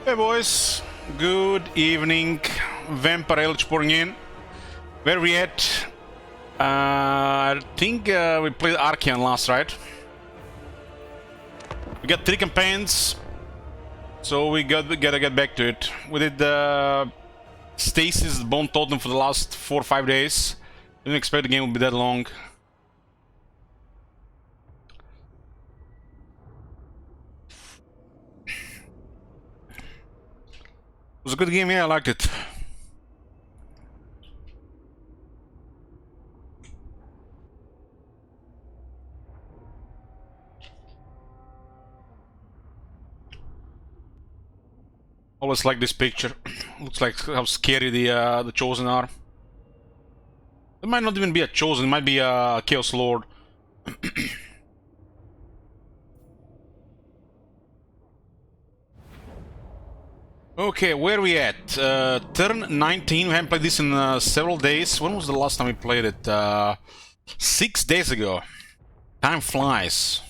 Hey boys, good evening. Vampire Age pouring in. Where we at? I think we played Archeon last, right? We got 3 campaigns, so we gotta get back to it. We did Stasis Bone Totem for the last 4 or 5 days. Didn't expect the game would be that long. It was a good game, yeah, I liked it. Always like this picture. Looks like how scary the Chosen are. It might not even be a Chosen, it might be a Chaos Lord. Okay, where are we at? Turn 19. We haven't played this in several days. When was the last time we played it? 6 days ago. Time flies.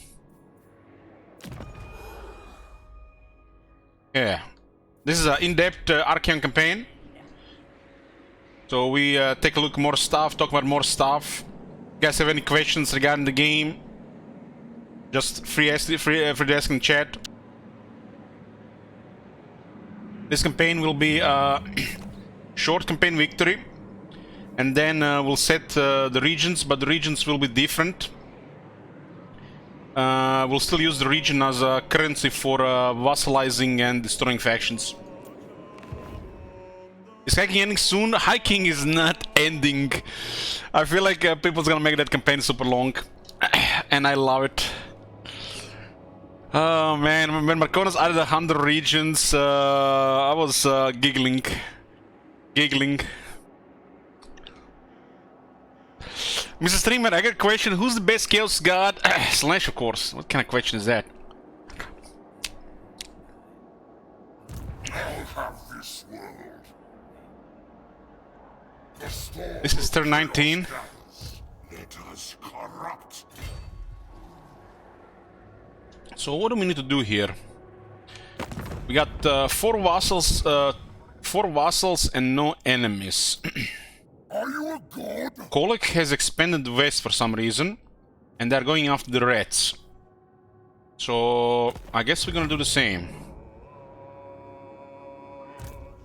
Yeah. This is an in-depth Archeon campaign. So we take a look at more stuff, talk about more stuff. You guys have any questions regarding the game? Just free ask in chat. This campaign will be a short campaign victory, and then we'll set the regions, but the regions will be different. We'll still use the region as a currency for vassalizing and destroying factions. Is hiking ending soon? Hiking is not ending. I feel like people's gonna make that campaign super long, and I love it. Oh man, when Marconas added 100 regions, I was giggling. Mr. Streamer, I got a question. Who's the best Chaos God? Slash, of course. What kind of question is that? I'll have this world. This is turn 19. Let us corrupt. So what do we need to do here? We got 4 vassals and no enemies. Are you a god? Kolek has expanded west for some reason, and they're going after the rats. So I guess we're gonna do the same.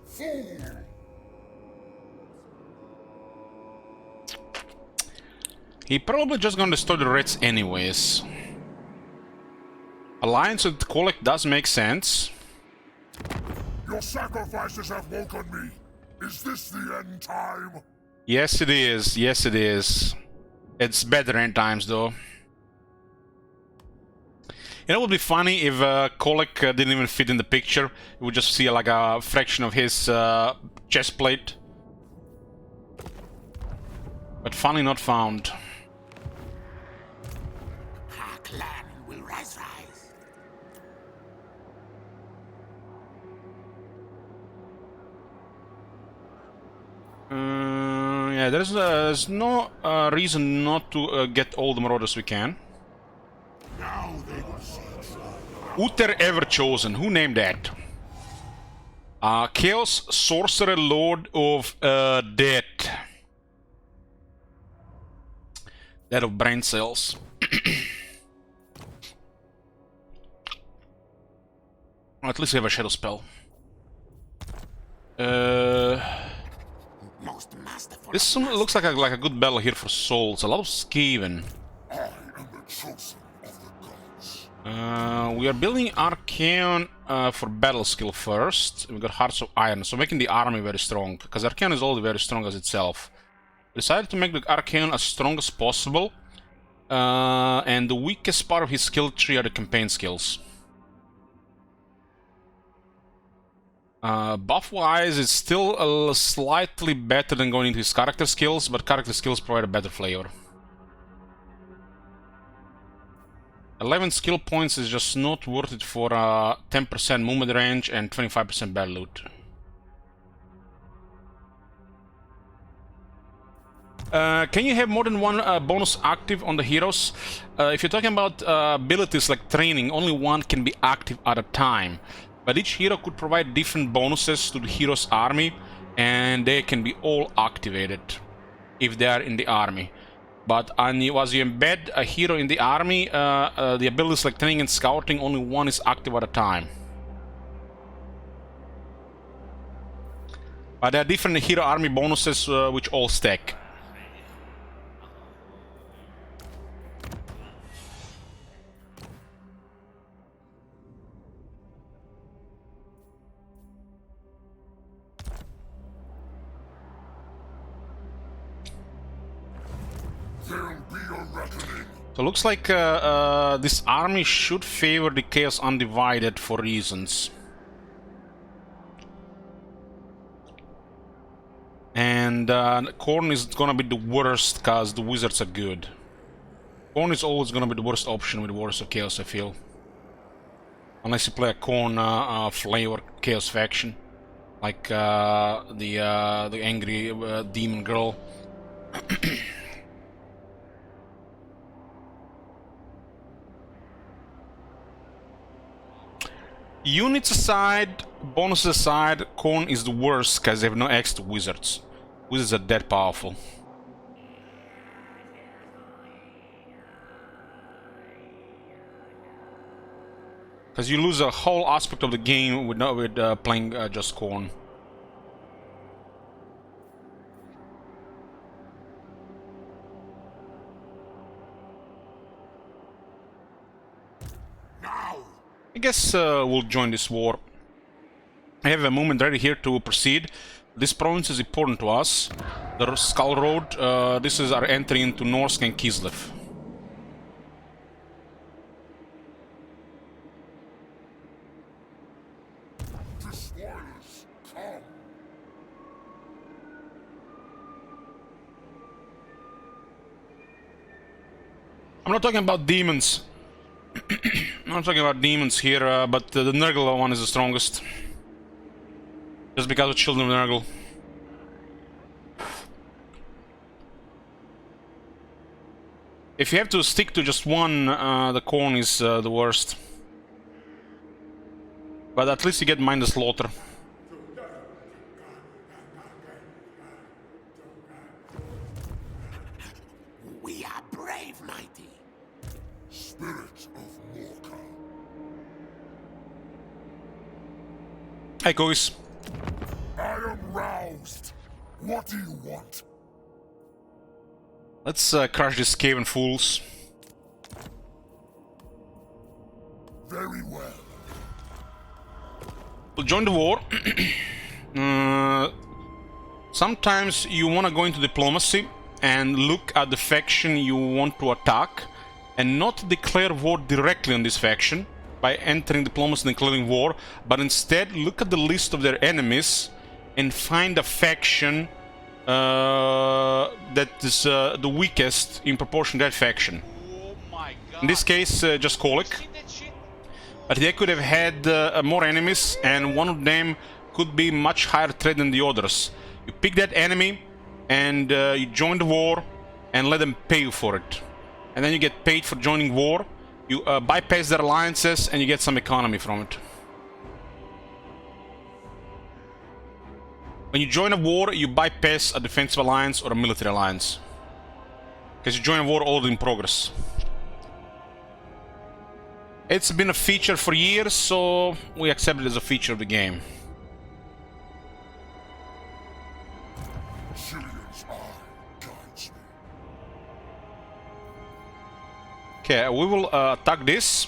Fool! He probably just gonna destroy the rats anyways. Alliance with Kolek does make sense. Your sacrifices have woken me. Is this the end time? Yes it is, yes it is. It's better end times though. You know, it would be funny if Kolek didn't even fit in the picture. You would just see like a fraction of his chest plate. But funny not found. Our clan will rise. Yeah, there's no reason not to get all the marauders we can. Now they will see. Uther Ever Chosen, who named that? Chaos Sorcerer Lord of Death. That of brain cells. At least we have a shadow spell. This looks like a good battle here for souls. A lot of Skaven. I am the chosen of the gods. We are building Archeon for battle skill first. We got Hearts of Iron, so making the army very strong, because Archeon is already very strong as itself. We decided to make the Archeon as strong as possible, and the weakest part of his skill tree are the campaign skills. Buff-wise, it's still slightly better than going into his character skills, but character skills provide a better flavor. 11 skill points is just not worth it for 10% movement range and 25% battle loot. Can you have more than one bonus active on the heroes? If you're talking about abilities like training, only one can be active at a time. but each hero could provide different bonuses to the hero's army, and they can be all activated if they are in the army. But as you embed a hero in the army, the abilities like training and scouting, only one is active at a time. But there are different hero army bonuses which all stack. So looks like this army should favor the Chaos Undivided for reasons. And Khorne is gonna be the worst because the wizards are good. Khorne is always gonna be the worst option with Warriors of Chaos, I feel. Unless you play a Khorne flavor Chaos faction. Like the angry demon girl. Units aside, bonuses aside, Khorne is the worst because they have no access to wizards. Wizards are that powerful. Because you lose a whole aspect of the game with playing just Khorne. I guess we'll join this war. I have a movement ready here to proceed. This province is important to us. The Skull Road, this is our entry into Norsk and Kislev. I'm not talking about demons. I'm not talking about demons here, but the Nurgle one is the strongest. Just because of Children of Nurgle. If you have to stick to just one, the Khorne is the worst. But at least you get Mind the Slaughter. We are brave, mighty. Spirit of Morka. Hey, Cookies. I am roused. What do you want? Let's crush these Skaven fools. Very well. We'll join the war. Sometimes you want to go into diplomacy and look at the faction you want to attack and not declare war directly on this faction by entering diplomacy and declaring war, but instead look at the list of their enemies and find a faction that is the weakest in proportion to that faction. In this case, just Kolic. But they could have had more enemies, and one of them could be much higher threat than the others. You pick that enemy, and you join the war, and let them pay you for it. And then you get paid for joining war. You bypass their alliances, and you get some economy from it. When you join a war, you bypass a defensive alliance or a military alliance. Because you join a war already in progress. It's been a feature for years, so we accept it as a feature of the game. Cillian's eye guides me. Okay, we will attack this.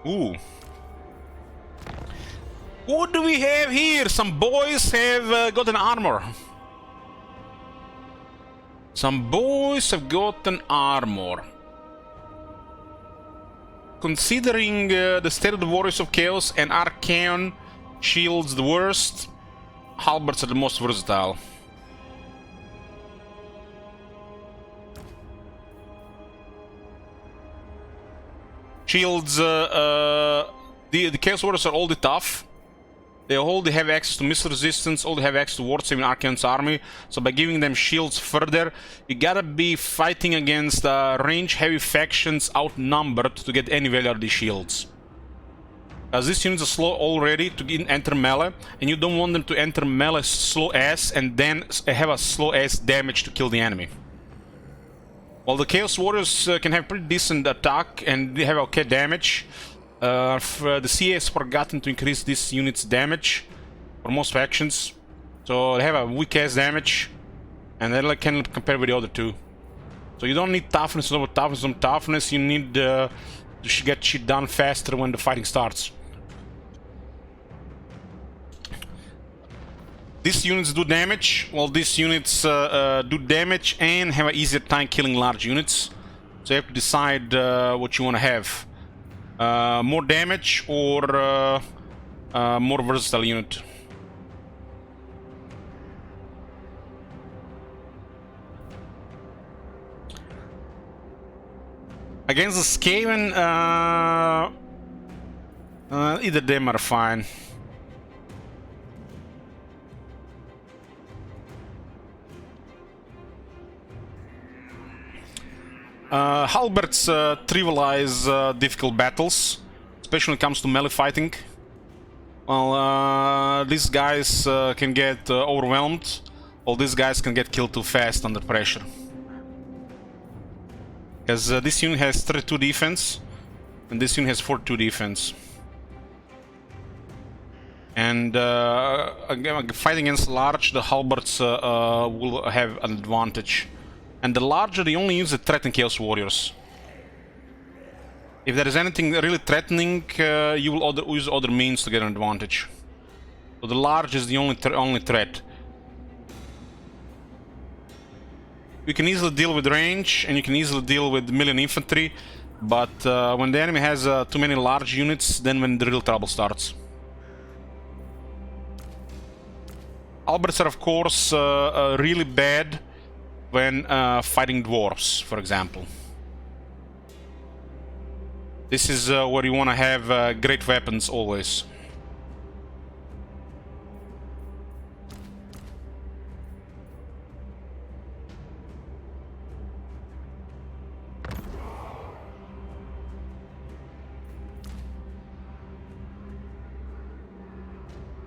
Ooh. What do we have here? Some boys have got an armor. Some boys have got an armor. Considering the state of the Warriors of Chaos and Arcane shields the worst, halberds are the most versatile. Shields, the Chaos Warriors are all the tough. They all have access to missile resistance, all have access to ward saving Arcane's army. So by giving them shields further, you gotta be fighting against range heavy factions outnumbered to get any value out of these shields. As these units are slow already to enter melee, and you don't want them to enter melee slow as and then have a slow as damage to kill the enemy. While the Chaos Warriors can have pretty decent attack and they have okay damage, the CA has forgotten to increase this unit's damage for most factions. So they have a weak ass damage, and they can compare with the other two. So you don't need toughness over toughness on toughness, you need to get shit done faster when the fighting starts. These units do damage, while these units do damage and have an easier time killing large units. So you have to decide what you want to have. More damage or more versatile unit. Against the Skaven, either them are fine. Halberds trivialize difficult battles, especially when it comes to melee fighting. Well, these guys can get overwhelmed, while these guys can get killed too fast under pressure. Because this unit has 32 defense, and this unit has 42 defense. And again, fighting against large, the halberds will have an advantage. And the larger, they only use the threatening Chaos Warriors. If there is anything really threatening, you will use other means to get an advantage. So the large is the only threat. You can easily deal with range, and you can easily deal with melee and infantry, but when the enemy has too many large units, then when the real trouble starts. Halberds are of course really bad when fighting dwarves, for example. This is where you want to have great weapons always.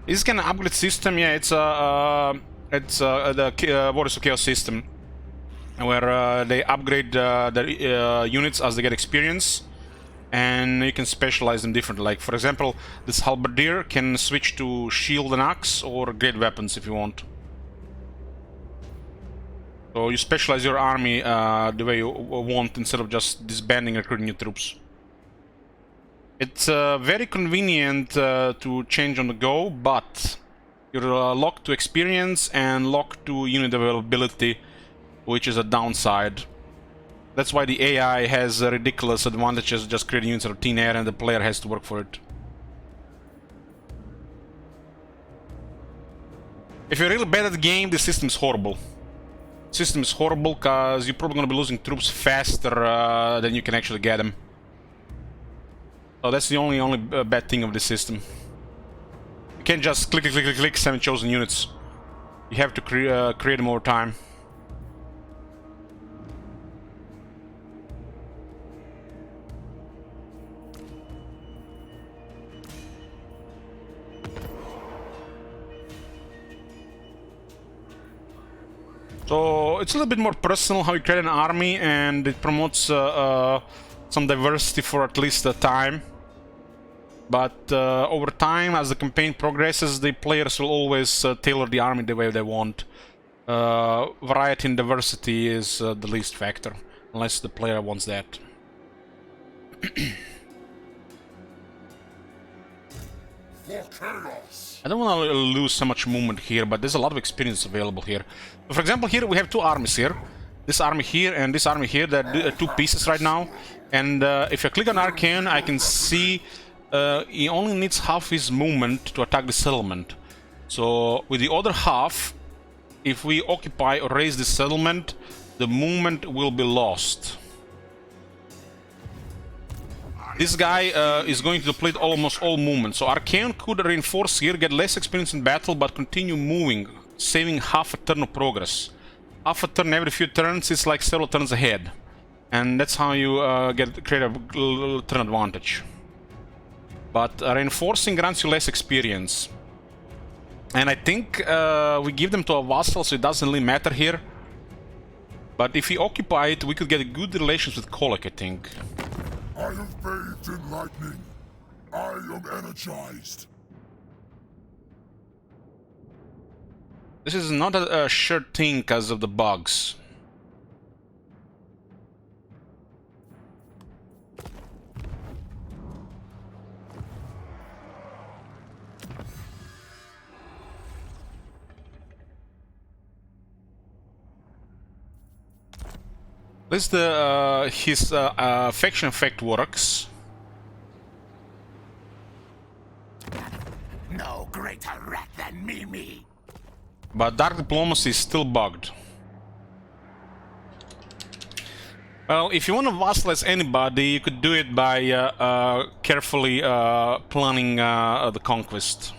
This kind of upgrade system, yeah, it's the Warriors of Chaos system, where they upgrade their units as they get experience, and you can specialize them differently. Like, for example, this halberdier can switch to shield and axe or great weapons if you want. So you specialize your army the way you want, instead of just disbanding and recruiting new troops. It's very convenient to change on the go, but you're locked to experience and locked to unit availability, which is a downside. That's why the AI has ridiculous advantages, just creating units out of thin air, and the player has to work for it. If you're really bad at the game, the system is horrible. The system is horrible because you're probably going to be losing troops faster than you can actually get them. So that's the only bad thing of this system. You can't just click, 7 chosen units. You have to create more time. So it's a little bit more personal how you create an army, and it promotes some diversity for at least a time. But over time, as the campaign progresses, the players will always tailor the army the way they want. Variety and diversity is the least factor, unless the player wants that. For chaos. I don't want to lose so much movement here, but there's a lot of experience available here. For example, here we have two armies here. This army here and this army here, they're two pieces right now. And if I click on Arcane, I can see he only needs half his movement to attack the settlement. So with the other half, if we occupy or raise the settlement, the movement will be lost. This guy is going to deplete almost all movement. So Arcane could reinforce here, get less experience in battle, but continue moving, saving half a turn of progress. Half a turn every few turns is like several turns ahead. And that's how you create a turn advantage. But reinforcing grants you less experience. And I think we give them to a vassal, so it doesn't really matter here. But if we occupy it, we could get good relations with Kolek, I think. I have bathed in lightning. I am energized. This is not a sure thing because of the bugs. This his faction effect works. No greater rat than me. But Dark Diplomacy is still bugged. Well, if you want to vassalize anybody, you could do it by carefully planning the conquest.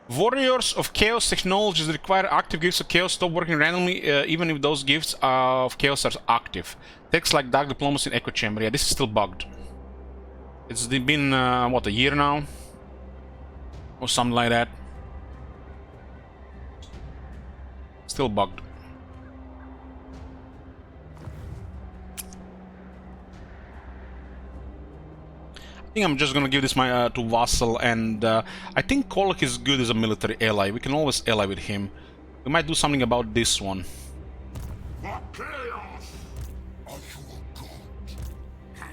Warriors of Chaos technologies require active gifts of Chaos stop working randomly, even if those gifts of Chaos are active. Text like Dark Diplomacy and Echo Chamber. Yeah, this is still bugged. It's been, what, a year now? Or something like that. Still bugged. I think I'm just gonna give this to Vassal, and I think Kolek is good as a military ally. We can always ally with him. We might do something about this one. For chaos! Are you a god?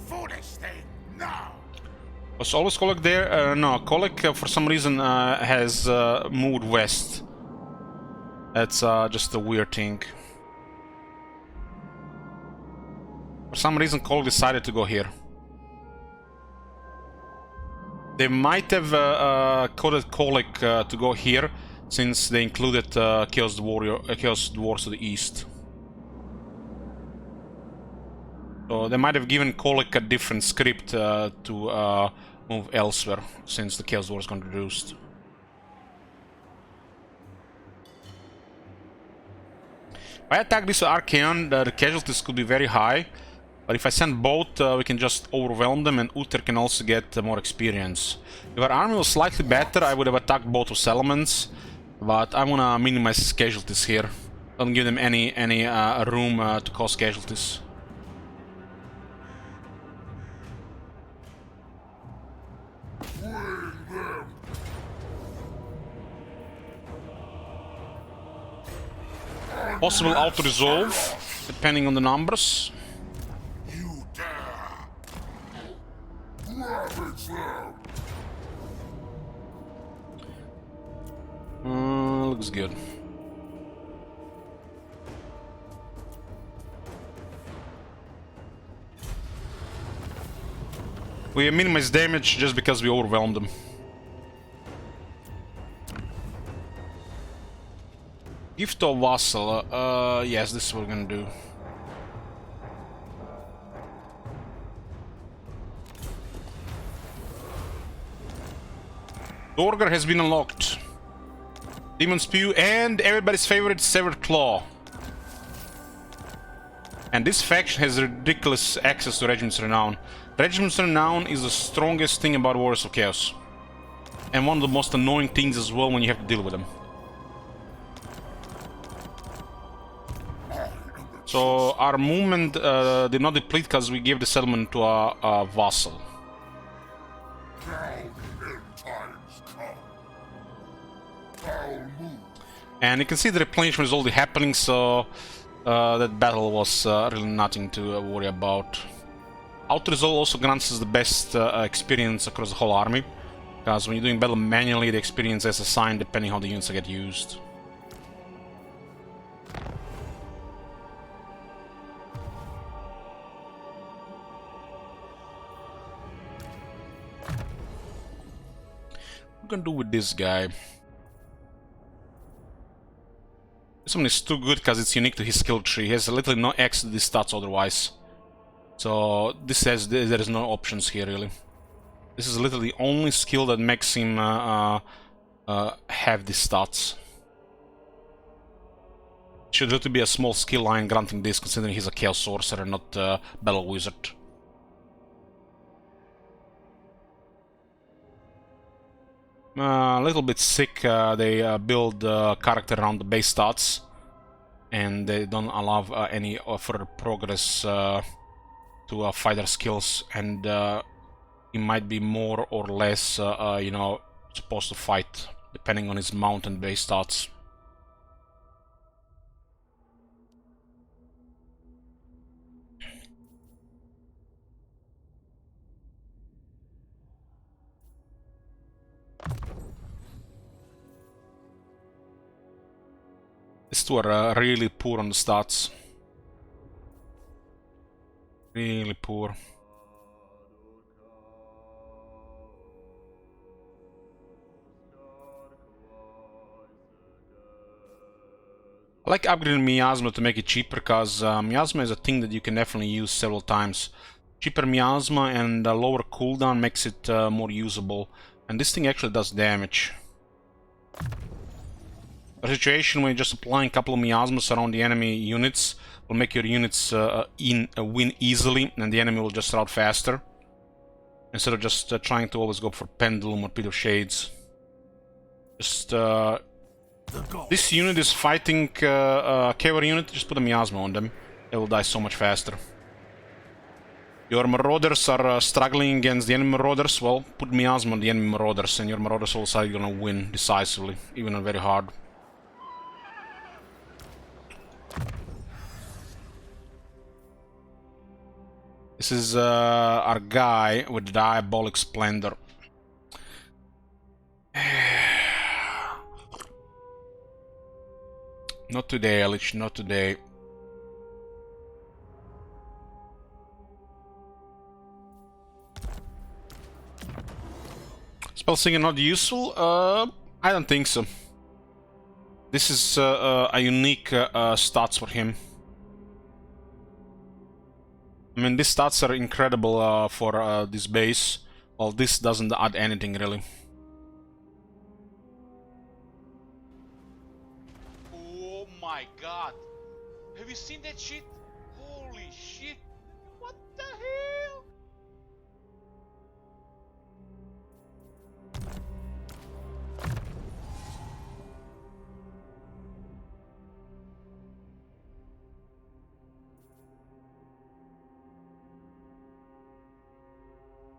Foolish thing, no! Was always Kolek there? No, Kolek for some reason has moved west. That's just a weird thing. For some reason Kolek decided to go here. They might have coded Kolek to go here, since they included Chaos Dwarves to the east. So they might have given Kolek a different script to move elsewhere, since the Chaos Dwarves got reduced. If I attack this Archaeon, the casualties could be very high. But if I send both, we can just overwhelm them, and Uther can also get more experience. If our army was slightly better, I would have attacked both of settlements. But I want to minimize casualties here. Don't give them any room to cause casualties. Possible auto-resolve, depending on the numbers. Looks good. We minimize damage just because we overwhelmed them. Gift of Vassal. Yes, this is what we're gonna do. Dorger has been unlocked. Demon Spew and everybody's favorite Severed Claw. And this faction has ridiculous access to Regiment's Renown. Regiment's Renown is the strongest thing about Warriors of Chaos. And one of the most annoying things as well when you have to deal with them. So our movement did not deplete because we gave the settlement to a vassal. And you can see the replenishment is already happening, so that battle was really nothing to worry about. Auto-resolve also grants us the best experience across the whole army, because when you're doing battle manually, the experience is assigned depending how the units get used. What are we gonna do with this guy? This one is too good because it's unique to his skill tree. He has literally no access to these stats otherwise. So this says there is no options here really. This is literally the only skill that makes him have these stats. Should really be a small skill line granting this, considering he's a Chaos Sorcerer, not a Battle Wizard. A little bit sick, they build character around the base stats, and they don't allow any further progress to fighter skills, and he might be more or less, you know, supposed to fight, depending on his mount and base stats. These two are really poor on the stats. Really poor. I like upgrading Miasma to make it cheaper, because Miasma is a thing that you can definitely use several times. Cheaper Miasma and lower cooldown makes it more usable, and this thing actually does damage. A situation where you're just applying a couple of Miasmas around the enemy units will make your units win easily, and the enemy will just rout faster, instead of just trying to always go for Pendulum or Pit of Shades. Just this unit is fighting a cavalry unit, just put a Miasma on them. They will die so much faster. Your Marauders are struggling against the enemy Marauders, well, put Miasma on the enemy Marauders, and your Marauders also are gonna win decisively, even on very hard. This is our guy with the Diabolic Splendor. Not today, Elich, not today. Spell Slinger not useful? I don't think so. This is a unique stats for him. I mean, these stats are incredible for this base, while this doesn't add anything really. Oh my god! Have you seen that shit? Holy shit! What the hell?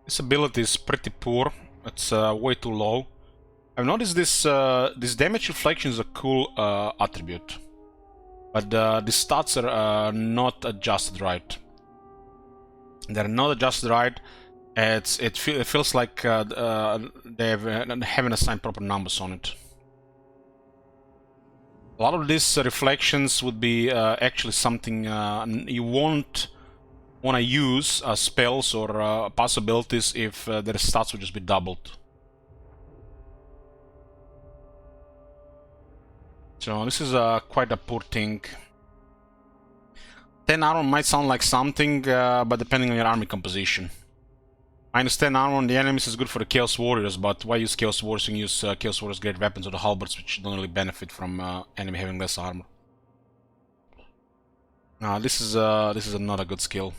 This ability is pretty poor. It's way too low. I've noticed this this damage reflection is a cool attribute, but the stats are not adjusted right. They're not adjusted right. It feels like they haven't assigned proper numbers on it. A lot of these reflections would be actually something you won't want to use as spells or possibilities if their stats would just be doubled. So this is quite a poor thing. 10 armor might sound like something, but depending on your army composition. Minus 10 armor on the enemies is good for the Chaos Warriors, but why use Chaos Warriors and use Chaos Warriors' great weapons or the halberds, which don't really benefit from enemy having less armor? This is not a good skill.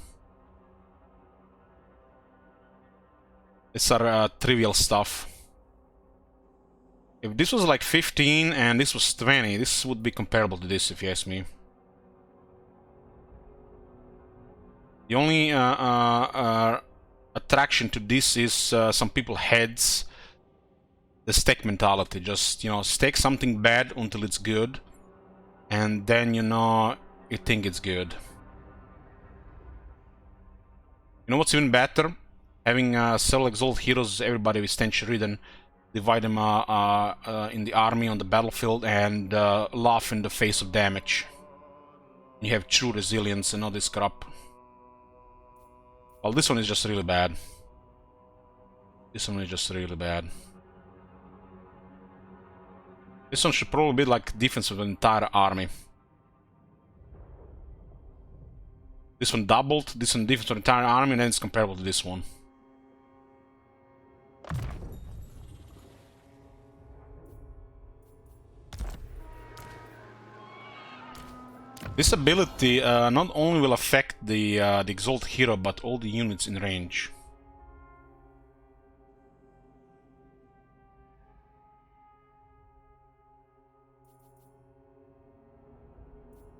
These are trivial stuff. If this was like 15 and this was 20, this would be comparable to this, if you ask me. The only attraction to this is some people heads the stack mentality. Just, you know, stack something bad until it's good, and then, you know, you think it's good. You know what's even better? Having several Exalted Heroes, everybody with Stench Ridden, divide them in the army on the battlefield, and laugh in the face of damage. You have true resilience and all this crap. Well, this one is just really bad. This one is just really bad. This one should probably be like defense of the entire army. This one doubled, this one defense of the entire army, and then it's comparable to this one. This ability not only will affect the Exalted Hero, but all the units in range.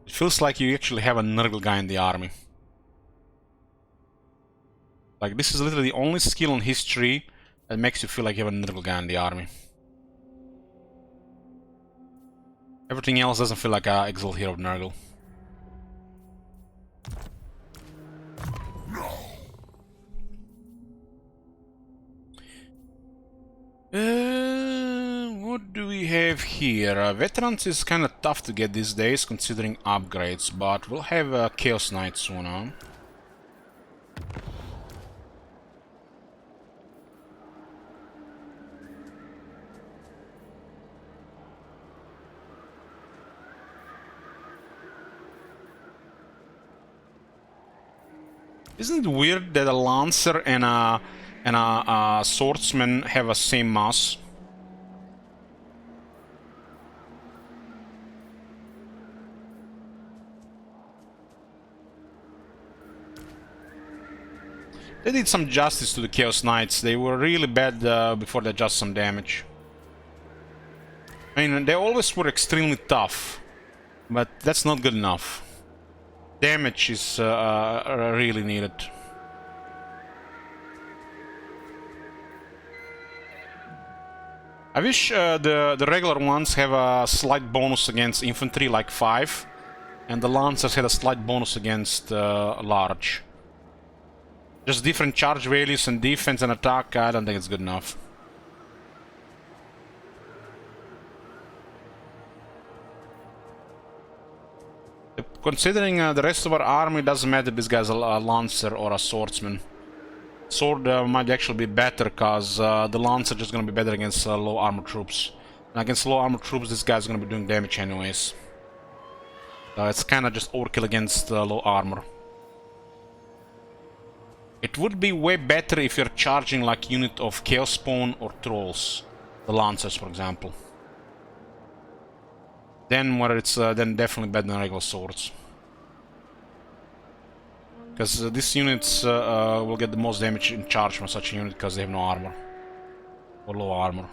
It feels like you actually have a Nurgle guy in the army. Like, this is literally the only skill in history that makes you feel like you have a Nurgle guy in the army. Everything else doesn't feel like a Exalted Hero of Nurgle. What do we have here? Veterans is kind of tough to get these days, considering upgrades, but we'll have a Chaos Knight soon on. Isn't it weird that a Lancer and a Swordsman have a same mass? They did some justice to the Chaos Knights. They were really bad before they adjusted some damage. I mean, they always were extremely tough, but that's not good enough. Damage is really needed. I wish the regular ones have a slight bonus against infantry, like 5, and the Lancers had a slight bonus against large. Just different charge values and defense and attack, I don't think it's good enough. Considering the rest of our army, doesn't matter if this guy's a Lancer or a Swordsman. Sword might actually be better, because the Lancer is just gonna be better against low armor troops. And against low armor troops, this guy's gonna be doing damage anyways. It's kinda just overkill against low armor. It would be way better if you're charging like unit of Chaos Spawn or Trolls. The Lancers, for example. Then where it's then definitely better than regular swords. Because these units will get the most damage in charge from such a unit because they have no armor. Or low armor.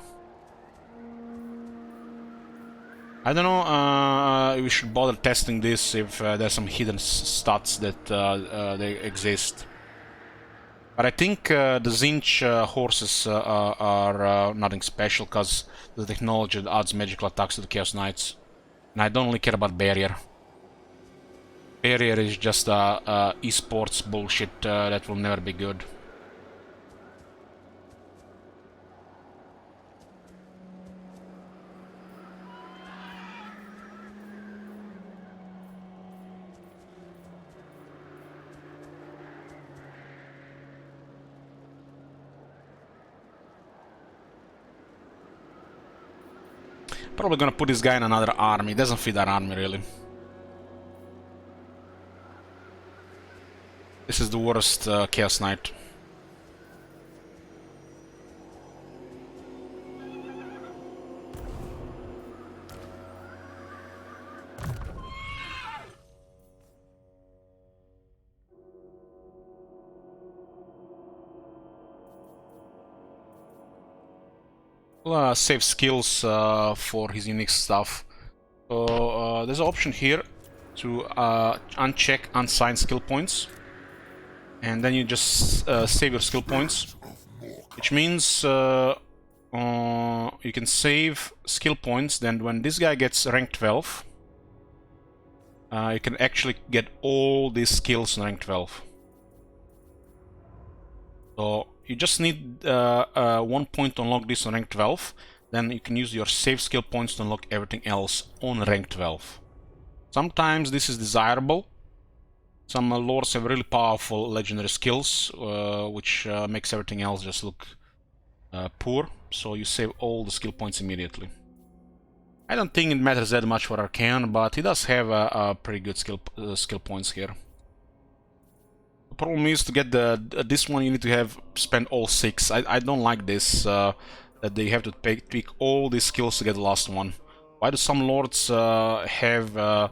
I don't know we should bother testing this if there's some hidden stats that they exist. But I think the Zinch horses are nothing special because the technology that adds magical attacks to the Chaos Knights. And I don't really care about Barrier. Barrier is just esports bullshit that will never be good. Probably gonna put this guy in another army. It doesn't fit that army really. This is the worst Chaos Knight. We'll save skills for his unique stuff. So there's an option here to uncheck unsigned skill points. And then you just save your skill points. Which means you can save skill points, then when this guy gets rank 12, you can actually get all these skills in rank 12. So you just need 1 point to unlock this on rank 12, then you can use your save skill points to unlock everything else on rank 12. Sometimes this is desirable. Some lords have really powerful legendary skills, which makes everything else just look poor, so you save all the skill points immediately. I don't think it matters that much for Arcane, but he does have a pretty good skill points here. The problem is to get this one you need to have spend all 6. I don't like this, that they have to pick all these skills to get the last one. Why do some lords have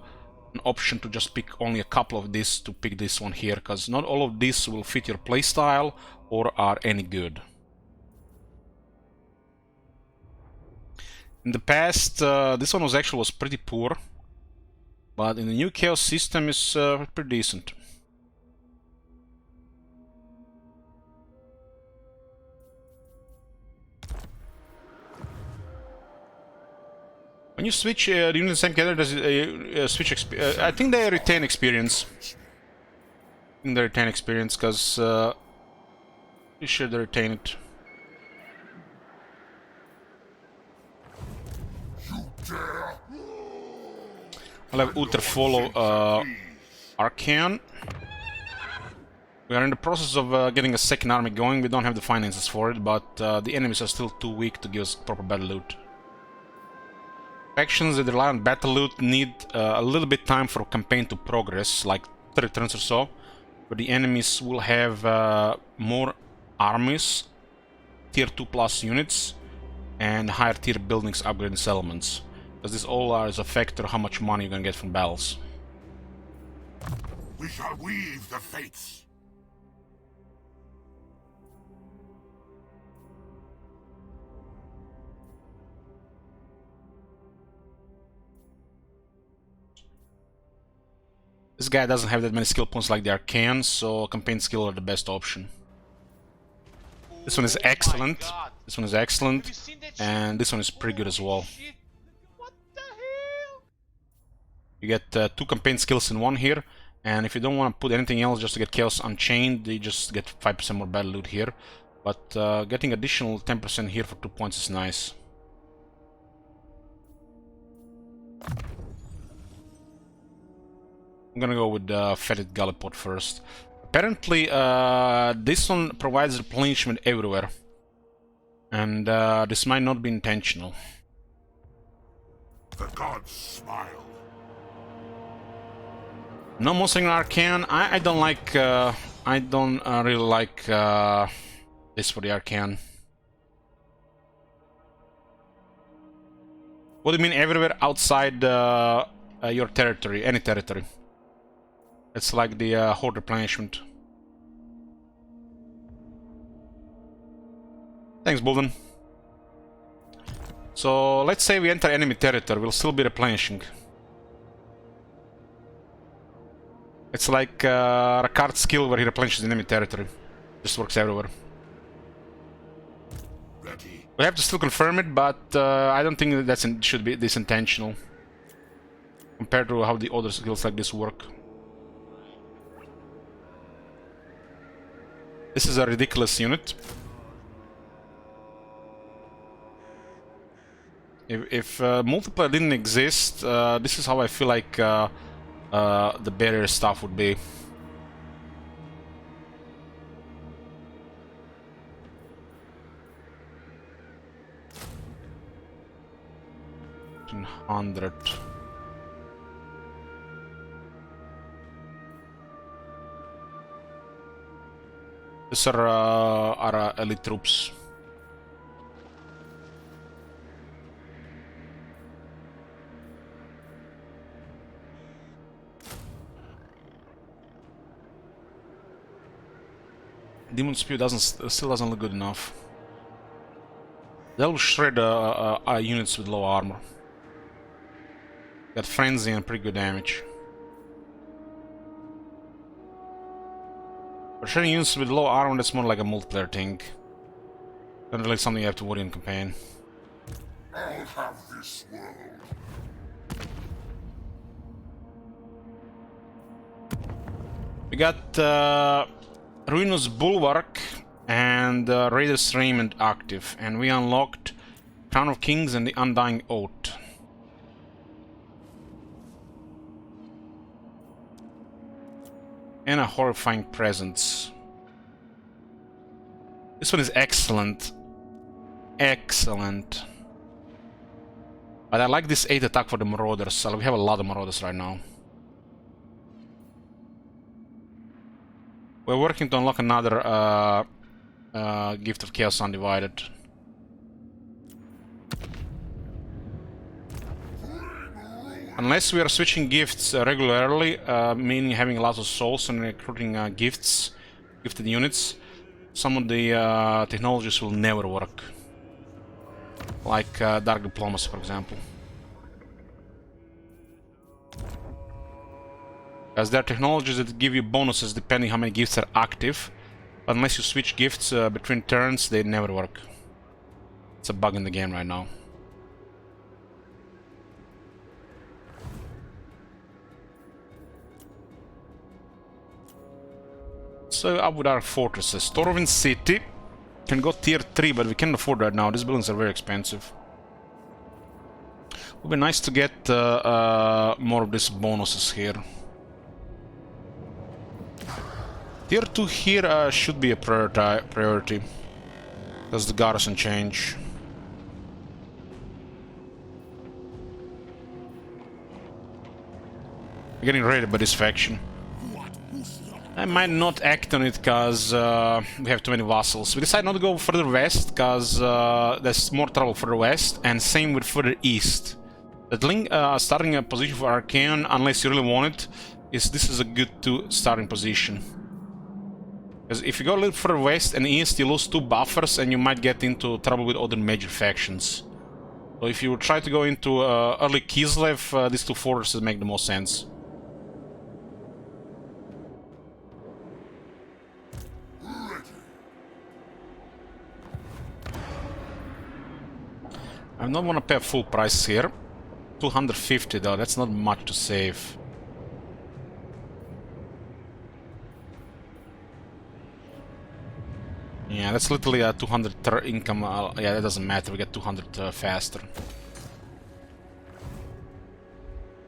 an option to just pick only a couple of these to pick this one here, because not all of these will fit your playstyle or are any good. In the past, this one was pretty poor, but in the new Chaos system is pretty decent. When you switch the unit in the same category, does it switch I think they retain experience. I think they retain experience, because pretty sure they retain it. I'll have Uther follow Archaean. We are in the process of getting a second army going. We don't have the finances for it, but the enemies are still too weak to give us proper battle loot. Factions that rely on battle loot need a little bit time for a campaign to progress, like 30 turns or so, but the enemies will have more armies, tier 2+ units, and higher tier buildings, upgrading settlements. Because this all is a factor how much money you're gonna get from battles. We shall weave the fates. This guy doesn't have that many skill points like the Arcane, so campaign skill are the best option. This one is excellent. This one is excellent, and this one is pretty good as well. Shit. What the hell? You get 2 campaign skills in one here, and if you don't want to put anything else just to get Chaos Unchained, you just get 5% more battle loot here. But getting additional 10% here for 2 points is nice. I'm gonna go with Fetid Gallipot first. Apparently, this one provides replenishment everywhere. And this might not be intentional. The gods smile. No Monster Arcane. I don't like. I don't really like this for the Arcane. What do you mean everywhere outside your territory? Any territory? It's like the horde replenishment. Thanks, Bolden. So let's say we enter enemy territory, we'll still be replenishing. It's like Ricard's skill where he replenishes enemy territory. Just works everywhere. Ready. We have to still confirm it, but I don't think that should be this intentional compared to how the other skills like this work. This is a ridiculous unit. If multiplayer didn't exist, this is how I feel like the barrier stuff would be. $100. These are elite troops. Demon Spew still doesn't look good enough. They'll shred units with low armor. Got frenzy and pretty good damage. For shredding units with low armor, that's more like a multiplayer thing. Not really something you have to worry in campaign. I'll have this world. We got Ruinous Bulwark and Raider's Raiment active, and we unlocked Crown of Kings and the Undying Oath. And a Horrifying Presence. This one is excellent. Excellent. But I like this 8 attack for the Marauders, so we have a lot of Marauders right now. We're working to unlock another Gift of Chaos Undivided. Bring Unless we are switching gifts regularly, meaning having lots of souls and recruiting gifted units, some of the technologies will never work. Like Dark Diplomacy, for example. As there are technologies that give you bonuses depending how many gifts are active, but unless you switch gifts between turns, they never work. It's a bug in the game right now. So up with our fortresses. Torvin City can go tier 3, but we can't afford that now. These buildings are very expensive. Would be nice to get more of these bonuses here. Tier 2 here should be a priority. Does the garrison change? We're getting raided by this faction. I might not act on it because we have too many vassals. We decide not to go further west because there's more trouble further west, and same with further east. That link starting a position for Archaeon, unless you really want it, this is a good starting position. Because if you go a little further west and east, you lose 2 buffers and you might get into trouble with other major factions. So if you try to go into early Kislev, these 2 fortresses make the most sense. I don't want to pay full price here. 250 though, that's not much to save. Yeah, that's literally a 200 income. Yeah, that doesn't matter, we get 200 faster.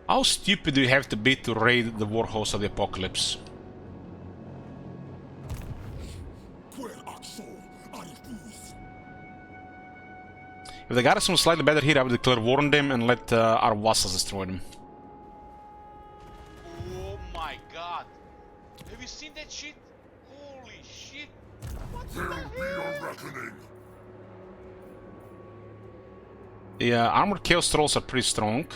How stupid do you have to be to raid the Warhost of the Apocalypse? If the garrison was slightly better here, I would declare war on them and let our vassals destroy them. Oh my god. Have you seen that shit? Holy shit. What the There'll be hell? a reckoning. The armored chaos trolls are pretty strong.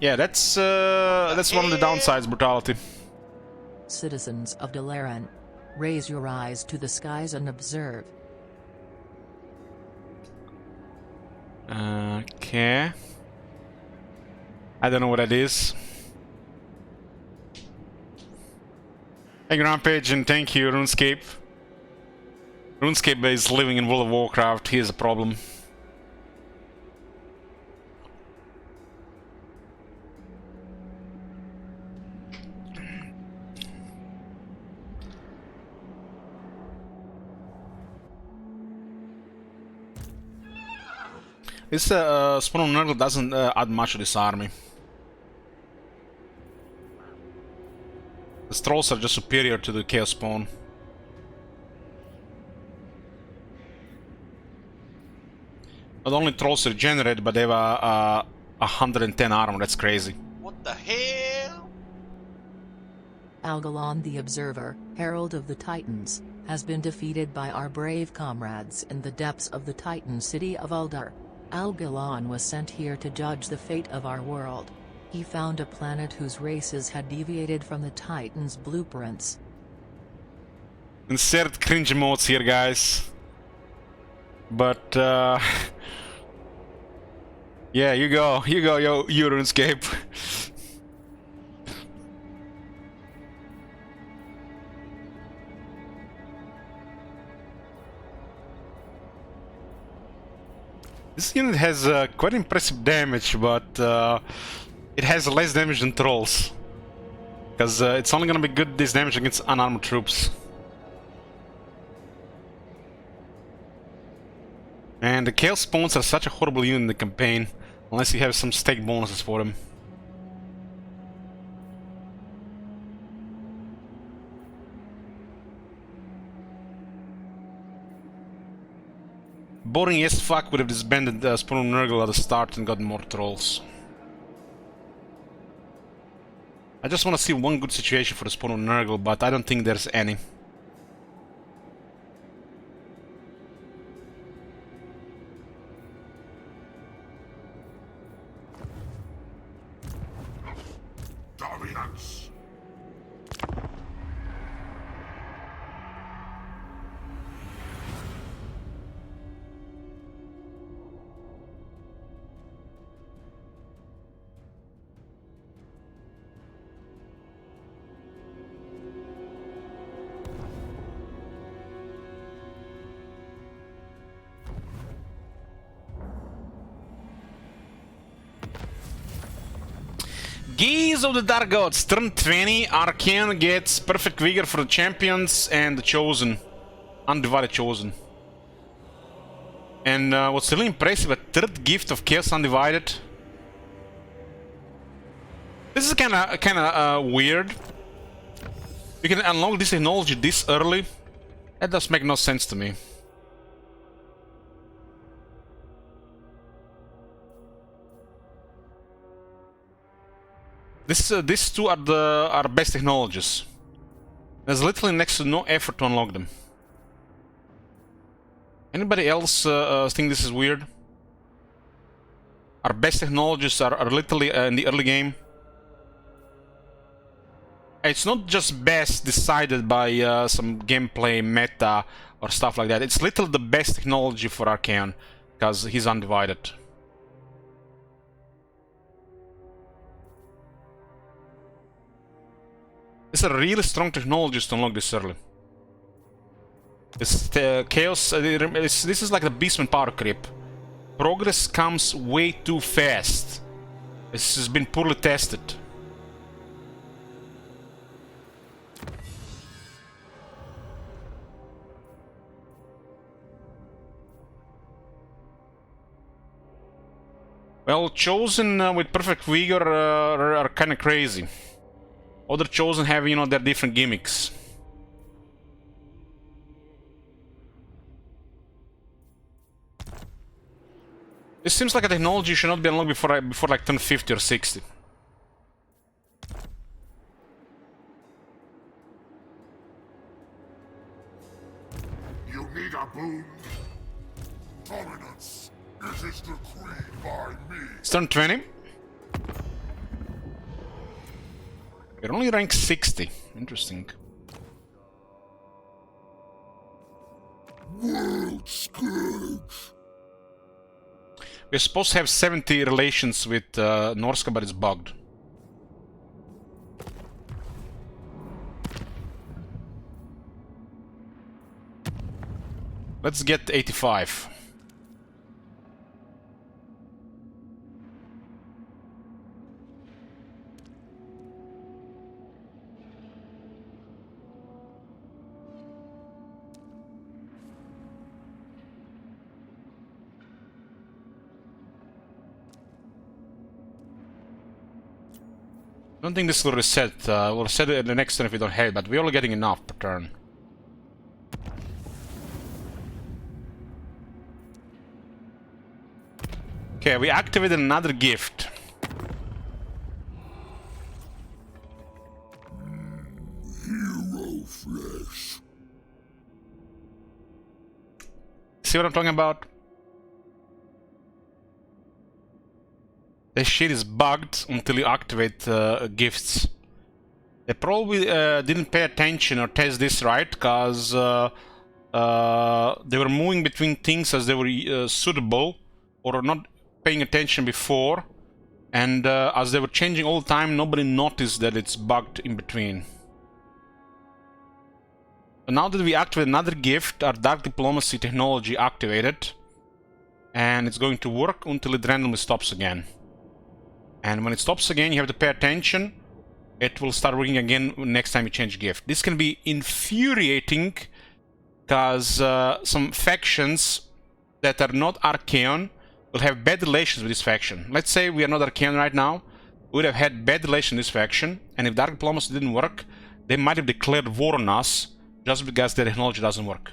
Yeah, that's one of the downsides, brutality. Citizens of Dalaran, raise your eyes to the skies and observe. Okay. I don't know what that is. Thank you, Rampage, and thank you, RuneScape. RuneScape is living in World of Warcraft. Here's a problem. This Spawn of Nurgle doesn't add much to this army. The trolls are just superior to the Chaos Spawn. Not only trolls regenerate, but they have 110 armor. That's crazy. What the hell? Algalon the Observer, Herald of the Titans, has been defeated by our brave comrades in the depths of the Titan city of Uldar. Algalon was sent here to judge the fate of our world. He found a planet whose races had deviated from the Titans' blueprints. Insert cringe emotes here, guys. But, yeah, you go, yo, RuneScape. This unit has quite impressive damage, but it has less damage than trolls. Because it's only gonna be good this damage against unarmored troops. And the Chaos Spawns are such a horrible unit in the campaign, unless you have some stake bonuses for them. Boring as fuck would have disbanded Spawn of Nurgle at the start and gotten more trolls. I just want to see one good situation for the Spawn of Nurgle, but I don't think there's any. Gaze of the Dark Gods, turn 20, Arcane gets Perfect Vigor for the Champions and the Chosen. Undivided Chosen. And what's really impressive, a third gift of Chaos Undivided. This is kinda weird. You can unlock this technology this early. That does make no sense to me. These two are best technologies. There's literally next to no effort to unlock them. Anybody else think this is weird? Our best technologies are literally in the early game. It's not just best decided by some gameplay meta or stuff like that. It's literally the best technology for Arcane because he's undivided. It's a really strong technology to unlock this early. This chaos. This is like the Beastman power creep. Progress comes way too fast. This has been poorly tested. Well, Chosen with Perfect Vigor are kind of crazy. Other Chosen have, you know, their different gimmicks. This seems like a technology should not be unlocked before like turn 50 or 60. You need a boon? Dominance, it is decreed by me. It's turn 20. We're only rank 60. Interesting. World Scourge. We're supposed to have 70 relations with Norska, but it's bugged. Let's get 85. I don't think this will reset. We'll reset it the next turn if we don't have it, but we're only getting enough per turn. Okay, we activated another gift. Hero flesh. See what I'm talking about? This shit is bugged until you activate gifts. They probably didn't pay attention or test this right, because they were moving between things as they were suitable, or not paying attention before, and as they were changing all the time, nobody noticed that it's bugged in between. But now that we activate another gift, our Dark Diplomacy technology activated, and it's going to work until it randomly stops again. And when it stops again, you have to pay attention. It will start working again next time you change gift. This can be infuriating, because some factions that are not Archaean will have bad relations with this faction. Let's say we are not Archaean right now. We would have had bad relations with this faction, and if Dark Diplomacy didn't work, they might have declared war on us just because their technology doesn't work.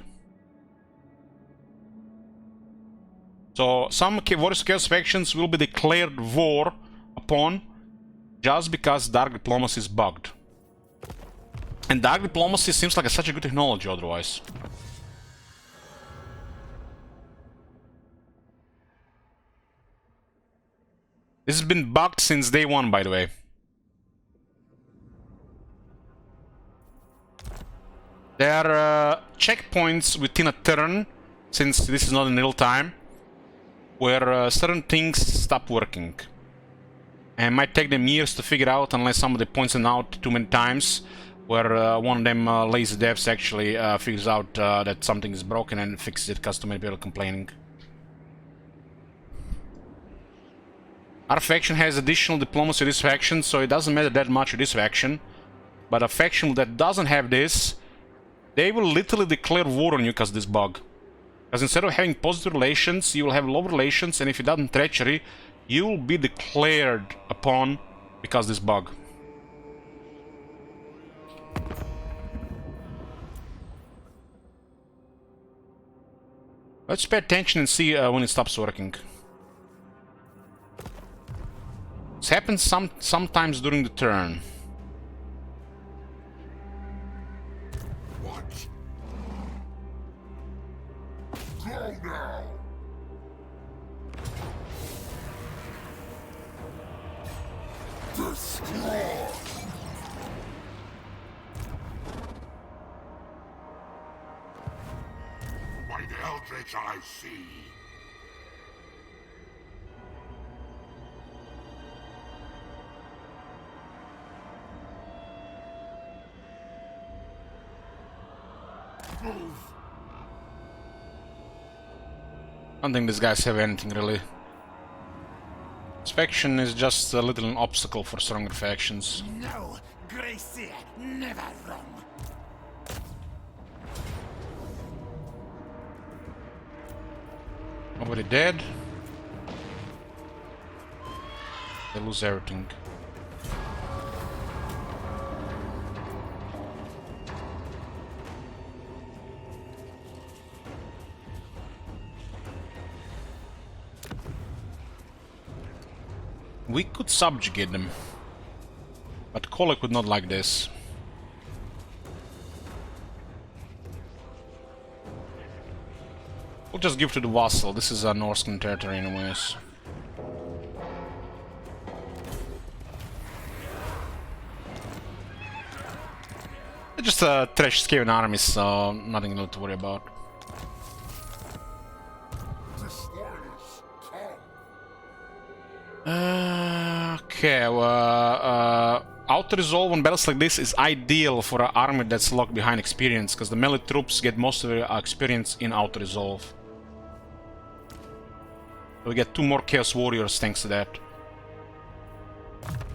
So some Warriors Chaos factions will be declared war upon just because Dark Diplomacy is bugged. And Dark Diplomacy seems like such a good technology otherwise. This has been bugged since day one, by the way. There are checkpoints within a turn, since this is not in real time, where certain things stop working. And it might take them years to figure out unless somebody points them out too many times, where one of them lazy devs actually figures out that something is broken and fixes it because too many people are complaining. Our faction has additional diplomacy to this faction, so it doesn't matter that much to this faction. But a faction that doesn't have this, they will literally declare war on you because of this bug. Because instead of having positive relations, you will have low relations, and if you done treachery, you will be declared upon because of this bug. Let's pay attention and see when it stops working. This happens sometimes during the turn. What? Go now! Destroy! By the eldritch I see. Move! I don't think these guys have anything really. This faction is just a little an obstacle for stronger factions. No, Gracie, never wrong. Nobody dead. They lose everything. We could subjugate them, but Kolek would not like this. We'll just give to the Vassal. This is a Norscan territory anyways. They're just trash Skaven armies, so nothing to worry about. The spoilers come! Okay, auto-resolve on battles like this is ideal for an army that's locked behind experience, because the melee troops get most of their experience in auto-resolve. We get 2 more Chaos Warriors thanks to that.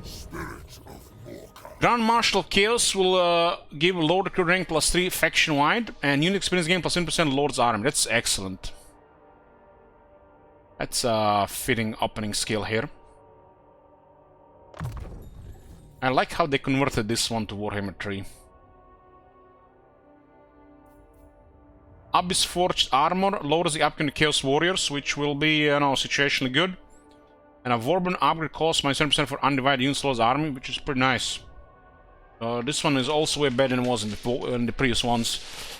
Spirit of Morka! Grand Marshal Chaos will give Lord recruit rank +3 faction-wide, and unit experience gain +10% Lord's Army. That's excellent. That's a fitting opening skill here. I like how they converted this one to Warhammer 3. Abyss Forged Armor lowers the upgrade to Chaos Warriors, which will be, situationally good. And a Warburn upgrade costs -7% for Undivided Unit Lord's Army, which is pretty nice. This one is also way better than it was in the previous ones,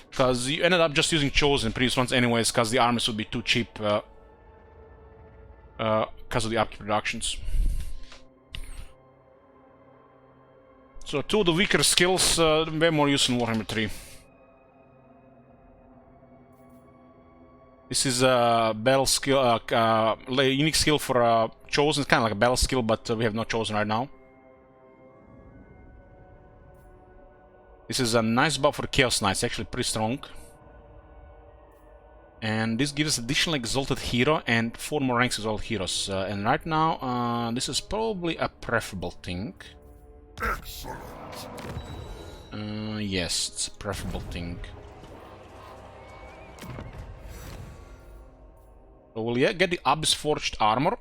because you ended up just using Chosen in previous ones anyways, because the armies would be too cheap because of the upkeep reductions. So 2 of the weaker skills, way more use in Warhammer 3. This is a battle skill, unique skill for Chosen. It's kind of like a battle skill, but we have no Chosen right now. This is a nice buff for Chaos Knights, actually pretty strong. And this gives us additional Exalted Hero and 4 more ranks Exalted Heroes. And right now, this is probably a preferable thing. Excellent! Yes, it's a preferable thing. So we'll get the Abyss Forged Armor.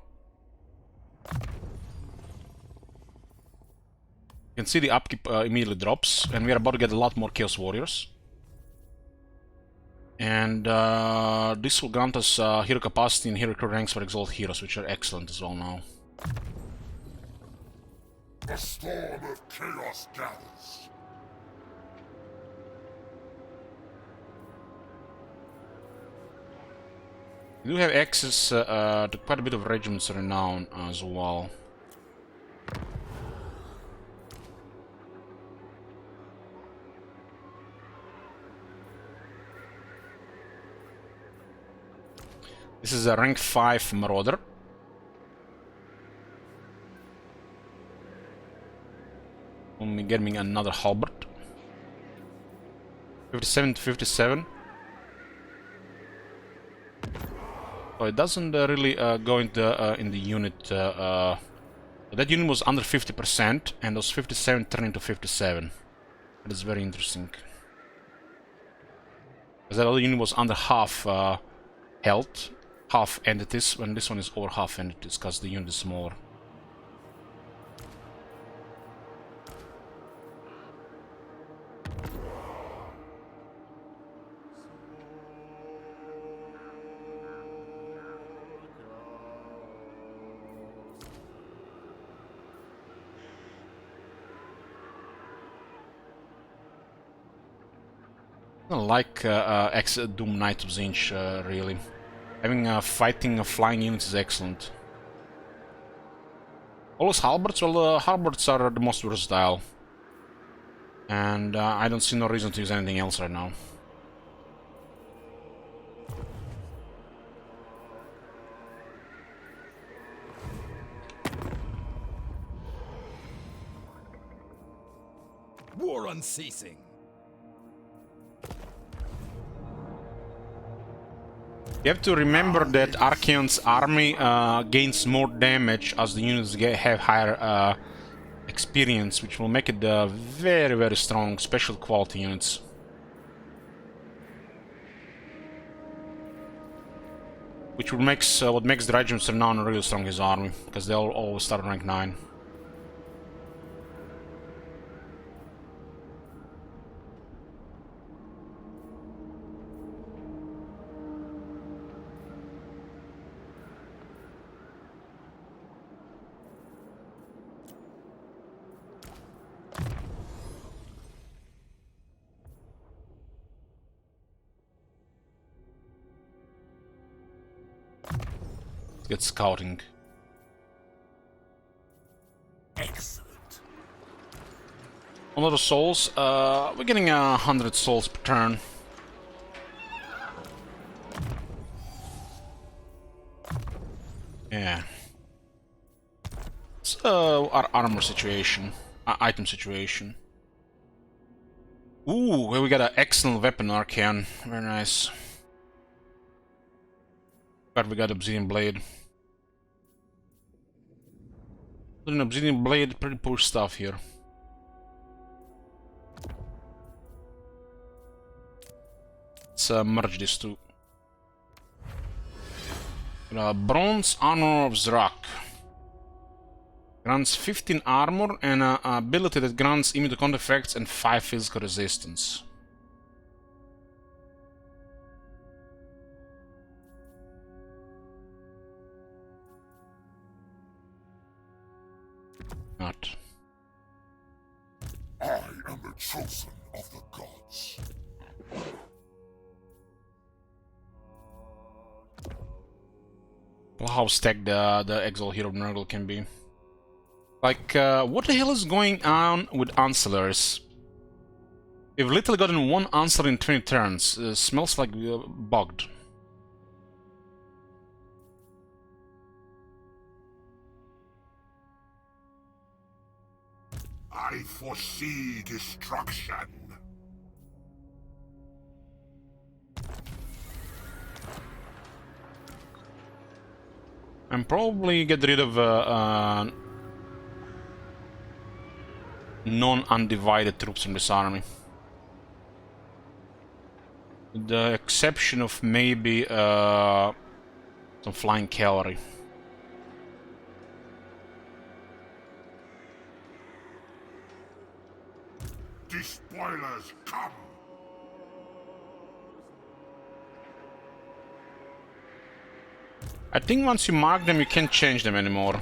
You can see the upkeep immediately drops, and we are about to get a lot more Chaos Warriors. And this will grant us hero capacity and hero recruit ranks for Exalted Heroes, which are excellent as well now. A storm of chaos gathers. We do have access to quite a bit of regiments renown as well. This is a rank 5 Marauder. Only getting another halberd. 57 to 57. So it doesn't really go in the unit. That unit was under 50%, and those 57 turned into 57. That is very interesting. Because that other unit was under half health, half entities, when this one is over half entities, because the unit is smaller. I don't like Doom Knight of Zinch, really. Having fighting flying units is excellent. All those halberds, well, the halberds are the most versatile. And I don't see no reason to use anything else right now. War unceasing. You have to remember that Archaon's army gains more damage as the units have higher experience, which will make it very, very strong, special quality units. Which will makes what makes the regiments renowned really strong his army, because they'll always start rank 9. Get scouting. Excellent. A lot of souls. We're getting 100 souls per turn. Yeah. It's our armor situation, item situation. Ooh, we got an excellent weapon, Archaon. Very nice. But we got Obsidian Blade. An Obsidian Blade, pretty poor stuff here. Let's merge these two. Bronze Armor of Zrak. Grants 15 armor and an ability that grants immune to counter effects and 5 physical resistance. Not. I am the chosen of the gods. Well, how stacked the Exile Hero Nurgle can be. Like, what the hell is going on with Ancillaries? We've literally gotten one Ancillary in 20 turns. Smells like bugged. I foresee destruction. I'm probably get rid of non-undivided troops in this army. With the exception of maybe some flying cavalry. Despoilers, come! I think once you mark them, you can't change them anymore.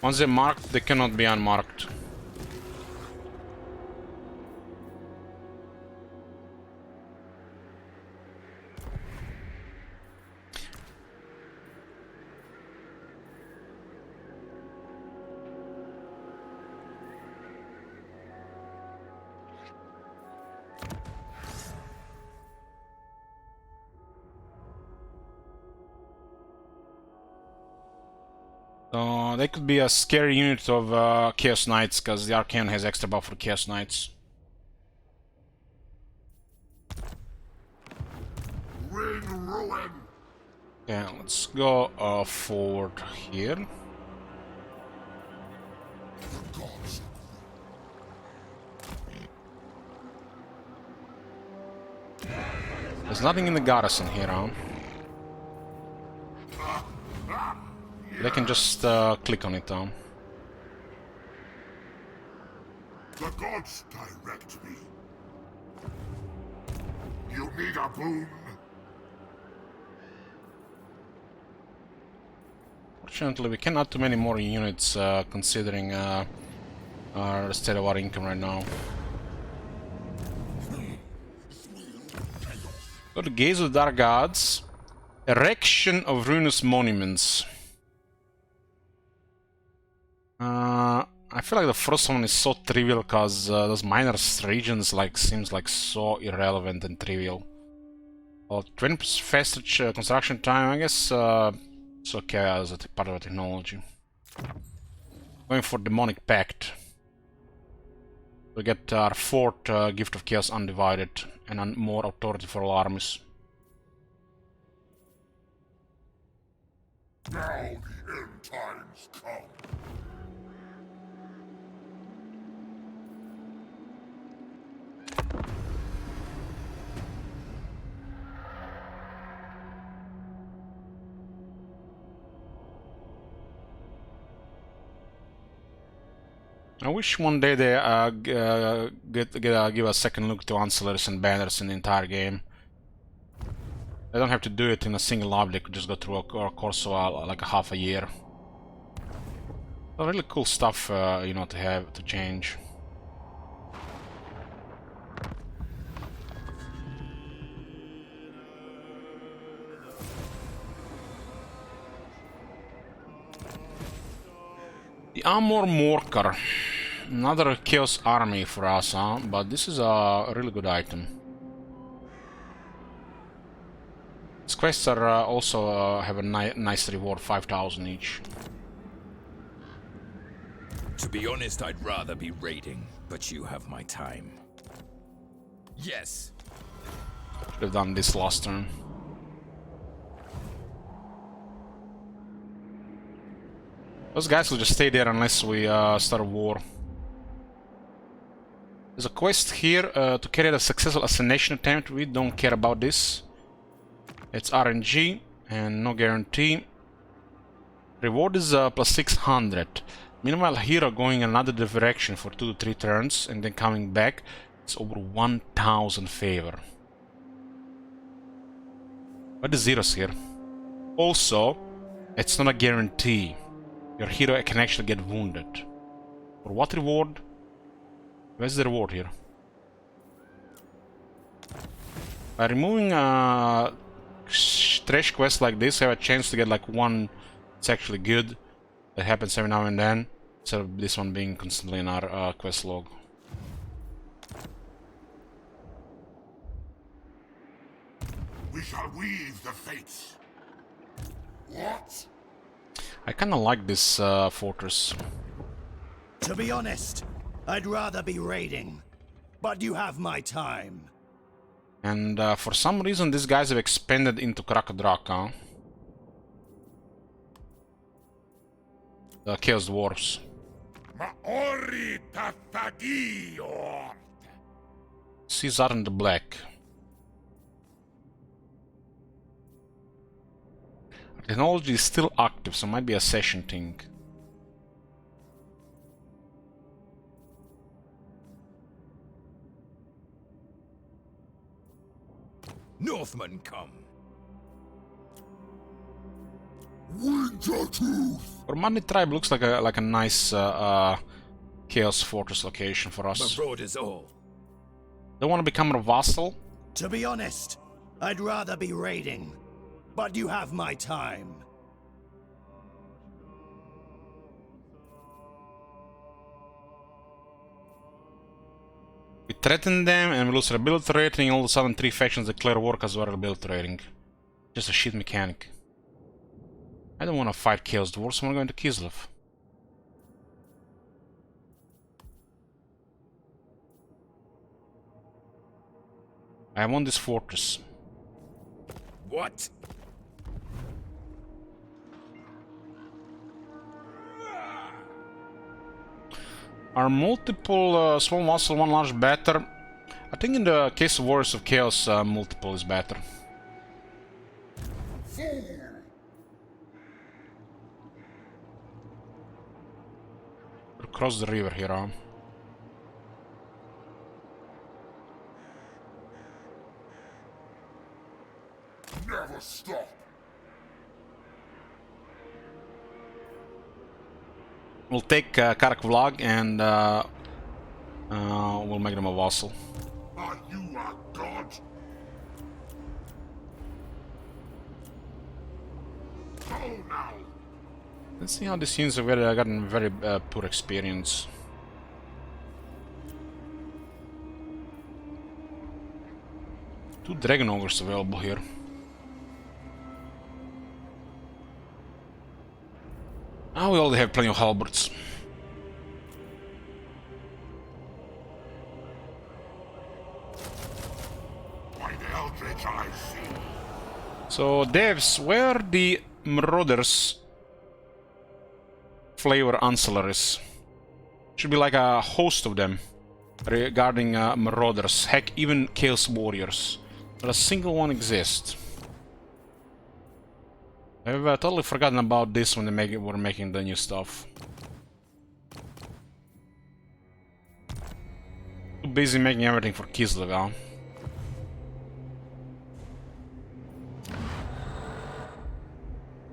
Once they're marked, they cannot be unmarked. They could be a scary unit of Chaos Knights, because the Arcane has extra buff for Chaos Knights. bring ruin. Yeah, let's go forward here. The gods. There's nothing in the garrison here, huh? They can just click on it, huh? The gods direct me. You need a boon? Fortunately, we cannot too many more units considering our state of our income right now. Go to Gaze of the Dark Gods. Erection of ruinous monuments. I feel like the first one is so trivial because those minor regions seems like so irrelevant and trivial. Well, 20% faster construction time, I guess it's okay as a part of the technology. Going for Demonic Pact. We get our fourth Gift of Chaos Undivided and more authority for all armies. Now the end times come. I wish one day they give a second look to ancillaries and banners in the entire game. They don't have to do it in a single lobby, they could just go through a course of like a half a year. Really cool stuff, you know, to have to change. The Amor Morkar. Another Chaos army for us, huh? But this is a really good item. These quests are also have a nice reward, 5,000 each. To be honest, I'd rather be raiding, but you have my time. Yes. Should have done this last turn. Those guys will just stay there unless we start a war. There's a quest here to carry out a successful assassination attempt. We don't care about this. It's RNG and no guarantee. Reward is plus 600. Meanwhile, hero going another direction for 2 to 3 turns and then coming back, it's over 1000 favor. What is zeros here? Also, it's not a guarantee. Your hero can actually get wounded. For what reward? Where's the reward here? By removing trash quests like this, I have a chance to get like one that's actually good. That happens every now and then, instead of this one being constantly in our quest log. We shall weave the fates. What? I kinda like this fortress. To be honest, I'd rather be raiding, but you have my time. And for some reason these guys have expanded into Krakodraka. The Chaos Dwarfs. Maori Tatagio. Caesar in the black. Technology is still active, so it might be a session thing. Northmen come. Winter Tooth. Romani tribe looks like a nice Chaos Fortress location for us. Marauders all. Don't want to become a vassal? To be honest, I'd rather be raiding, but you have my time. We threaten them and we lose our ability rating, all of a sudden 3 factions declare war as our ability rating. Just a shit mechanic. I don't want to fight Chaos Dwarfs, I want to go into Kislev. I want this fortress. What? Are multiple small muscle, one large better? I think in the case of Warriors of Chaos, multiple is better. Cross the river here, huh? Never stop. We'll take Karak Vlog and we'll make them a vassal. Are you a god? Go now. Let's see how these units have gotten very poor experience. Two Dragon Ogres available here. Ah, we already have plenty of halberds. By the eldritch I see. So, devs, where are the Marauders flavor ancillaries? Should be like a host of them regarding Marauders. Heck, even Chaos Warriors. Not a single one exists. I've totally forgotten about this when they were making the new stuff. Too busy making everything for Kislev, huh?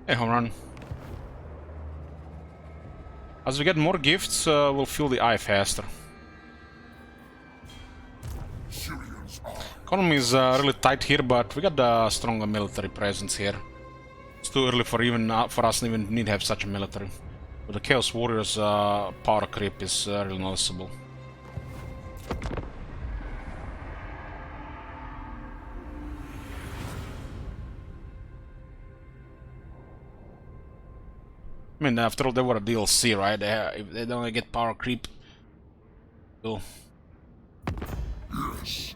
Hey, home run. As we get more gifts, we'll fill the eye faster. Economy is really tight here, but we got a stronger military presence here. It's too early for us to even need to have such a military. But the Chaos Warriors power creep is really noticeable. I mean, after all, they were a DLC, right? If they don't get power creep, cool. Yes.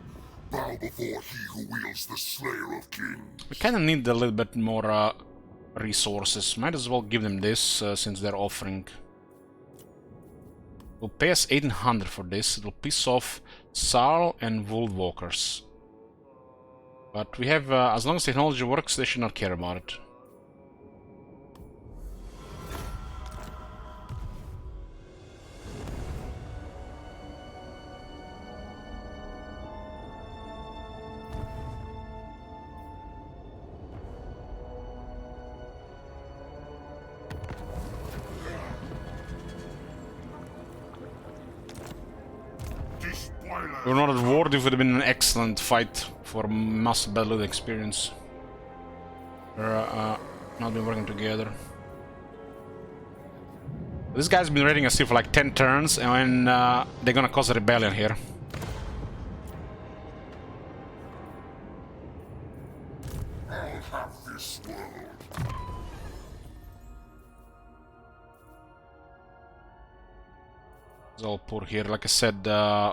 Bow before he who wields the Slayer of Kings. We kind of need a little bit more resources. Might as well give them this since they're offering. Will pay us 1800 for this. It'll piss off Sarl and Woldwalkers. But we have, as long as technology works, they should not care about it. We were not at war, it would have been an excellent fight for massive battle experience. We're not been working together. This guy's been raiding us here for like 10 turns, and they're gonna cause a rebellion here. I'll have this world. It's all poor here. Like I said,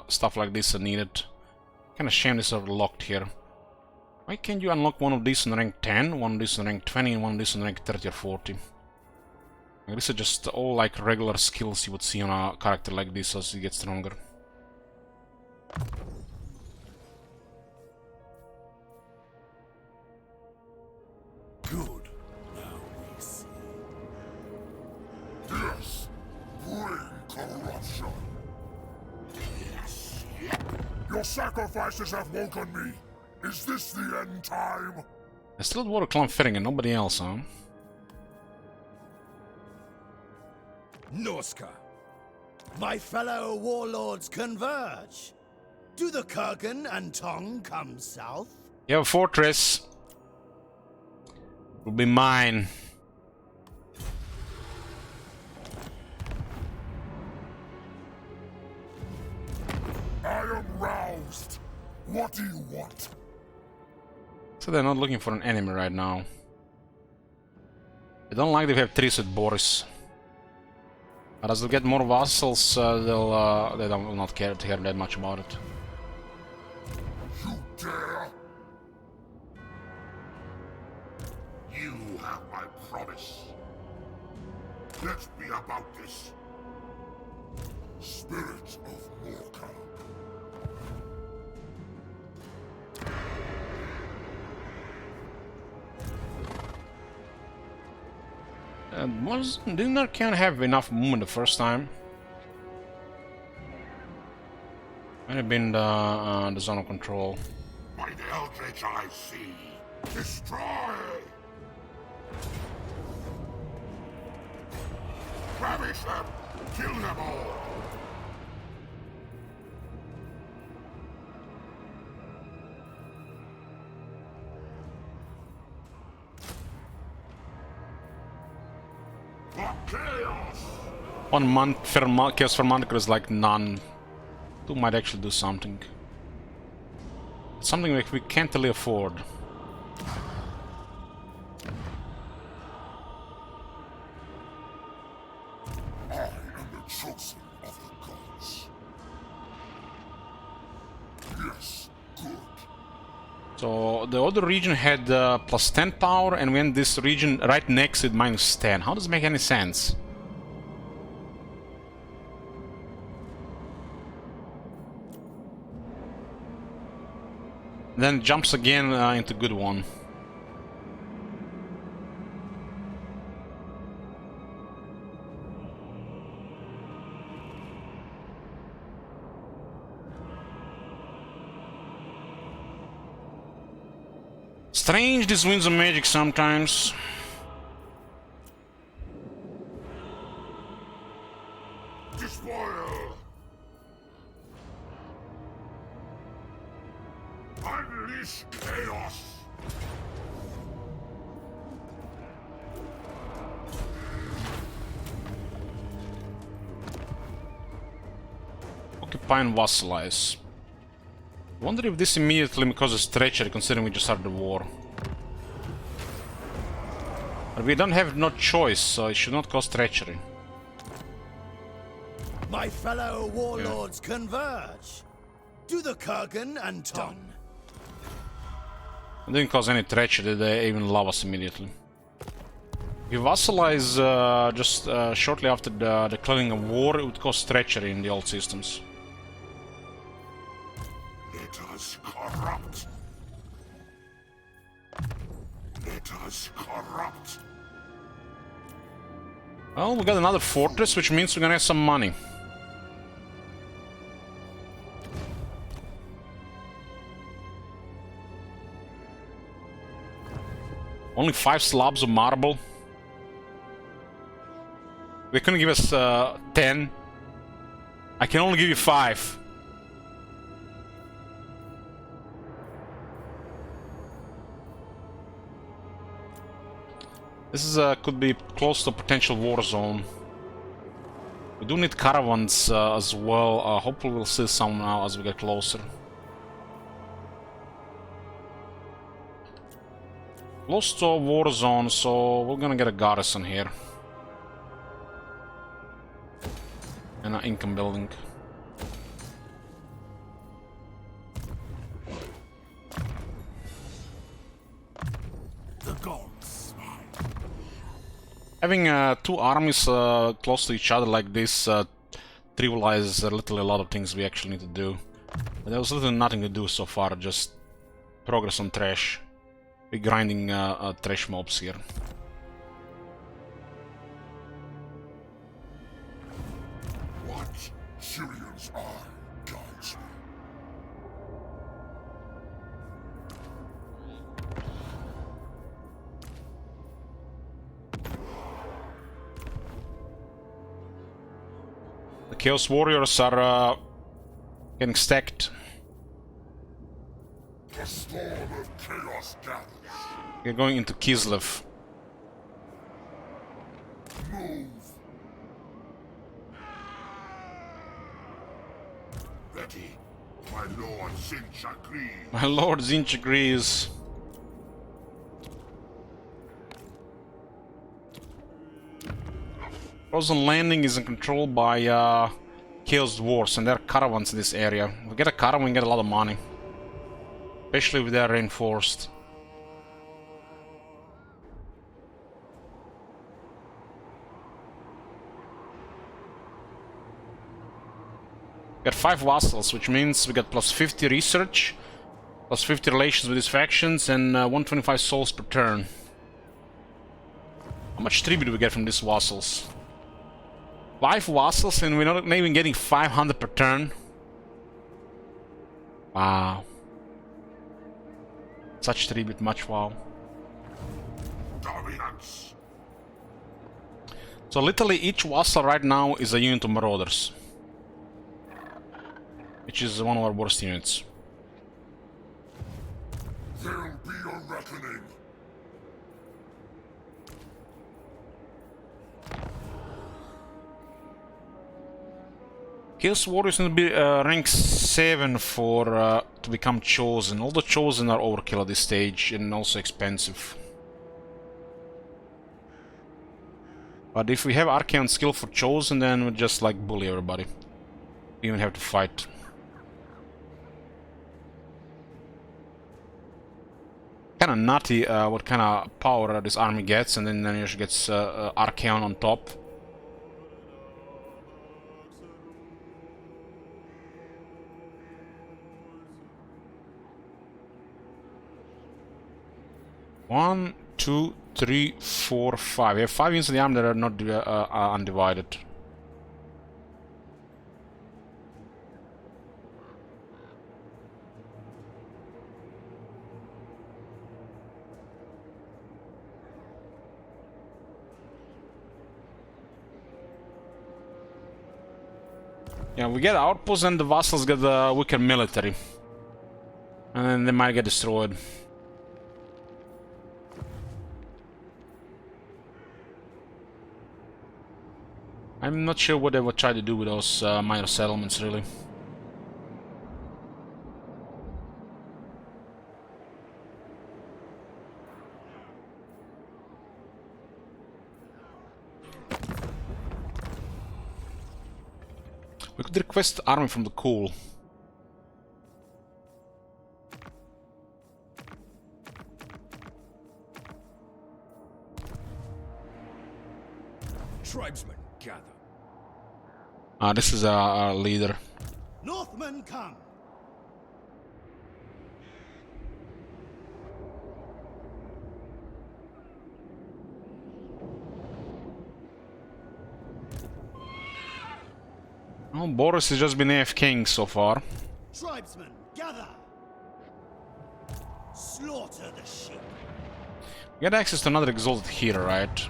stuff like this are needed. Kinda shame this are locked here. Why can't you unlock one of these in rank 10, one of these in rank 20, and one of these in rank 30 or 40? Like, these are just all like regular skills you would see on a character like this as he gets stronger. Good. Now we see. Yes. Bring corruption. Yes. Your sacrifices have woken me. Is this the end time? I still had Warrior Clan fitting and nobody else, huh? Norska. My fellow warlords converge. Do the Kurgan and Tong come south? You have a fortress. Will be mine. I am roused. What do you want? So they're not looking for an enemy right now. They don't like they have trees with Boris. But as they get more vassals, they will not care to hear that much about it. You dare? You have my promise. Let's be about this. Spirit of Morka. Didn't Arcane have enough movement the first time? Might have been the zone of control. By the eldritch I see, destroy! Ravish them! Kill them all! For chaos! 1 month Chaos Fermanticore is like none. 2 might actually do something. Something like we can't really afford. I am the chosen of the gods. Yes, good. So the other region had plus 10 power, and when this region right next it minus 10. How does it make any sense? Then jumps again into good one. Strange, these winds of magic sometimes. Despoil! Unleash chaos! Occupy and vassalize. Wonder if this immediately causes treachery, considering we just started the war. But we don't have no choice, so it should not cause treachery. My fellow warlords converge. Do the Kurgan and Tong. It didn't cause any treachery, they even love us immediately. If we vassalize just shortly after the declaring a war, it would cause treachery in the old systems. Let us corrupt. Let us corrupt. Well, we got another fortress, which means we're gonna have some money. Only 5 slabs of marble. They couldn't give us 10. I can only give you 5. This is could be close to a potential war zone. We do need caravans as well. Hopefully we'll see some now as we get closer. Close to a war zone, so we're gonna get a garrison here. And an income building. The gods. Having 2 armies close to each other like this trivializes literally a lot of things we actually need to do. But there was literally nothing to do so far, just progress on trash. We're grinding trash mobs here. What Syrians are, guides me. The Chaos Warriors are getting stacked. The storm of chaos gathers. We're going into Kislev. Move. Ready. My lord Sinch agrees. My lord Zinch agrees. Frozen Landing is in control by Chaos Dwarfs, and there are caravans in this area. If we get a caravan, we get a lot of money. Especially if they're reinforced. Got 5 vassals, which means we got plus 50 research, plus 50 relations with these factions, and 125 souls per turn. How much tribute do we get from these vassals? 5 vassals, and we're not even getting 500 per turn. Wow. Such tribute, much wow. Dominance. So literally each vassal right now is a unit of marauders. Which is one of our worst units. There'll be a reckoning. Chaos Warriors need to be rank 7 for to become chosen. All the chosen are overkill at this stage and also expensive. But if we have Arcane skill for chosen, then we just like bully everybody. We even have to fight. Kinda nutty what kind of power this army gets, and then usually gets Arcane on top. One, two, 3, 4, 5. We have 5 units in the army that are not undivided. Yeah, we get outposts and the vassals get the weaker military. And then they might get destroyed. I'm not sure what they would try to do with those minor settlements, really. We could request army from the Cool. Tribesmen, gather. This is our leader. Northmen come! Oh, Boris has just been AFKing so far. Tribesmen, gather! Slaughter the sheep! We get access to another exalted healer, right?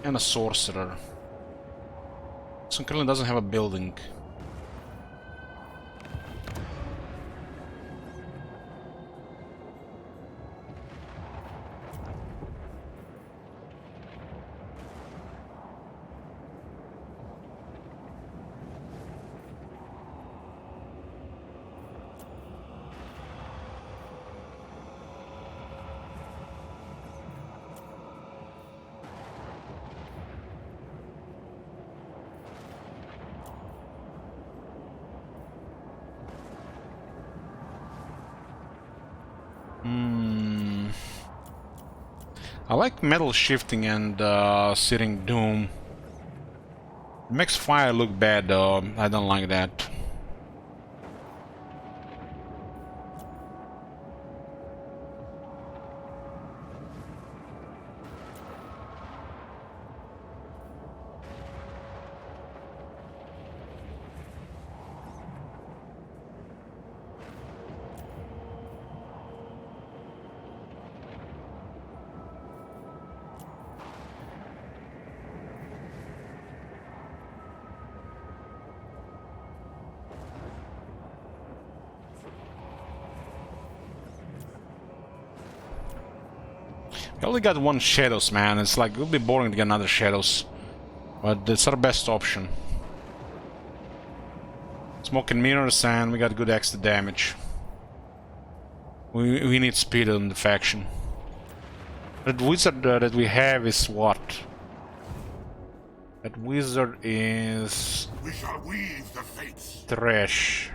And a sorcerer. So currently doesn't have a building. I like metal shifting and Searing Doom. It makes fire look bad though, I don't like that. We only got one Shadows, man. It's like, it would be boring to get another Shadows. But it's our best option. Smoking mirrors and we got good extra damage. We need speed on the faction. That wizard that we have is what? That wizard is... We shall weave the fates. Trash.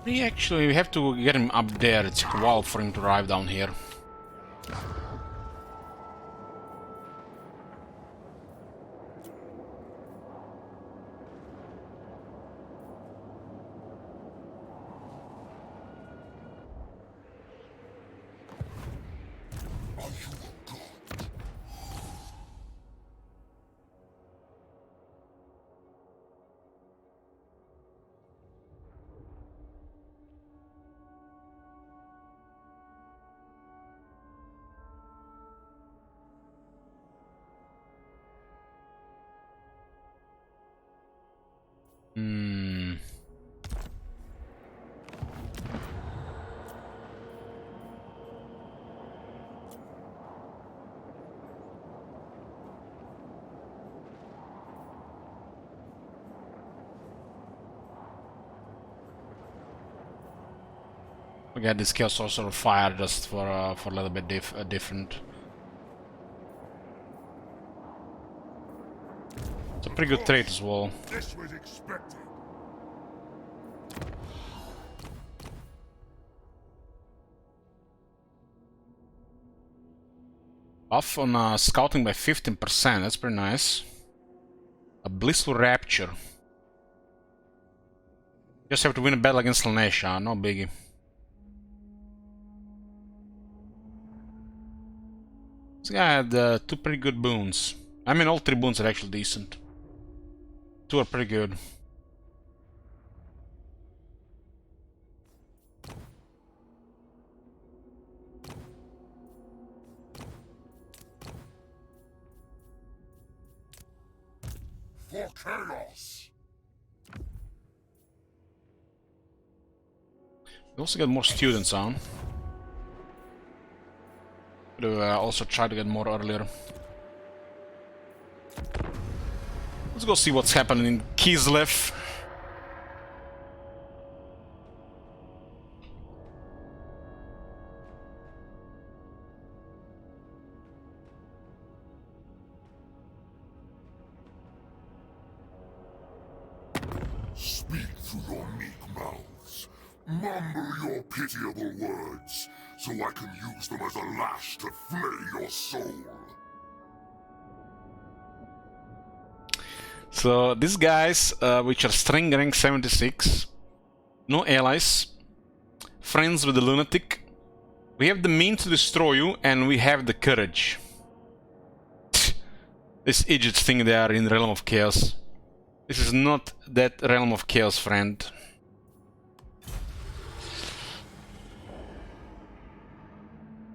We have to get him up there. It's a while for him to arrive down here. We got this Chaos Sorcerer Fire just for a little bit different. It's a pretty good trait as well. This was expected. Buff on scouting by 15%, that's pretty nice. A Blissful Rapture. Just have to win a battle against Lanesha, no biggie. This guy had 2 pretty good boons. I mean, all 3 boons are actually decent. 2 are pretty good. For chaos. We also get more students on. Could also try to get more earlier. Let's go see what's happening in Kislev. Speak through your meek mouths. Mumble your pitiable words, so I can use them as a lash to flay your soul. So these guys, which are string rank 76, no allies, friends with the lunatic, we have the means to destroy you, and we have the courage. These idiots think they are in the realm of chaos. This is not that realm of chaos, friend.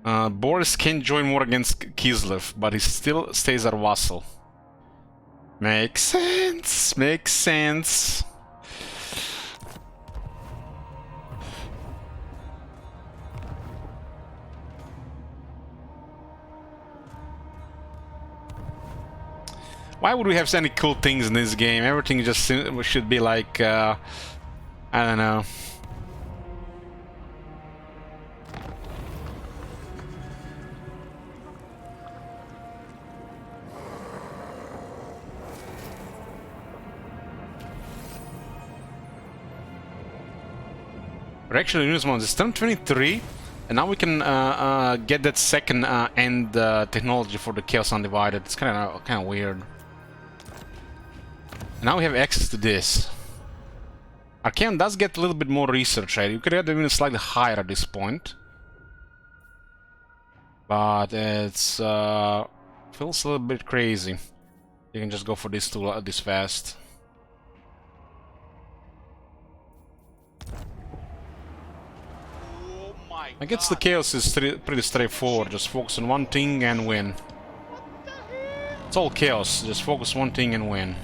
Boris can't join war against Kislev, but he still stays our vassal. Makes sense, makes sense. Why would we have so many cool things in this game? Everything just should be like, I don't know. We're actually doing this one. It's turn 23, and now we can get that second end technology for the Chaos Undivided. It's kind of weird. And now we have access to this. Arcanum does get a little bit more research, right? You could have even slightly higher at this point, but it's feels a little bit crazy. You can just go for this tool this fast. I guess the chaos is pretty straightforward. Just focus on one thing and win. It's all chaos. Just focus one thing and win.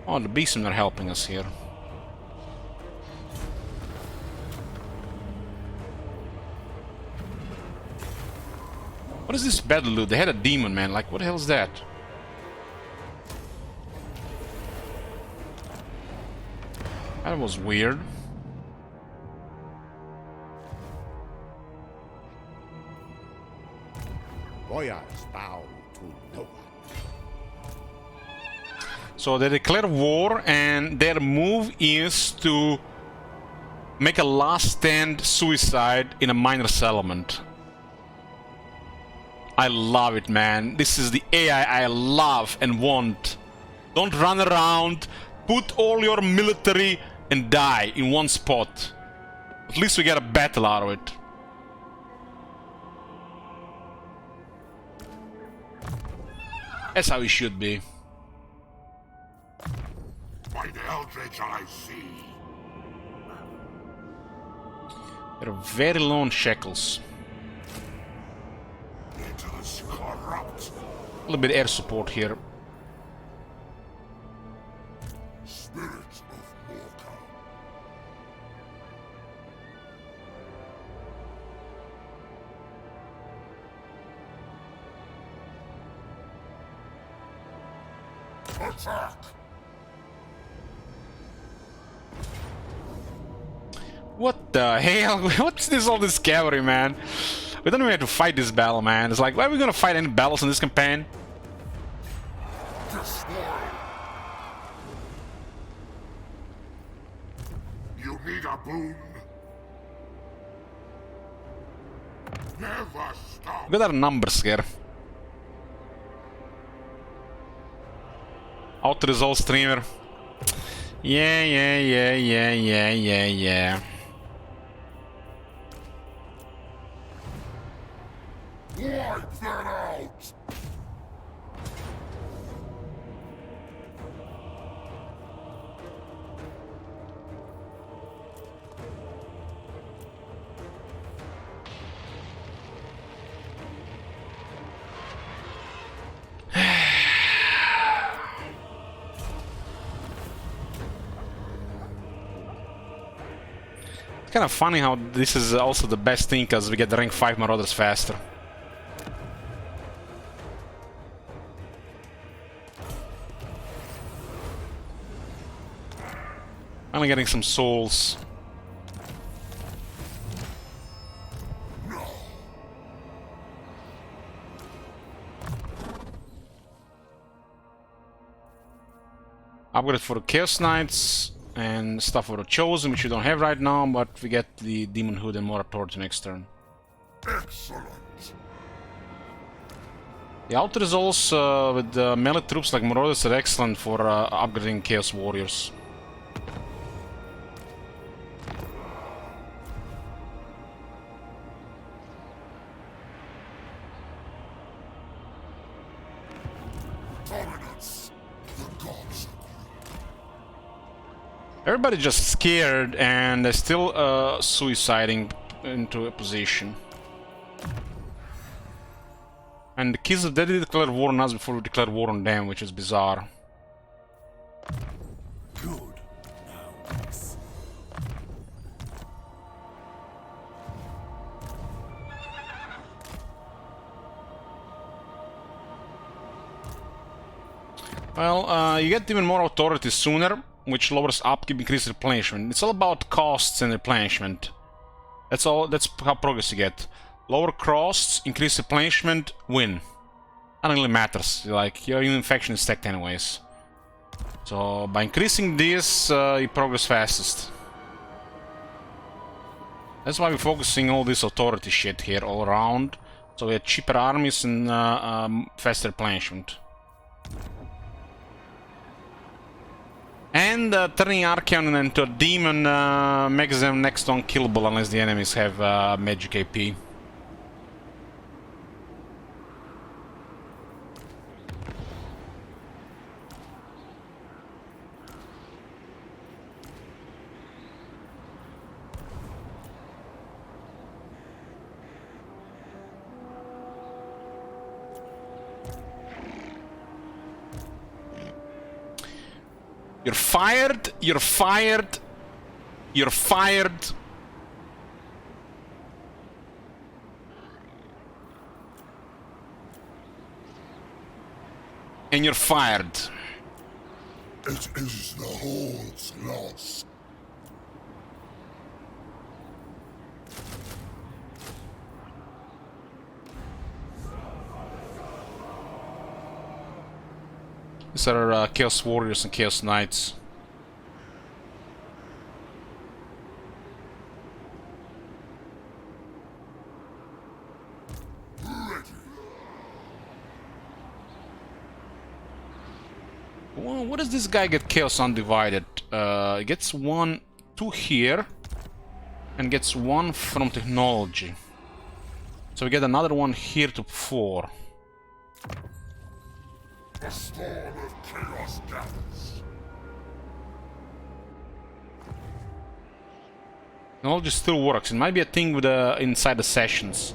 Oh, the beastmen are helping us here. What is this battle loot? They had a demon, man. Like, what the hell is that? That was weird. Boyars bow to no one. So they declare war, and their move is to make a last stand suicide in a minor settlement. I love it, man. This is the AI I love and want. Don't run around, put all your military and die in one spot. At least we get a battle out of it. That's how it should be. By the eldritch I see. They're very low on shekels. It is corrupt. A little bit air support here. Spirit of Morka. Attack! What the hell? What's this all this cavalry, man? We don't even have to fight this battle, man. It's like, why are we gonna fight any battles in this campaign? Destroy! You need a boon? Never stop! Look at our numbers here. Auto resolve streamer. Yeah. Wipe that out! It's kind of funny how this is also the best thing, because we get the rank 5 Marauders faster. Finally getting some souls. Upgrade for the Chaos Knights and stuff for the Chosen, which we don't have right now, but we get the Demon Hood and Moratorium next turn. Excellent! The Outer Resolves with the melee troops like Marauders are excellent for upgrading Chaos Warriors. Dominance! The gods agree. Everybody's just scared and they're still suiciding into a position. And the kids they did declare war on us before we declared war on them, which is bizarre. Good. Now, yes. Well, you get even more authority sooner, which lowers upkeep, increases replenishment. It's all about costs and replenishment. That's all. That's how progress you get. Lower costs, increase replenishment, win. That really matters. Like, your infection is stacked anyways. So by increasing this, you progress fastest. That's why we're focusing all this authority shit here all around. So we have cheaper armies and faster replenishment. And turning Archaon into a demon makes them next to unkillable unless the enemies have magic AP. You're fired, you're fired, you're fired. And you're fired. It is the Horde's loss. These are Chaos Warriors and Chaos Knights. Well, what does this guy get Chaos Undivided? He gets 2 here, and gets 1 from technology. So we get another 1 here to 4. A storm of chaos gathers. Technology still works. It might be a thing with inside the sessions.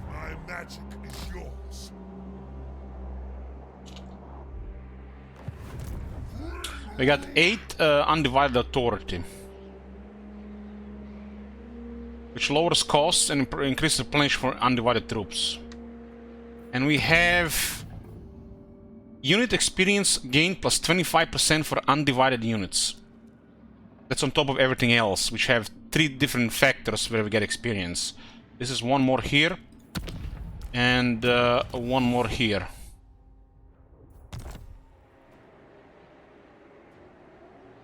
My magic is yours. We got 8 Undivided Authority, which lowers costs and increases replenish for undivided troops. And we have unit experience gain plus 25% for undivided units. That's on top of everything else, which have 3 different factors where we get experience. This is 1 more here, and 1 more here.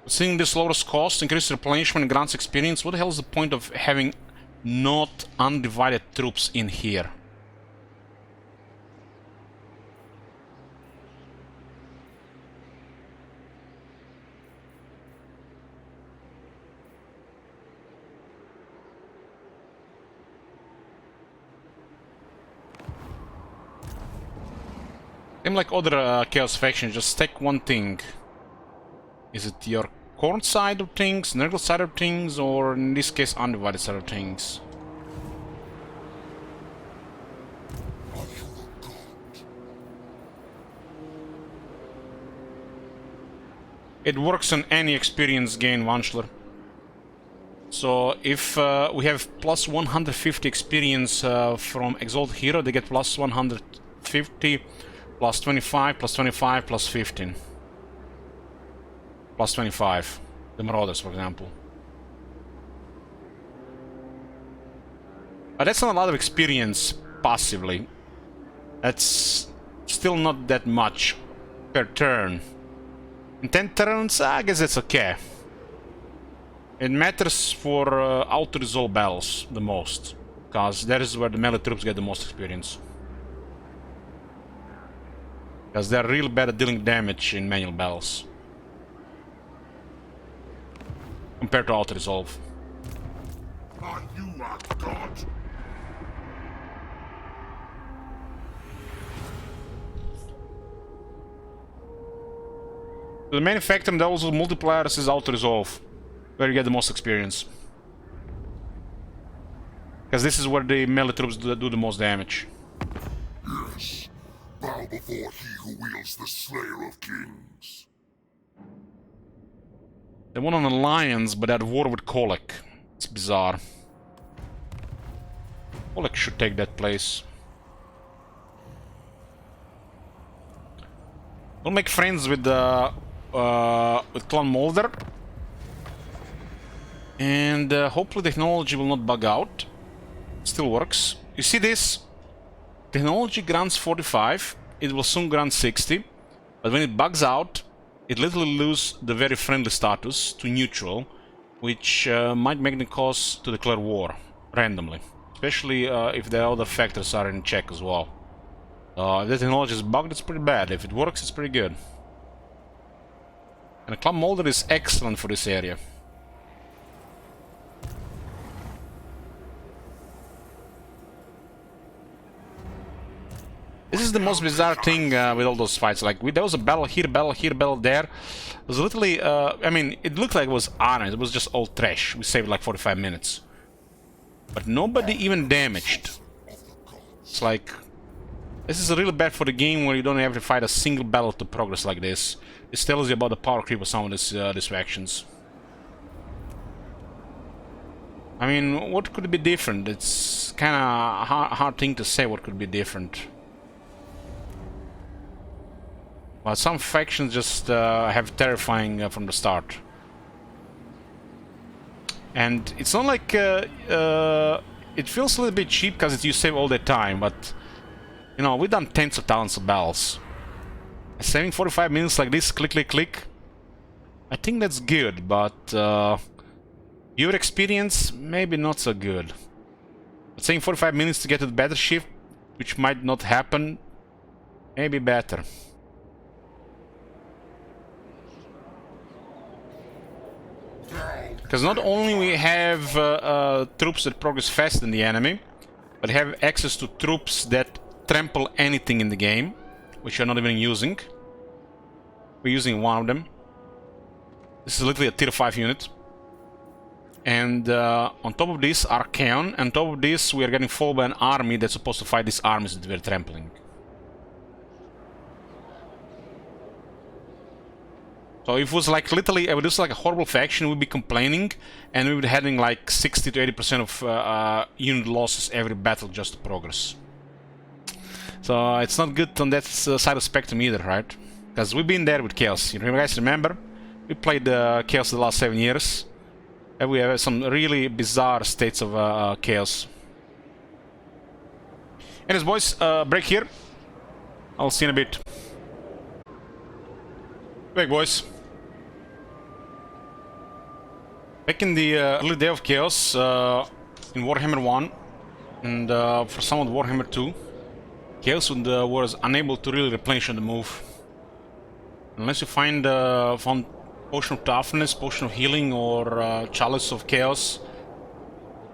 Seeing this lowers cost, increases replenishment, and grants experience, what the hell is the point of having not undivided troops in here? Same like other Chaos factions, just take one thing. Is it your Corn side of things, Nurgle side of things, or in this case Undivided side of things? It works on any experience gain, Vanchler. So if we have plus 150 experience from Exalted Hero, they get plus 150, plus 25, plus 25, plus 15. Plus 25. The Marauders, for example. But that's not a lot of experience, passively. That's still not that much per turn. In 10 turns, I guess it's okay. It matters for auto-resolve battles the most, because that is where the melee troops get the most experience. Because they're real bad at dealing damage in manual battles. Compared to auto-resolve. Are you a god? The main factor in those multipliers is auto-resolve, where you get the most experience. Because this is where the melee troops do the most damage. Yes. Bow before he who wields the Slayer of Kings. They won an alliance, but at war with Kolek. It's bizarre. Kolek should take that place. We'll make friends with Clan Molder. And hopefully technology will not bug out. Still works. You see this? Technology grants 45. It will soon grant 60. But when it bugs out, it literally loses the very friendly status to neutral, which might make the cause to declare war randomly, especially if the other factors are in check as well. If the technology is bugged, it's pretty bad. If it works, it's pretty good. And the Club Molder is excellent for this area. This is the most bizarre thing with all those fights. Like, there was a battle here, battle there. It was literally, I mean, it looked like it was honest. It was just all trash. We saved like 45 minutes. But nobody even damaged. It's like, this is really bad for the game where you don't have to fight a single battle to progress like this. This tells you about the power creep of some of these factions. I mean, what could be different? It's kind of hard thing to say what could be different. Well, some factions just have terrifying from the start. And it's not like it feels a little bit cheap because you save all the time, but you know, we've done tens of thousands of battles. Saving 45 minutes like this, click, click, click. I think that's good, but your experience, maybe not so good. But saving 45 minutes to get to the better ship, which might not happen, maybe better. Because not only we have troops that progress faster than the enemy, but have access to troops that trample anything in the game, which you're not even using. We're using one of them. This is literally a tier 5 unit. And on top of this, Archaon. On top of this, we are getting followed by an army that's supposed to fight these armies that we're trampling. So if it was like literally, if it was like a horrible faction, we'd be complaining, and we would be having like 60 to 80% of unit losses every battle just to progress. So it's not good on that side of the spectrum either, right? Because we've been there with Chaos. You guys remember? We played Chaos the last 7 years. And we have some really bizarre states of Chaos. Anyways, boys, break here. I'll see you in a bit. Back, boys. Back in the early day of Chaos, in Warhammer 1, and for some of Warhammer 2, Chaos was unable to really replenish on the move. Unless you find Potion of Toughness, Potion of Healing, or Chalice of Chaos,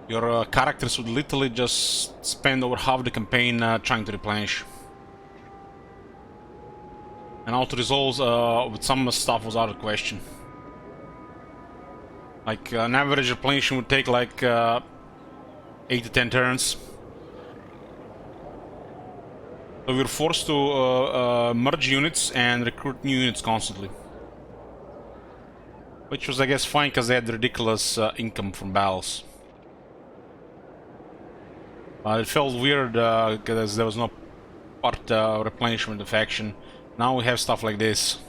your characters would literally just spend over half the campaign trying to replenish. And auto-resolves with some stuff was out of question. Like an average replenishing would take like 8 to 10 turns. So we were forced to merge units and recruit new units constantly. Which was, I guess, fine because they had ridiculous income from battles. But it felt weird because there was no part replenishment of faction. Now we have stuff like this.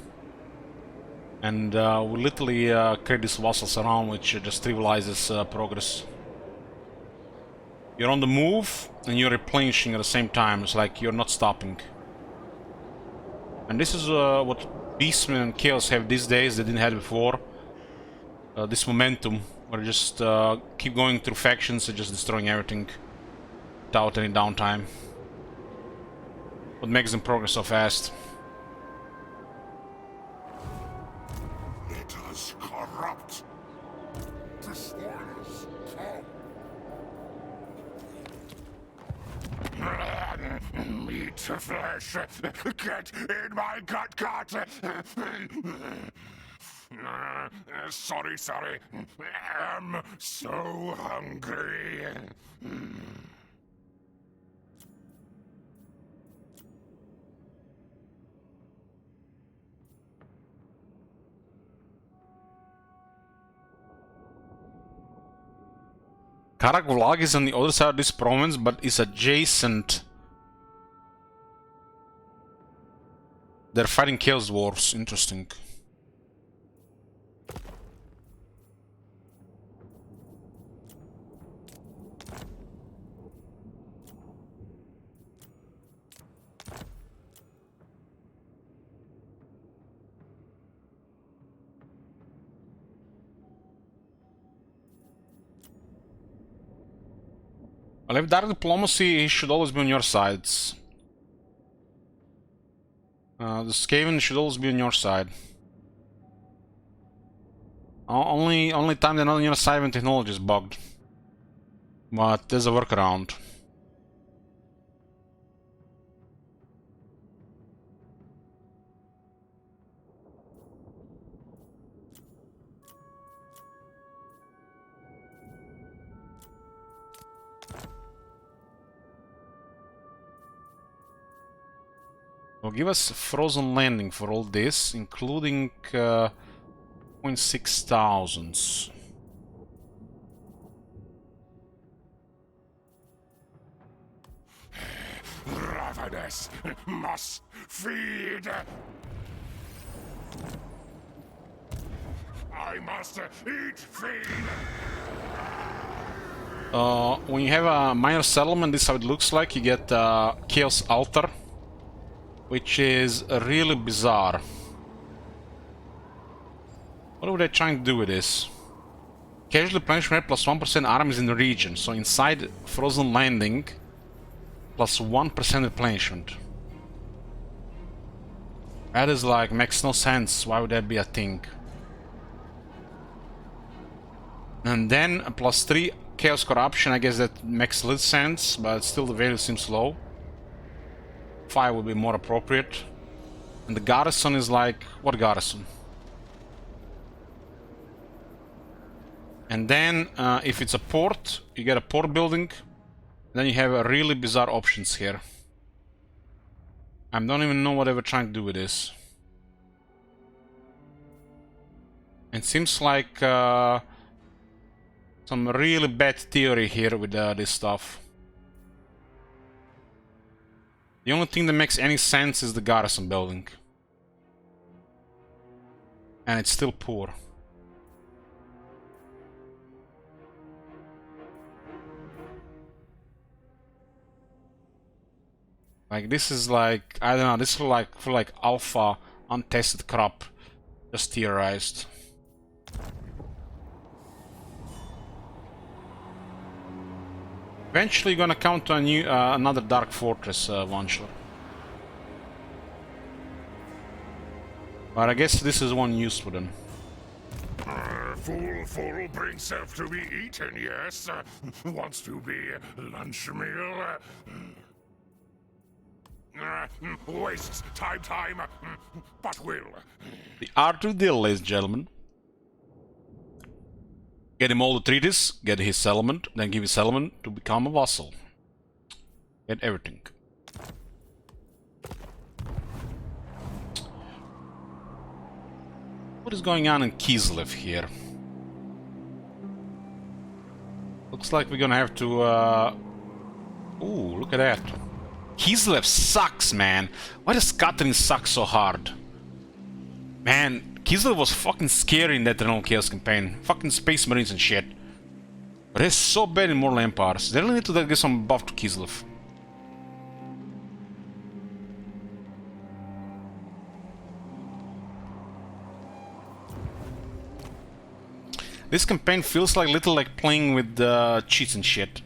And we literally create these vassals around, which just trivializes progress. You're on the move and you're replenishing at the same time. It's like you're not stopping. And this is what Beastmen and Chaos have these days they didn't have before. This momentum, where you just keep going through factions and just destroying everything without any downtime. What makes them progress so fast. Let us corrupt. Destroyers come. Meat flesh. Get in my gut. Sorry. I'm so hungry. Karak Vlag is on the other side of this province, but is adjacent. They're fighting Chaos Dwarves. Interesting. Well, if direct diplomacy, he should always be on your sides. The Skaven should always be on your side. Only time they're not on your side when technology is bugged. But there's a workaround. Well, give us frozen landing for all this, including 0.6 Ravenous must feed. I must eat feed. When you have a minor settlement, this is how it looks like. You get Chaos Altar, which is really bizarre. What were they trying to do with this? Casually replenishment plus 1% armies in the region. So inside Frozen Landing, plus 1% replenishment. That is like, makes no sense. Why would that be a thing? And then a plus 3 Chaos Corruption, I guess that makes little sense, but still the value seems low. 5 would be more appropriate. And the garrison is like, what garrison? And then if it's a port, you get a port building. Then you have really bizarre options here. I don't even know what they were trying to do with this. It seems like some really bad theory here with this stuff. The only thing that makes any sense is the garrison building. And it's still poor. Like, this is like, I don't know, this is like for like alpha untested crop just theorized. Eventually gonna come to a new, another Dark Fortress eventually. But I guess this is one use for them. Full brings self to be eaten, yes. Wants to be lunch meal. Wastes time, but will. The art of the deal, ladies and gentlemen. Get him all the treaties, get his settlement, then give his settlement to become a vassal. Get everything. What is going on in Kislev here? Looks like we're gonna have to, Ooh, look at that. Kislev sucks, man. Why does Catherine suck so hard? Man, Kislev was fucking scary in that Eternal Chaos campaign. Fucking Space Marines and shit. But it's so bad in Mortal Empires. They really need to get some buff to Kislev. This campaign feels like little like playing with cheats and shit.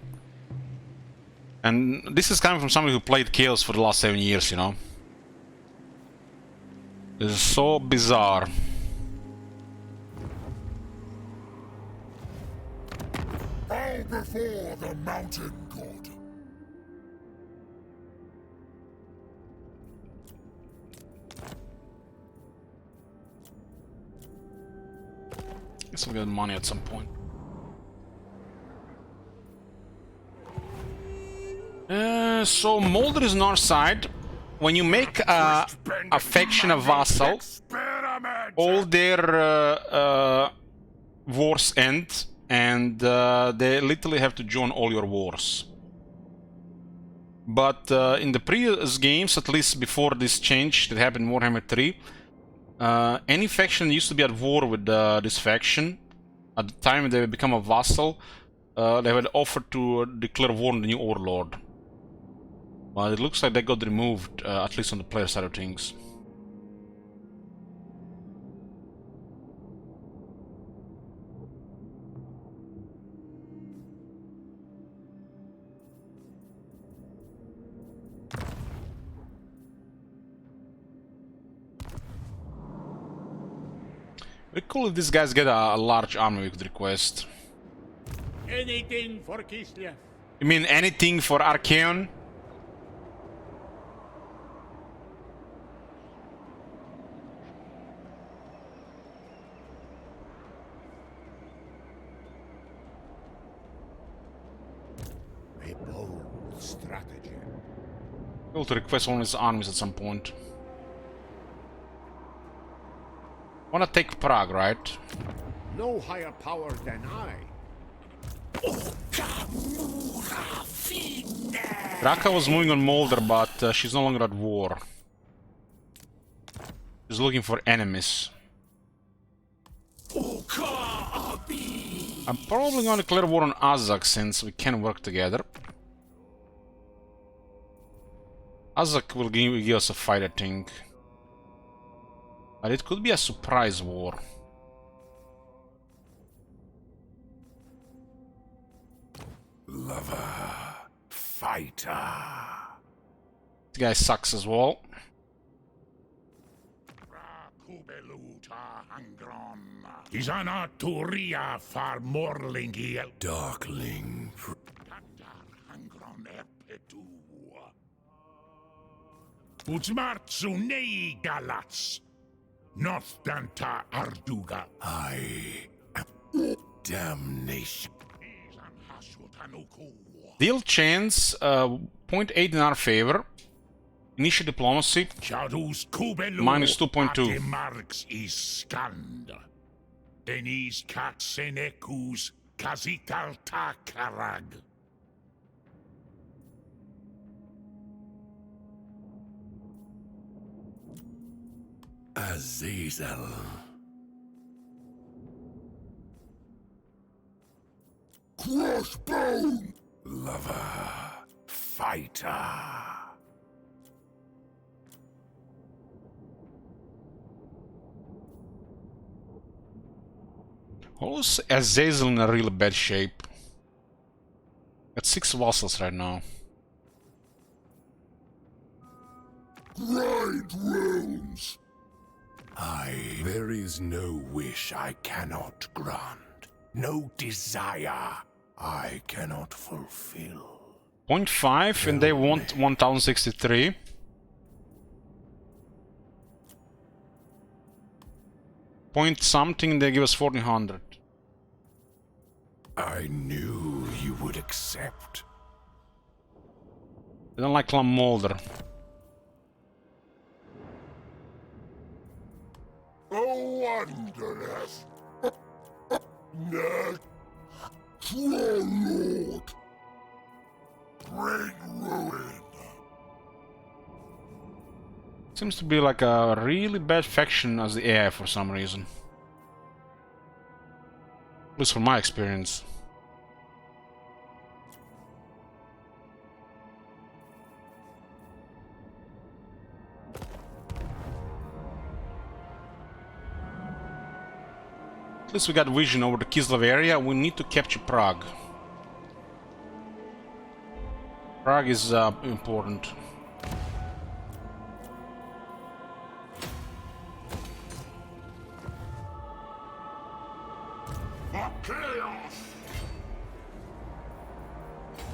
And this is coming from somebody who played Chaos for the last 7 years, you know. This is so bizarre. Bow before the mountain god. Guess we'll get money at some point. So Molder is north side. When you make a faction a vassal, all their wars end, and they literally have to join all your wars. But in the previous games, at least before this change that happened in Warhammer 3, any faction used to be at war with this faction. At the time they become a vassal, they had offered to declare war on the new overlord. But it looks like they got removed, at least on the player side of things. Very cool if these guys get a large army we could request. Anything for Kislev. You mean anything for Archaeon? A bold strategy. Able to request one of his armies at some point. Wanna take Prague, right? No higher power than I. Raka was moving on Molder, but she's no longer at war. She's looking for enemies. Oka Abi. I'm probably going to declare war on Azak since we can work together. Azak will give us a fight, I think. But it could be a surprise war. Lover, fighter. This guy sucks as well. Isana Turia far morlingi Darkling. hangron epetu. Utsmartsu nei galats. Nostanta arduga. I am damnation. Isan hasutanuku. Deal chance 0.8 in our favor. Initiate diplomacy. Chadus kubelu. Minus 2.2. Marks is scand. Denis katsenekus kazital takarag. Azazel. Crossbone. Lover, fighter. Also, Azazel in a really bad shape. Got 6 vassals right now. Grind realms. There is no wish I cannot grant, no desire I cannot fulfill. 0.5 and they want 1063. Point something, they give us 1400. I knew you would accept. They don't like Clan Molder. Oh, wondrous. Neck. Lord. Bring ruin. Seems to be like a really bad faction as the AI for some reason. At least from my experience. At least we got vision over the Kislev area. We need to capture Prague. Prague is important. Chaos!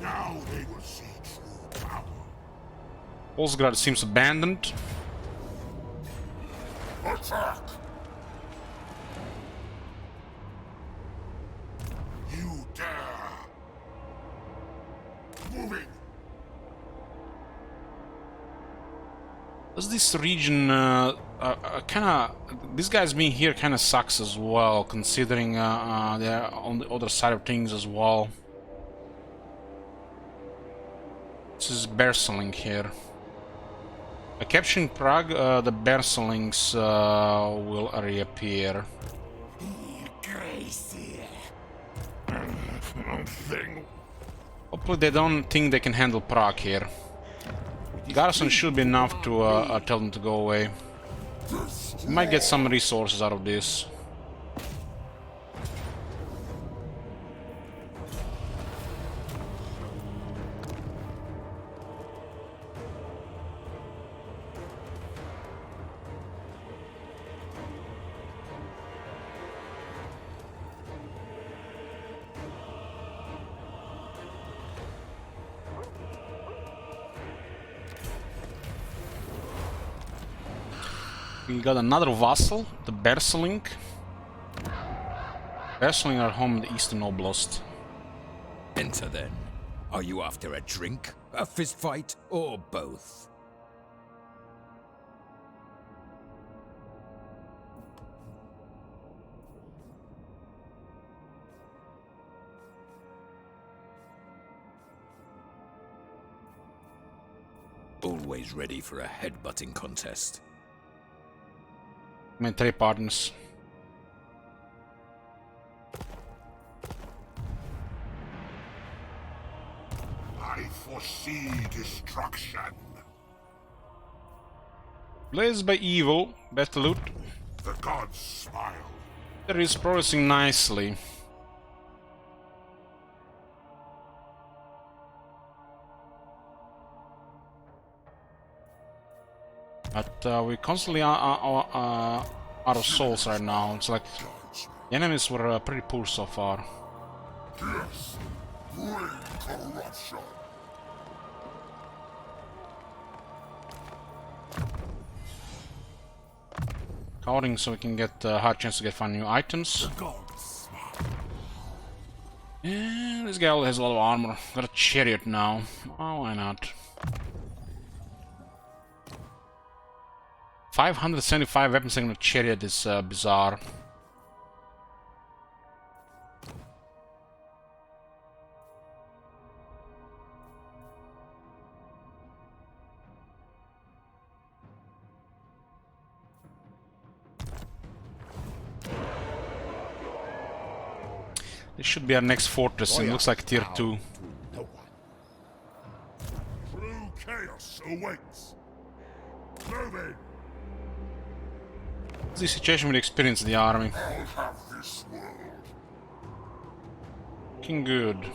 Now they will see true power. Volsgrad seems abandoned. Attack! You dare! Moving! Does this region kinda... This guy's being here kinda sucks as well, considering they're on the other side of things as well. This is Berseling here. By capturing Prague, the Berselings will reappear. Crazy. Hopefully they don't think they can handle Prague here. Garrison should be enough to tell them to go away. We might get some resources out of this. We got another vassal, the Berseling. Berseling are home in the Eastern Oblast. Enter then. Are you after a drink, a fist fight, or both? Always ready for a headbutting contest. I mean, 3 partners. I foresee destruction. Blazed by evil, better loot. The gods smile. That is progressing nicely. But we constantly are out of souls right now. It's like the enemies were pretty poor so far. Yes, bring corruption. Scouting so we can get a hard chance to get fun new items. Yeah, this guy has a lot of armor. Got a chariot now. Oh, why not? 575 weapons in a chariot is bizarre. This should be our next fortress, and it looks like tier 2. True chaos awaits. Moving. What's the situation with experience in the army? I'll have this world. Looking good.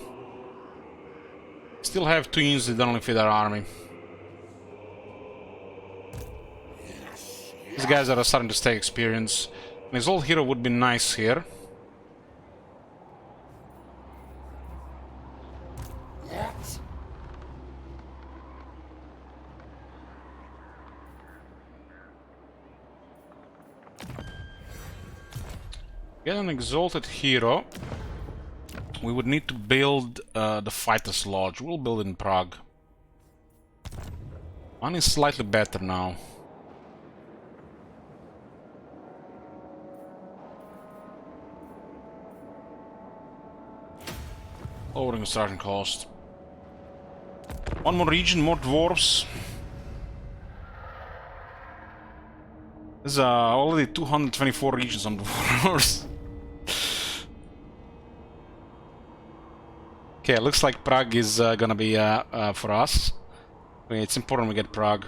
Still have 2 units that don't only fit our army. These guys are starting to stay experience. An Exalt hero would be nice here. What? Get an Exalted hero. We would need to build the Fighter's Lodge. We'll build it in Prague. One is slightly better now. Lowering construction cost. One more region, more dwarves. There's already 224 regions on dwarves. Okay, looks like Prague is gonna be for us. I mean, it's important we get Prague.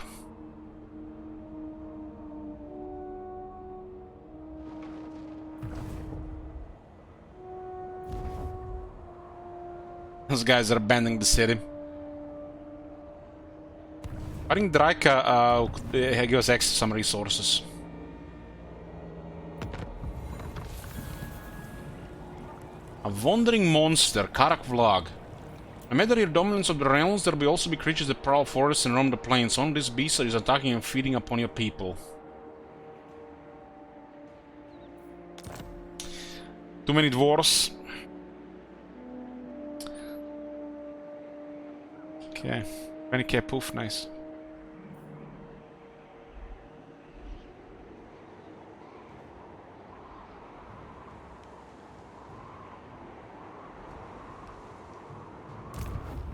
Those guys are abandoning the city. I think Draika could give us access to some resources. A wandering monster, Karak Vlog. No matter your dominance of the realms, there will also be creatures that prowl forests and roam the plains. One of these beasts is attacking and feeding upon your people. Too many dwarves. Okay, 20k poof, nice.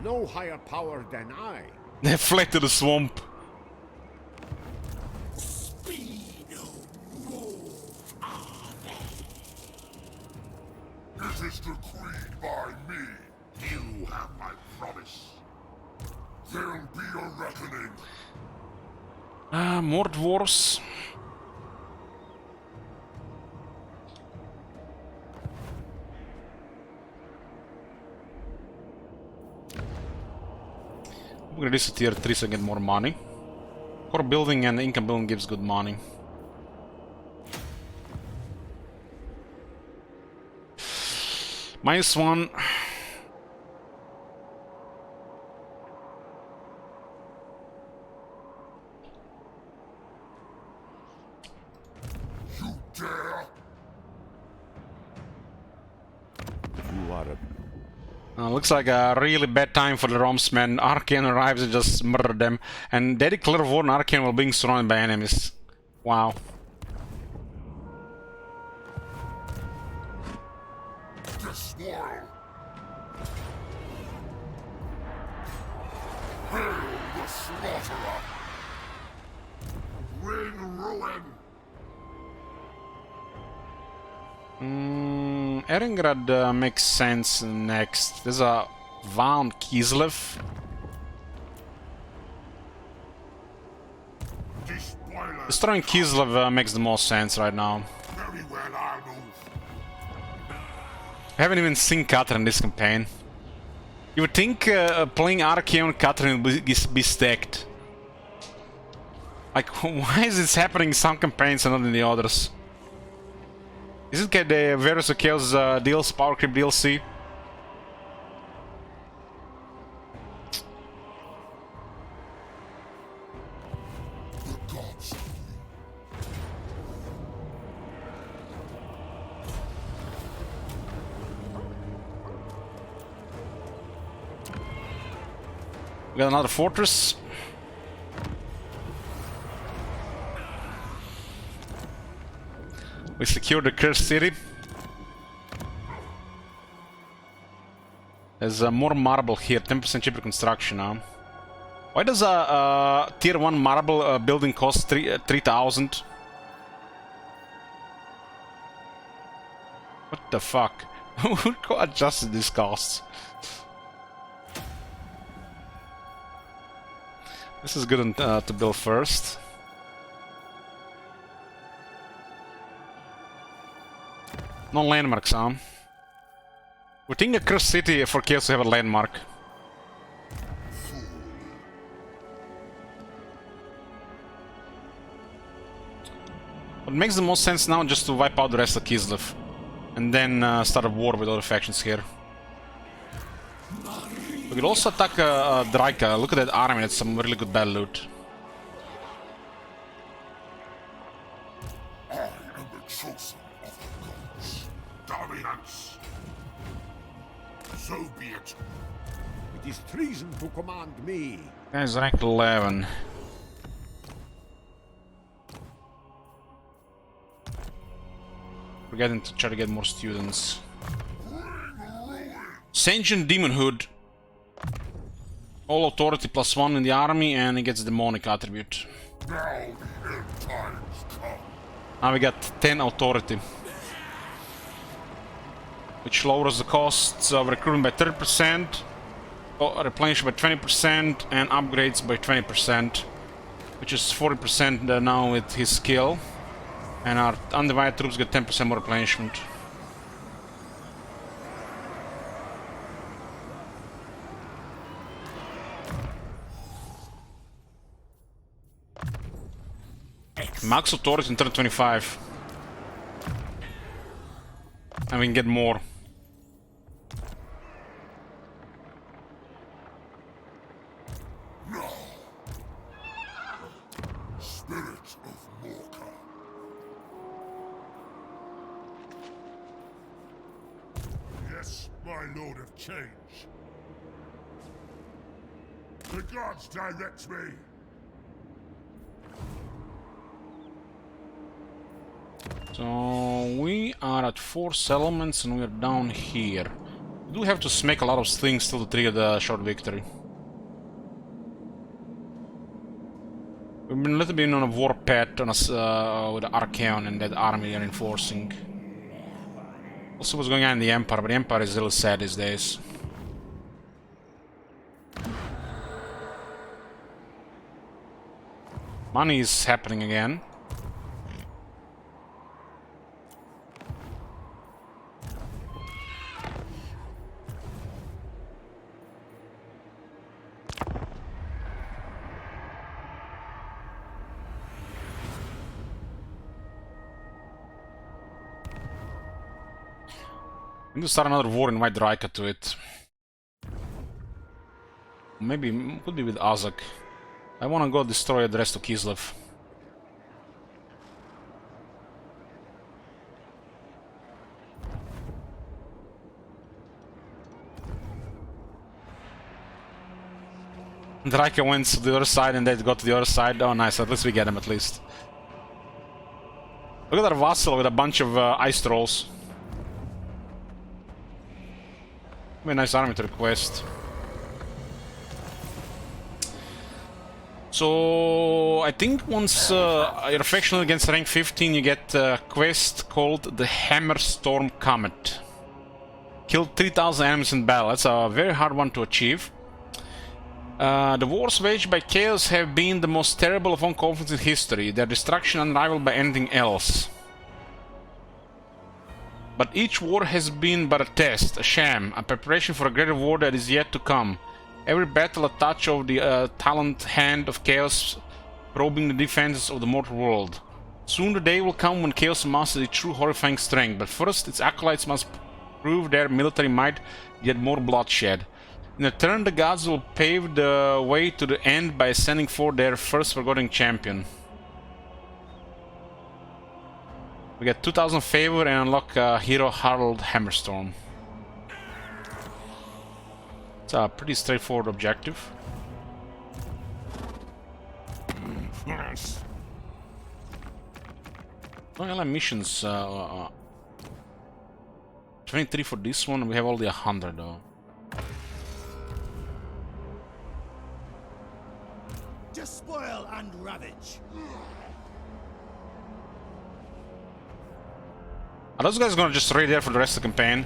No higher power than I. They fled to the swamp. It is decreed by me. You have my promise. There'll be a reckoning. More dwarves. We're gonna do tier 3 so I get more money. Core building and income building gives good money. -1. You dare? You are a Looks like a really bad time for the Roms, man. Arcane arrives and just murder them. And they declare war on Arcane while being surrounded by enemies. Wow. Despoil. Hail the slaughterer. Bring ruin. Erengrad makes sense next. There's a Van Kislev. Destroying Kislev makes the most sense right now. Very well, I'll move. I haven't even seen Catherine in this campaign. You would think playing Archeon Catherine would be stacked. Like, why is this happening in some campaigns and not in the others? Is it the Varus of Chaos DLC, Power Creep DLC? The gods. We got another fortress. We secured the cursed city. There's more marble here, 10% cheaper construction now. Why does a tier 1 marble building cost 3,000? What the fuck? Who adjusted these costs? This is good to build first. No landmarks, huh? We think a cursed city for Chaos to have a landmark. What makes the most sense now just to wipe out the rest of Kislev. And then start a war with other factions here. We could also attack Draika. Look at that army, that's some really good battle loot. I am the chosen of the gods. Dominance. So be it. It is treason to command me. Guys, rank 11. We're getting to try to get more students. Sentient Demonhood. All authority +1 in the army, and he gets demonic attribute. Now the end times come. Now we got 10 authority, which lowers the costs of recruitment by 30%, replenishment by 20%, and upgrades by 20%, which is 40% now with his skill. And our Undivided troops get 10% more replenishment. Max authority in turn 25. And we can get more. Spirit of Morka. Yes, my lord of change. The gods direct me. So we are at 4 settlements and we are down here. We do have to smack a lot of things still to trigger the short victory. We've been a little bit on a war path on us, with the Archeon and that army are enforcing. Also what's going on in the Empire, but the Empire is a little sad these days. Money is happening again. We need to start another war and invite Draika to it. Maybe, could be with Azak. I wanna go destroy the rest of Kislev. Draika went to the other side and they got to the other side. Oh nice, at least we get him at least. Look at our Vassal with a bunch of ice trolls. Be a nice army to request. So I think once you're factional against rank 15, you get a quest called the Hammerstorm Comet. Kill 3,000 enemies in battle. That's a very hard one to achieve. The wars waged by Chaos have been the most terrible of all conflicts in history, their destruction unrivaled by anything else. But each war has been but a test, a sham, a preparation for a greater war that is yet to come. Every battle a touch of the talent hand of Chaos, probing the defenses of the mortal world. Soon the day will come when Chaos masters its true horrifying strength, but first its acolytes must prove their military might, yet more bloodshed. In return, the gods will pave the way to the end by sending forth their first forgotten champion. We get 2000 favor and unlock Hero Harold Hammerstorm. It's a pretty straightforward objective. Well, missions 23 for this one, we have only 100 though. Despoil and ravage. Are those guys gonna just stay there for the rest of the campaign?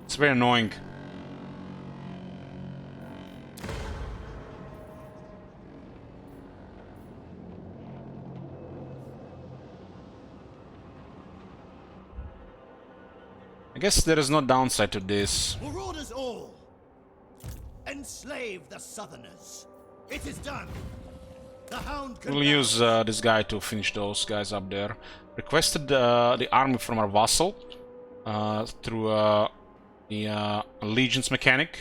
It's very annoying. I guess there is no downside to this. Marauders all! Enslave the Southerners! It is done! The Hound can We'll use this guy to finish those guys up there. Requested the army from our Vassal through the Allegiance mechanic.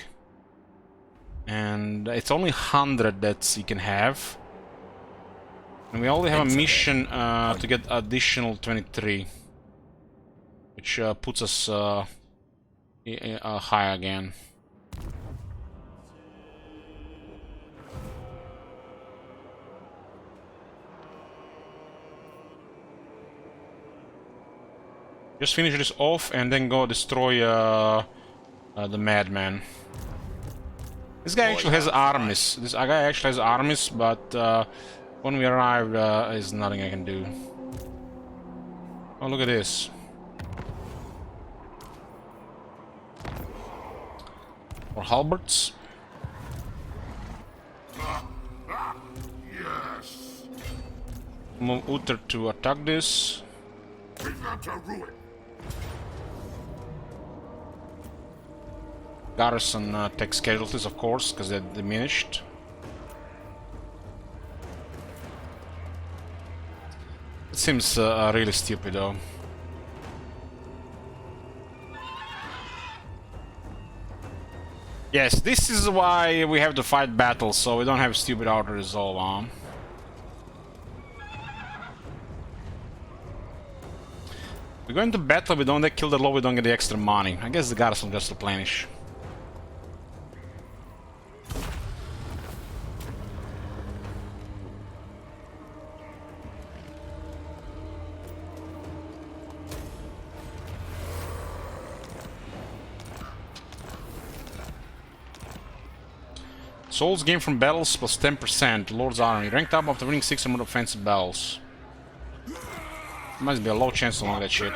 And it's only 100 that he can have. And we only have a mission to get additional 23. Which puts us high again. Just finish this off and then go destroy the madman. This guy actually has armies. This guy actually has armies, but when we arrive, there's nothing I can do. Oh, look at this. Or halberds. Yes. Move Uther to attack this. We've got to ruin. Garrison takes casualties, of course, because they're diminished. It seems really stupid, though. Yes, this is why we have to fight battles, so we don't have stupid auto resolve on. We go into battle, we don't get killed at low, we don't get the extra money. I guess the garrison will just replenish. Souls gained from battles plus 10%. Lord's Army. Ranked up after winning 6 or more offensive battles. Must be a low chance to unlock that shit.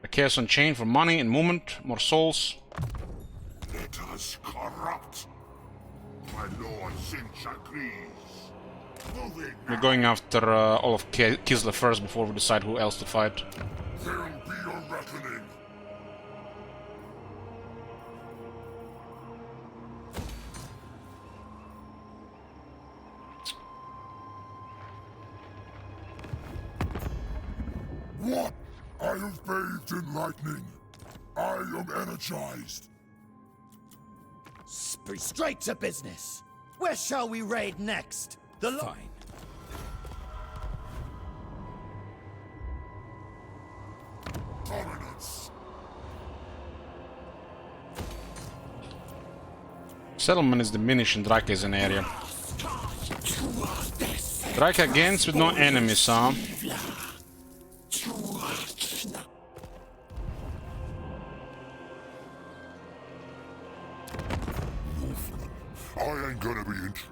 A Chaos Unchained for money and movement. More souls. Let us corrupt. My lord Sinch agrees. Moving. We're going after all of Kislev first before we decide who else to fight. There'll be a reckoning. What? I have bathed in lightning. I am energized. Straight to business. Where shall we raid next? The Fine. Dominance. Settlement is diminished and Drake is an area. Drake against with no enemies, huh? I ain't gonna be interested.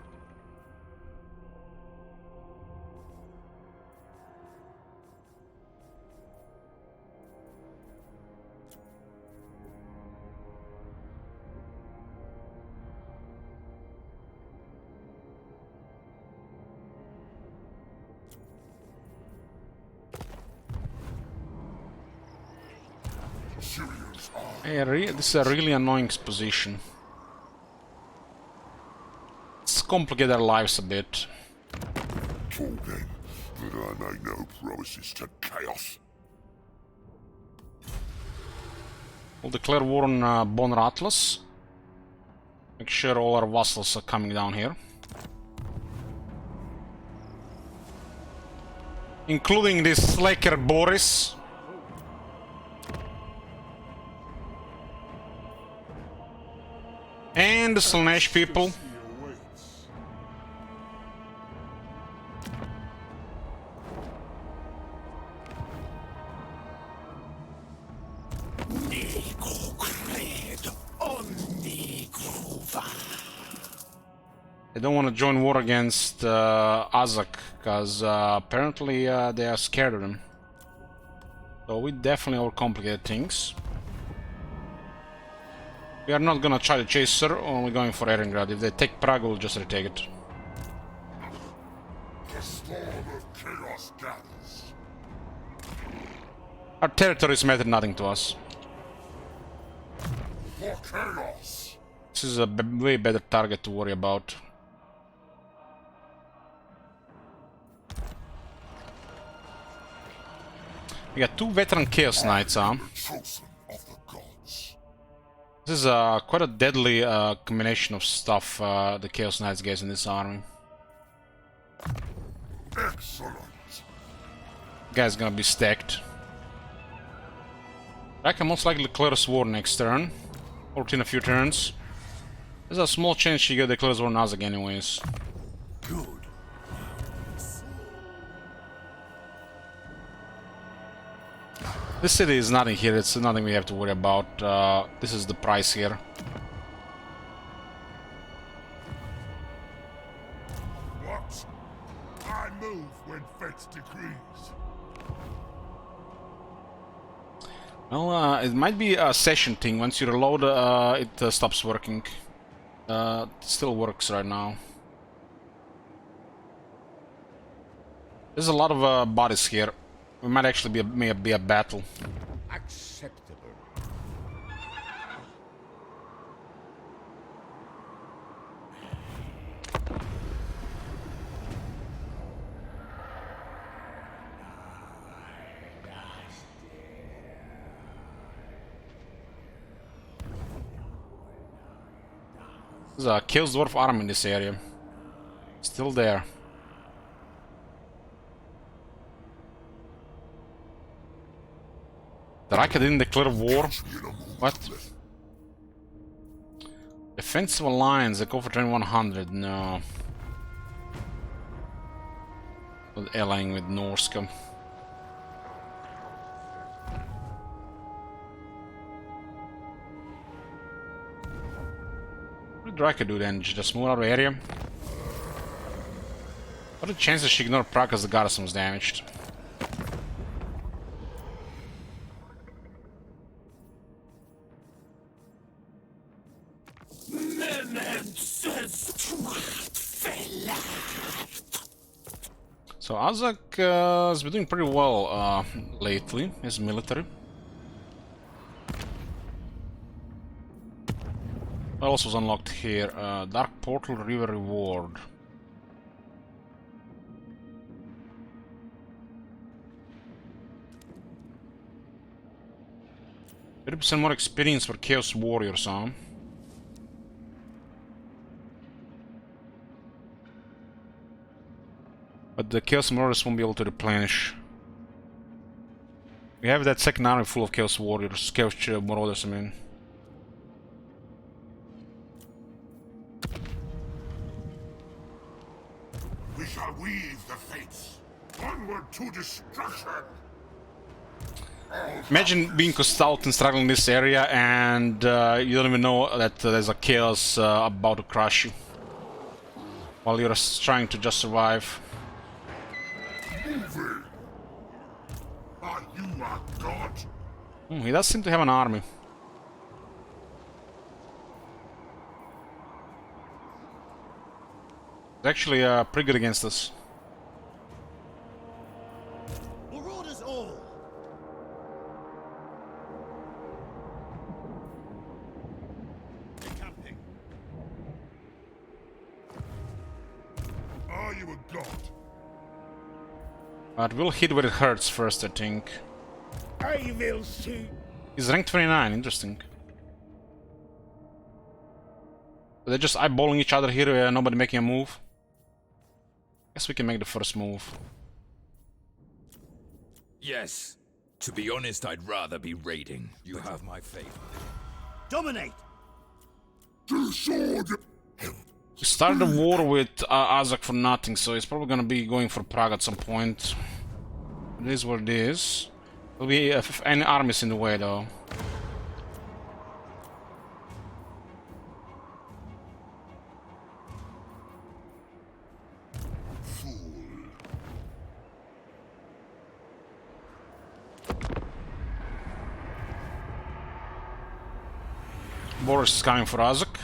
This is a really annoying position. Let's complicate our lives a bit. Told them that I make no promises to chaos. We'll declare war on Bonner Atlas. Make sure all our vassals are coming down here. Including this slacker Boris. And the Slanesh people. They don't want to join war against Azak, because apparently they are scared of him. So we definitely overcomplicate things. We are not gonna try to chase her, only going for Erengrad. If they take Prague, we'll just retake it. The storm of chaos gathers. Our territories matter nothing to us. For chaos. This is a way better target to worry about. We got 2 veteran Chaos Knights, huh? Chosen of the gods. This is quite a deadly combination of stuff the Chaos Knights gets in this army. Excellent. Guy's gonna be stacked. I can most likely declare us war next turn. Or in a few turns. There's a small chance she declares war on us again anyways. Good. This city is nothing here, it's nothing we have to worry about. This is the price here. What? I move when fate decrees. Well, it might be a session thing. Once you reload, it stops working. It still works right now. There's a lot of bodies here. We might actually be a battle. Acceptable. There's a Chaos Dwarf army in this area. Still there. Draka didn't declare war? What? Defensive alliance, they go for 2100, no. Not allying with Norska. What did Draka do then? Just move out of the area? What are the chances she ignored Prague because the garrison was damaged? So Azak has been doing pretty well lately, his military. What else was unlocked here? Dark Portal River Reward. 30% more experience for Chaos Warriors, huh? But the Chaos Marauders won't be able to replenish. We have that second army full of Chaos Warriors, Chaos Marauders, I mean. We shall weave the fates. Onward to destruction. Imagine being Costalton and struggling in this area and you don't even know that there's a Chaos about to crush you. While you're trying to just survive. Moving. Are you a god? He does seem to have an army. It's actually pretty good against us. But we'll hit where it hurts first, I think. I will see. He's rank 29, interesting. They're just eyeballing each other here, nobody making a move. Guess we can make the first move. Yes. To be honest, I'd rather be raiding. You have my favor. Dominate! Sword! We started a war with Azak for nothing, so he's probably gonna be going for Prague at some point. It is what it is. There'll be any armies in the way, though. Boris is coming for Azak.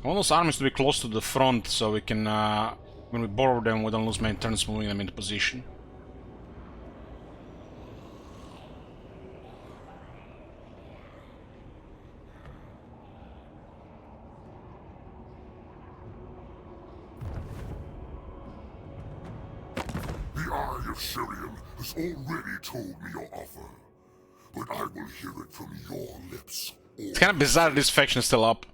I want those armies to be close to the front, so we can, when we borrow them, we don't lose many turns moving them into position. The Eye of Syrian has already told me your offer, but I will hear it from your lips. It's kind of bizarre this faction is still up.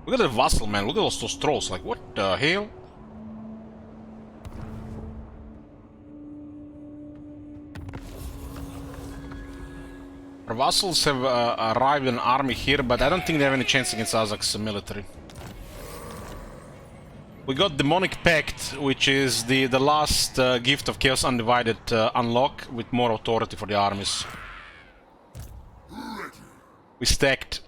Look at the Vassal, man. Look at those trolls. Like, what the hell? Our Vassals have arrived in an army here, but I don't think they have any chance against Azak's military. We got Demonic Pact, which is the last gift of Chaos Undivided unlock with more authority for the armies. We stacked.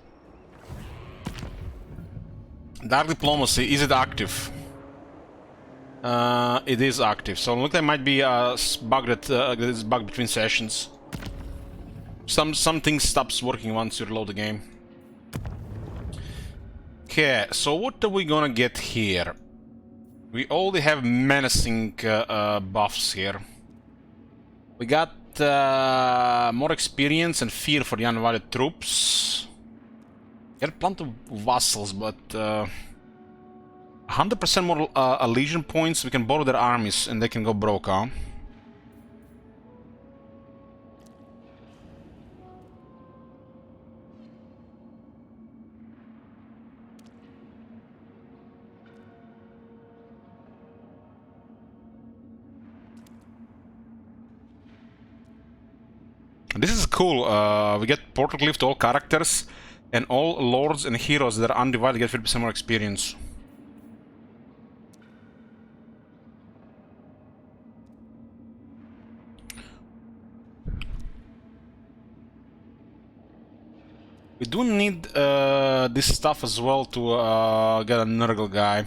Dark Diplomacy, is it active? It is active, so look, there might be a bug between sessions. Something stops working once you reload the game. Okay, so what are we gonna get here? We already have menacing buffs here. We got more experience and fear for the undivided troops. Got plenty of vassals, but 100% more Legion points. We can borrow their armies and they can go broke, huh? This is cool. We get Portal Glyph to all characters, and all lords and heroes that are undivided get 50% more experience. We do need this stuff as well to get a Nurgle guy.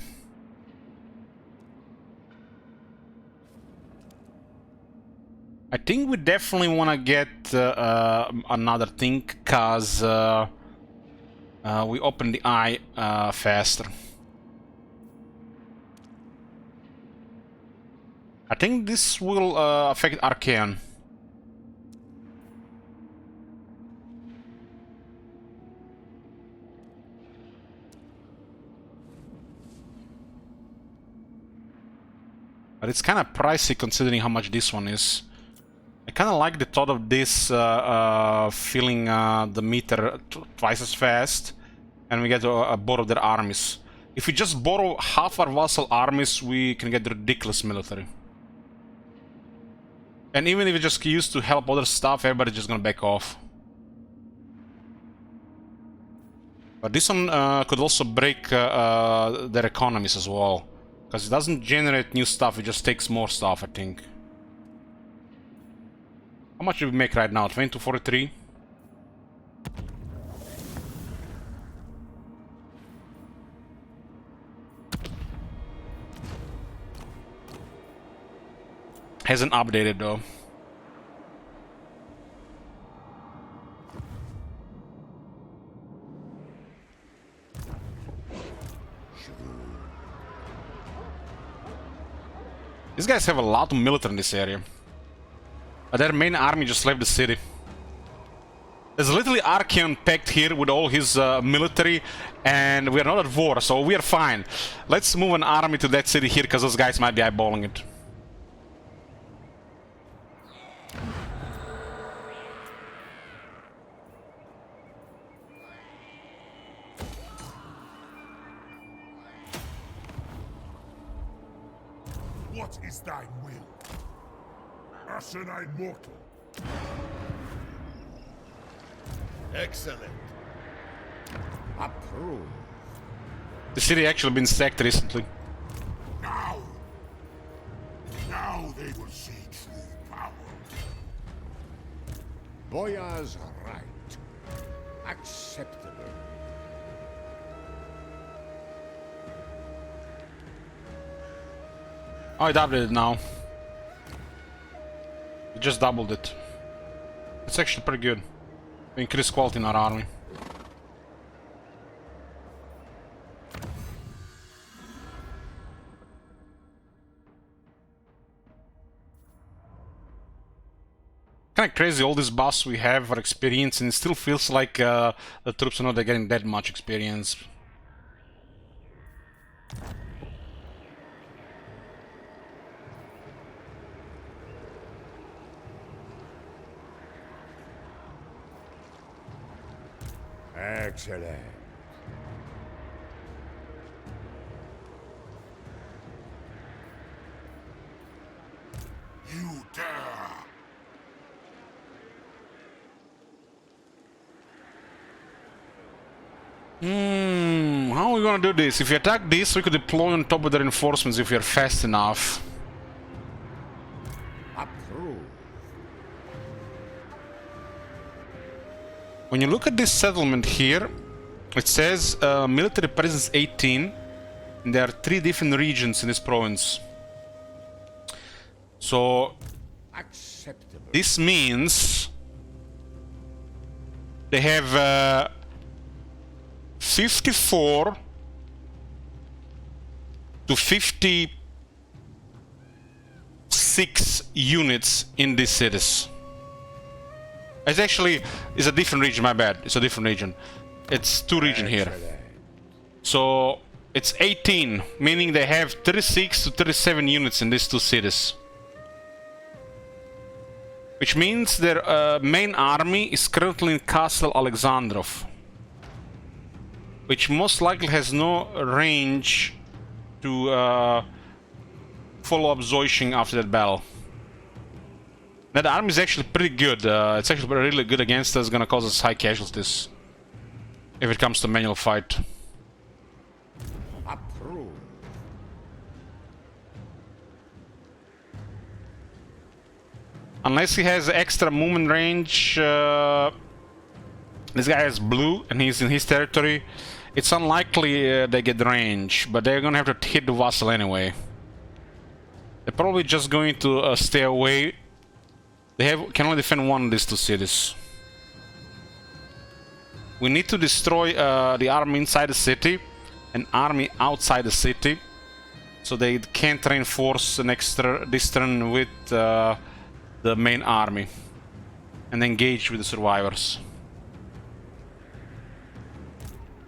I think we definitely want to get another thing, cause we open the eye faster. I think this will affect Archaean. But it's kind of pricey considering how much this one is. I kind of like the thought of this filling the meter twice as fast, and we get to borrow their armies. If we just borrow half our vassal armies, we can get ridiculous military. And even if we just use to help other stuff, everybody's just gonna back off. But this one could also break their economies as well, because it doesn't generate new stuff, it just takes more stuff, I think. How much do we make right now? 2243? Hasn't updated though. These guys have a lot of military in this area. But their main army just left the city. There's literally Archeon packed here with all his military, and we are not at war, so we are fine. Let's move an army to that city here, because those guys might be eyeballing it. What is thy will? Asinine mortal. Excellent. Approved. The city actually been sacked recently. Now they will see true power. Boyar's right. Acceptable. Oh, I doubled it now. We just doubled it. It's actually pretty good. We increase quality in our army. Kind of crazy, all these buffs we have are experience, and it still feels like the troops are not getting that much experience. Excellent. You dare! How are we gonna do this? If we attack this, we could deploy on top of the reinforcements if we are fast enough. Approved. When you look at this settlement here, it says military presence 18, and there are 3 different regions in this province. So Acceptable. this means they have 54 to 56 units in these cities. It's actually, it's a different region, my bad. It's a different region. It's 2 regions here. Excellent. So it's 18, meaning they have 36 to 37 units in these 2 cities. Which means their main army is currently in Castle Alexandrov. Which most likely has no range to follow up Zoishing after that battle. That army is actually pretty good. It's actually really good against us. Gonna cause us high casualties if it comes to manual fight. Approved. Unless he has extra movement range. This guy has blue and he's in his territory. It's unlikely they get range, but they're gonna have to hit the Vassal anyway. They're probably just going to stay away. They can only defend one of these 2 cities. We need to destroy the army inside the city and army outside the city, so they can't reinforce this turn with the main army and engage with the survivors.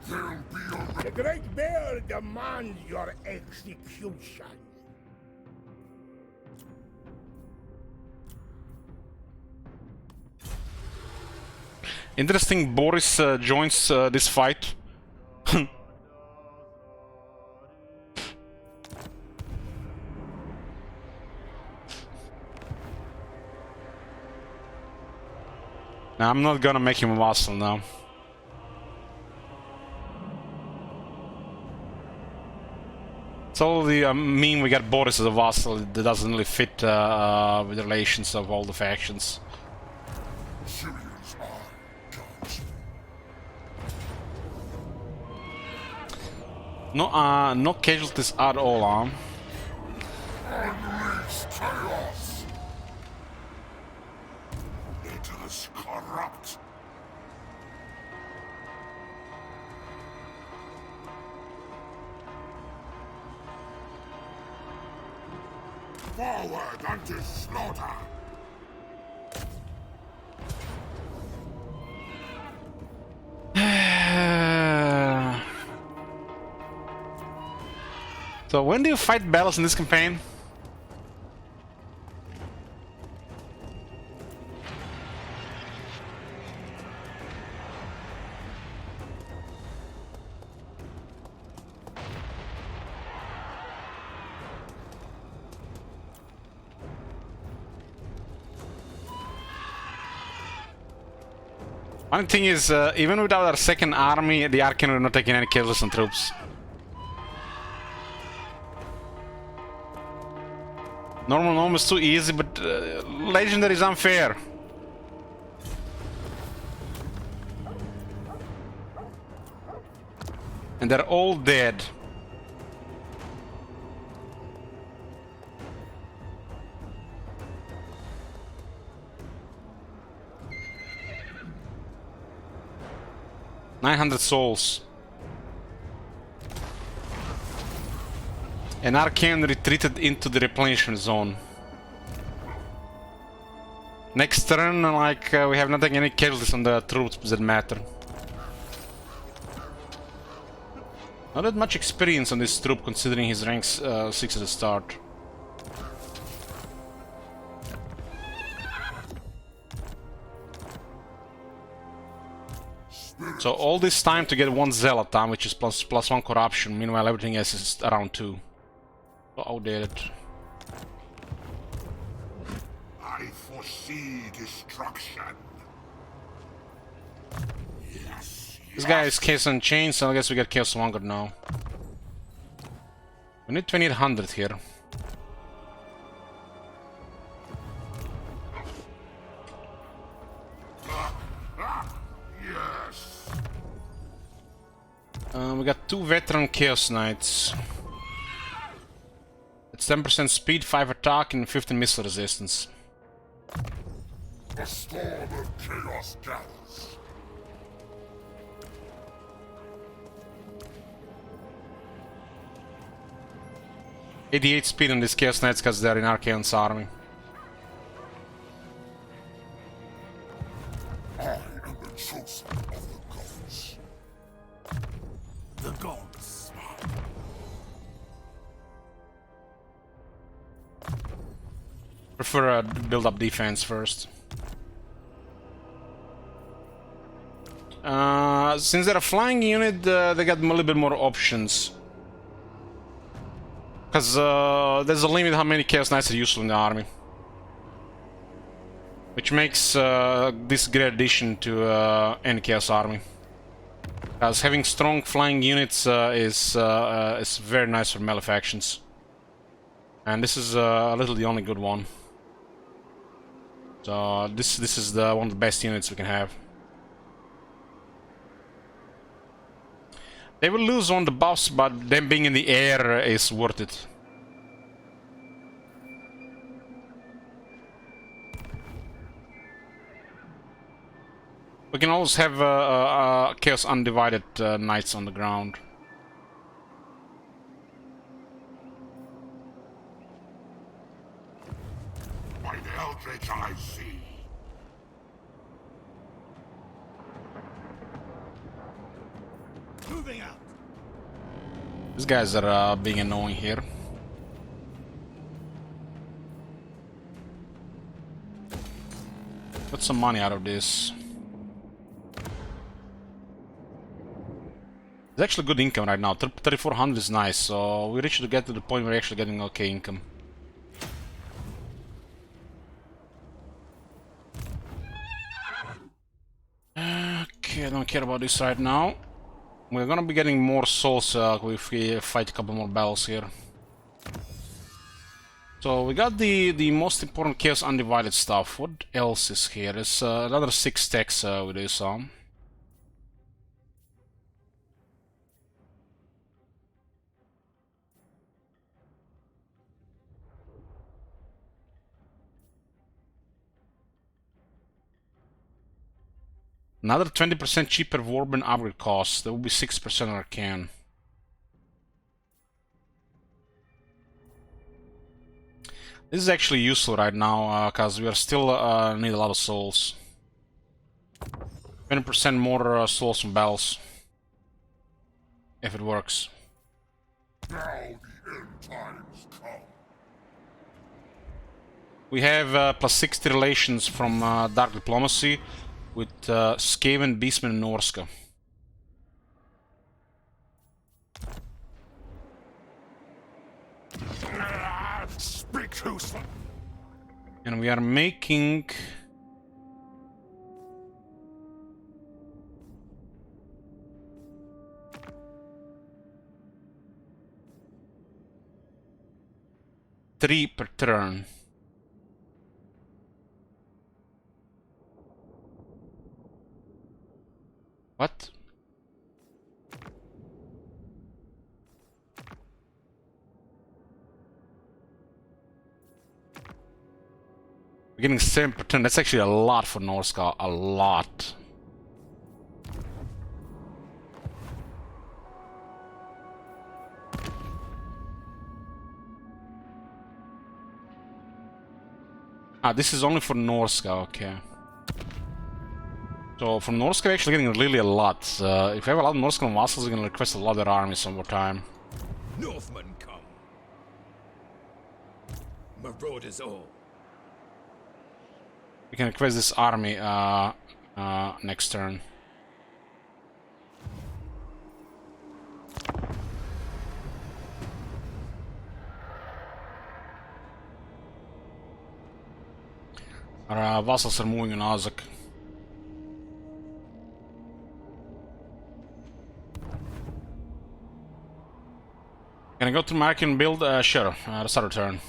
The Great Bear demands your execution. Interesting, Boris joins this fight. Now, I'm not gonna make him a vassal now. It's all the meme we got Boris as a vassal that doesn't really fit with the relations of all the factions. Syrians are gods. No casualties at all, Unleash chaos! Let us corrupt! Forward unto slaughter! So when do you fight battles in this campaign? One thing is, even without our second army, the Arcane are not taking any kills on troops. Normal norm is too easy, but legendary is unfair. And they're all dead. $900 souls. And Arcane retreated into the replenishment zone. Next turn, like, we have not taken any casualties on the troops that matter. Not that much experience on this troop considering his rank 6 at the start. So all this time to get one zealot, which is plus 1 corruption, meanwhile everything else is around 2. So outdated. I foresee destruction. Yes. This guy is Chaos Unchained, so I guess we get Chaos Monger now. We need 2800 here. Yes. We got 2 veteran Chaos Knights. It's 10% speed, 5 attack, and 15 missile resistance. The storm of chaos gathers. $88 speed on these Chaos Knights because they're in Archaon's army. I am the chosen of the gods. The gods. Prefer build up defense first. Since they're a flying unit, they got a little bit more options. Because there's a limit how many Chaos Knights are useful in the army. Which makes this great addition to any Chaos army. Because having strong flying units is very nice for malefactions. And this is a little the only good one. So this is one of the best units we can have. They will lose on the buffs, but them being in the air is worth it. We can always have Chaos Undivided Knights on the ground. By the eldritch I see. Moving out. These guys are being annoying here. Got some money out of this. It's actually good income right now. 3400 is nice, so we reached to get to the point where we're actually getting okay income. Okay, I don't care about this right now. We're gonna be getting more souls if we fight a couple more battles here. So we got the most important Chaos Undivided stuff. What else is here? There's another 6 stacks with this on. Another 20% cheaper Warband upgrade cost. That will be 6% Arcane. This is actually useful right now, because we are still need a lot of souls. 20% more souls from battles. If it works. Now the end times come. We have plus 60 relations from Dark Diplomacy with Skaven, Beastman, and Norska. Speak to some. And we are making... three per turn. What? We're getting 7 per turn. That's actually a lot for Norska. A lot. Ah, this is only for Norska, okay. So for Norska, we're actually getting really a lot. If we have a lot of Norska vassals, we're gonna request a lot of their armies some more time. Northmen come. Marauders all. We can request this army next turn. Our vassals are moving on Azak. Can I go to Mark and build? Sure, start a turn.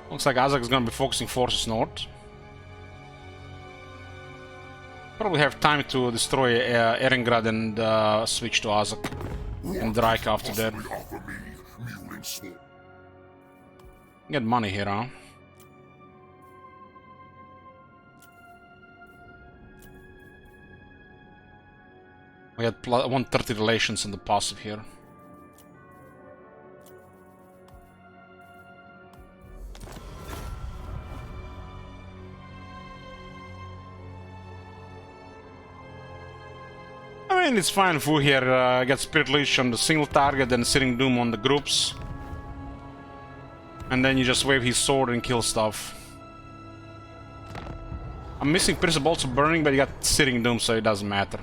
Looks like Azak is gonna be focusing forces north. Probably have time to destroy Erengrad and switch to Azak. And Drake after that. Get money here, huh? We had 130 relations in the passive here. I mean, it's fine if we here get Spirit Leash on the single target and Sitting Doom on the groups. And then you just wave his sword and kill stuff. I'm missing Pierce Bolts of Burning, but you got Sitting Doom, so it doesn't matter.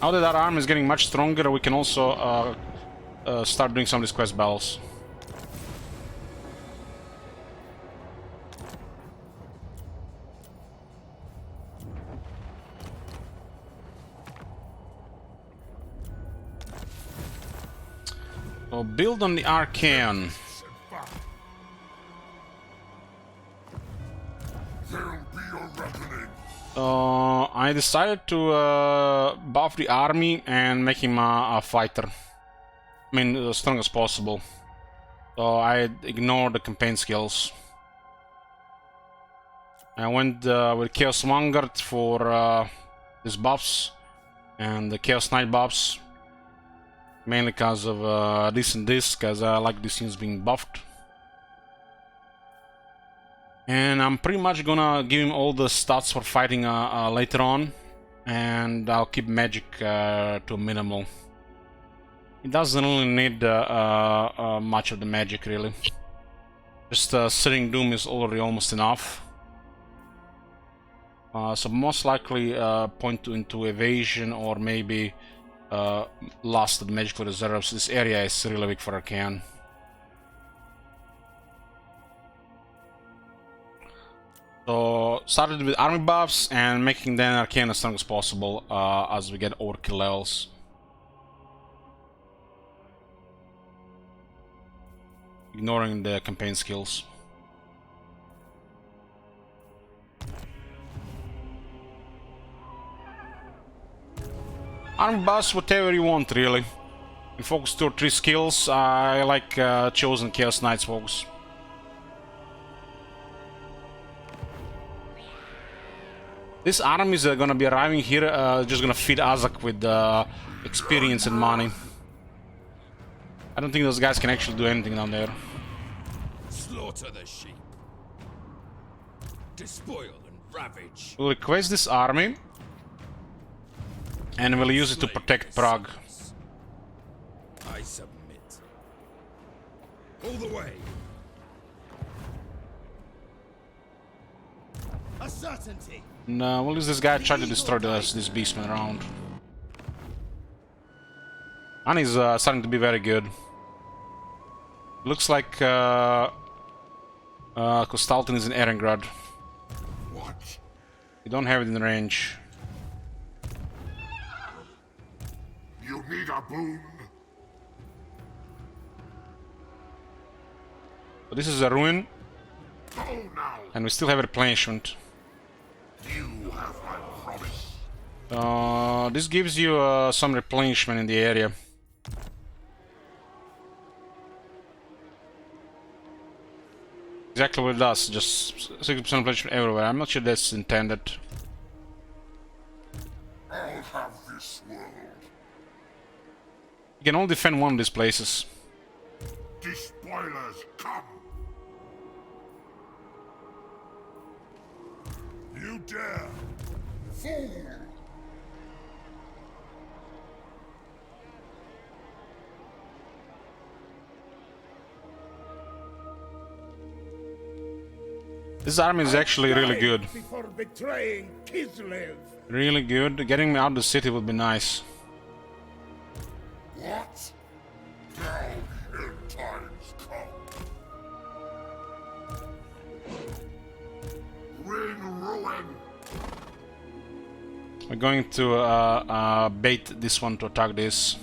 Now that our army is getting much stronger, we can also start doing some of these quest battles. So build on the Arcane. I decided to buff the army and make him a fighter. I mean, as strong as possible. So I ignored the campaign skills. I went with Chaos Vanguard for these buffs and the Chaos Knight buffs. Mainly because of this and this, because I like these things being buffed. And I'm pretty much gonna give him all the stats for fighting later on. And I'll keep magic to a minimal. He doesn't really need much of the magic, really. Just Sitting Doom is already almost enough. So most likely point into evasion or maybe lost the magical reserves. This area is really weak for Arcane. So started with army buffs and making then Arcane as strong as possible as we get overkill levels. Ignoring the campaign skills. Army buffs, whatever you want, really. You focus 2 or 3 skills. I like Chosen Chaos Knights focus. These armies are gonna be arriving here, just gonna feed Azak with experience and money. I don't think those guys can actually do anything down there. Slaughter the sheep. despoil and ravage. We'll request this army, and we'll use it to protect Prague. I submit. All the way. A certainty. No, we'll use this guy to try to destroy this beastman around. And he's starting to be very good. Looks like Kostaltin is in Erengrad. What? You don't have it in range. You need a boon? But this is a ruin, Go now. and we still have replenishment. You have my promise. This gives you some replenishment in the area. Exactly what it does, just 60% replenishment everywhere. I'm not sure that's intended. I'll have this world. You can only defend one of these places. Despoilers, come! You dare! Fool! This army is actually really good. Before betraying Kislev. Really good. Getting me out of the city would be nice. What? Now end times come. Bring ruin! We're going to bait this one to attack this.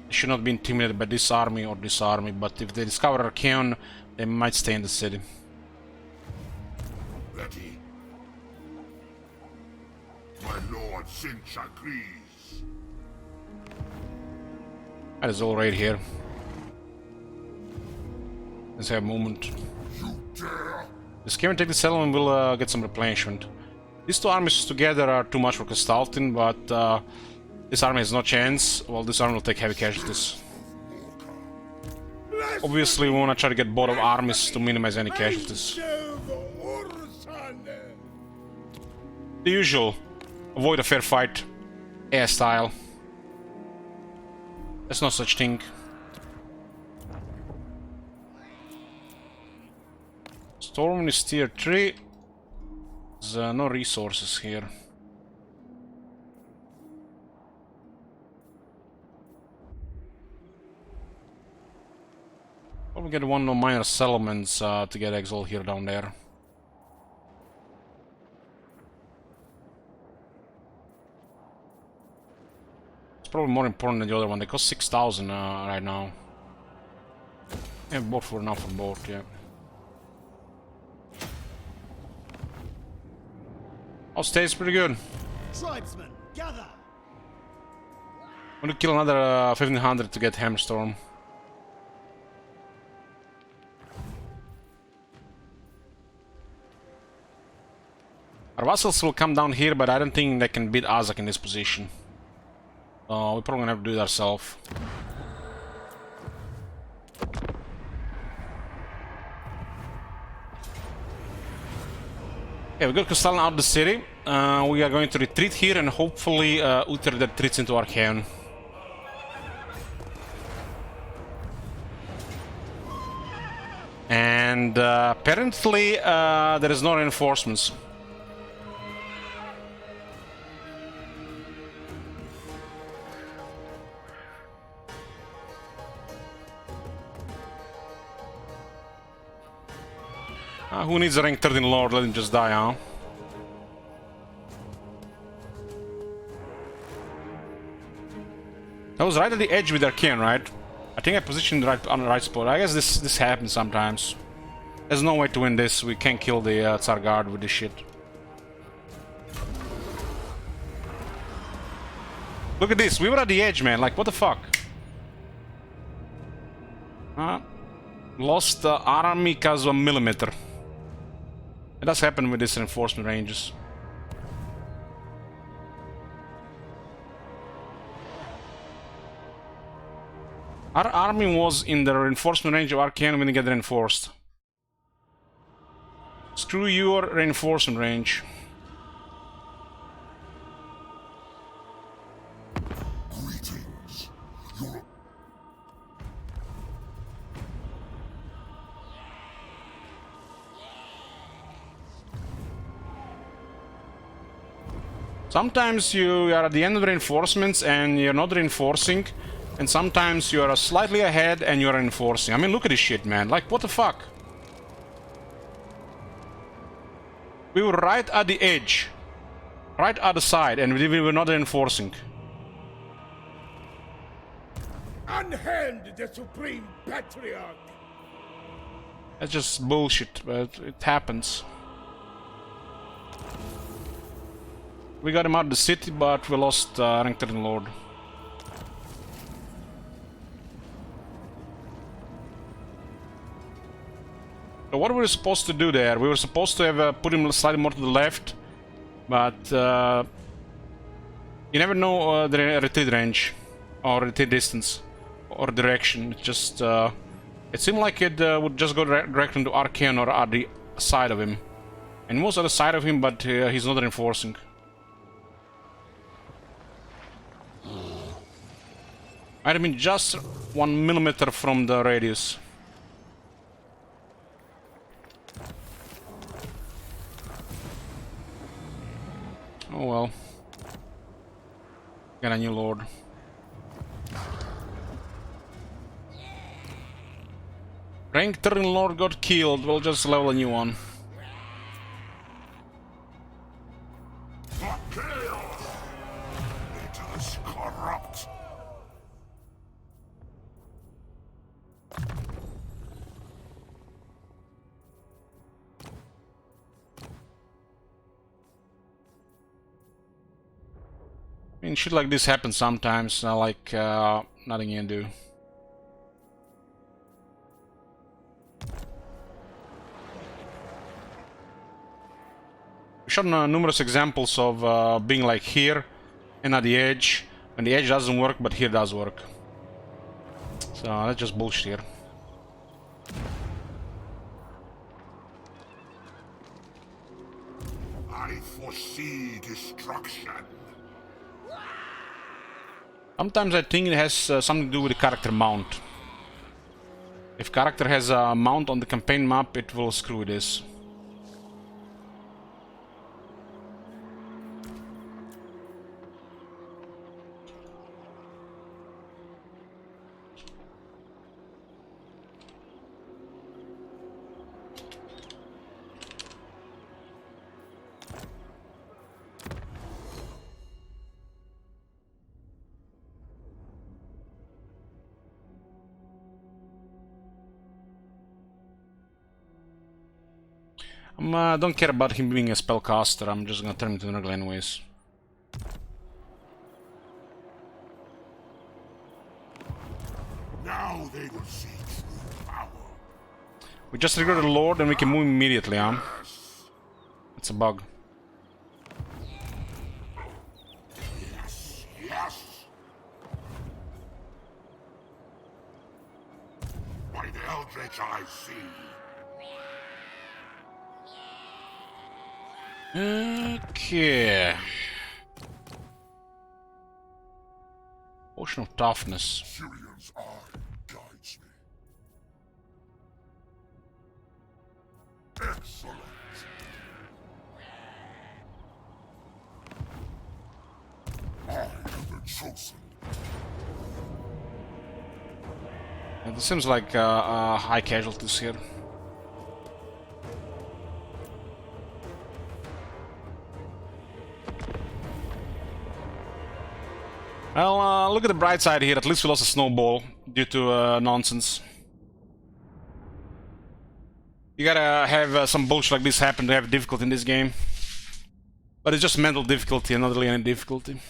They should not be intimidated by this army or this army, but if they discover Archeon, they might stay in the city. Ready. My lord Sinch agrees. That is all right here. Let's have a moment. You dare? This can take the settlement, we'll get some replenishment. These two armies together are too much for Kostaltin, but this army has no chance. Well, this army will take heavy casualties. Obviously, we want to try to get both of armies to minimize any casualties. The usual. Avoid a fair fight. Air style. There's no such thing. Storm is tier 3. There's no resources here. Probably get one of minor settlements to get exile here down there. It's probably more important than the other one. They cost 6,000 right now. Yeah, both for enough for both, yeah. Oh, stays pretty good. Tribesmen, gather. I'm gonna kill another 1500 to get Hammerstorm. Our vassals will come down here, but I don't think they can beat Azak in this position. We're probably gonna have to do it ourselves. Okay, we got Kostalin out of the city. We are going to retreat here and hopefully Uther retreats into Archeon. And apparently there is no reinforcements. Who needs a rank 13 lord? Let him just die, huh? That was right at the edge with Archeon, right? I think I positioned right on the right spot. I guess this happens sometimes. There's no way to win this. We can't kill the Tsar Guard with this shit. Look at this. We were at the edge, man. Like, what the fuck? Lost the army because of a millimeter. It does happen with these reinforcement ranges. Our army was in the reinforcement range of Archeon when it got reinforced. Screw your reinforcement range. Greetings. You're Sometimes you are at the end of reinforcements and you're not reinforcing, and sometimes you are slightly ahead and you're reinforcing. I mean, look at this shit, man. Like, what the fuck? We were right at the edge, right at the side, and we were not reinforcing. Unhand the Supreme Patriarch! That's just bullshit, but it happens. We got him out of the city, but we lost Rank 13 Lord. So what were we supposed to do there? We were supposed to have put him slightly more to the left, but you never know the retreat range, or retreat distance, or direction. It just it seemed like it would just go directly into Archaean or at the side of him. And most at the side of him, but he's not reinforcing. Might have been just 1 millimeter from the radius. Oh well. Got a new lord. Rank 13 lord got killed. We'll just level a new one. chaos. It is corrupt. I mean, shit like this happens sometimes, like, nothing you can do. We've shown numerous examples of being like here and at the edge, and the edge doesn't work, but here does work. So that's just bullshit here. I foresee destruction. Sometimes I think it has something to do with the character mount. If character has a mount on the campaign map, it will screw this. Don't care about him being a spellcaster, I'm just gonna turn him to Nurgle anyways. Now they will see true power. We just triggered the Lord and we can move immediately, huh? Yes. It's a bug. Yes. Yes. By the Eldritch I see. Okay. Potion of toughness. Syrion's eye guides me. Excellent. I have been chosen. And it seems like high casualties here. Well, look at the bright side here. At least we lost a snowball due to nonsense. You gotta have some bullshit like this happen to have difficulty in this game. But it's just mental difficulty and not really any difficulty.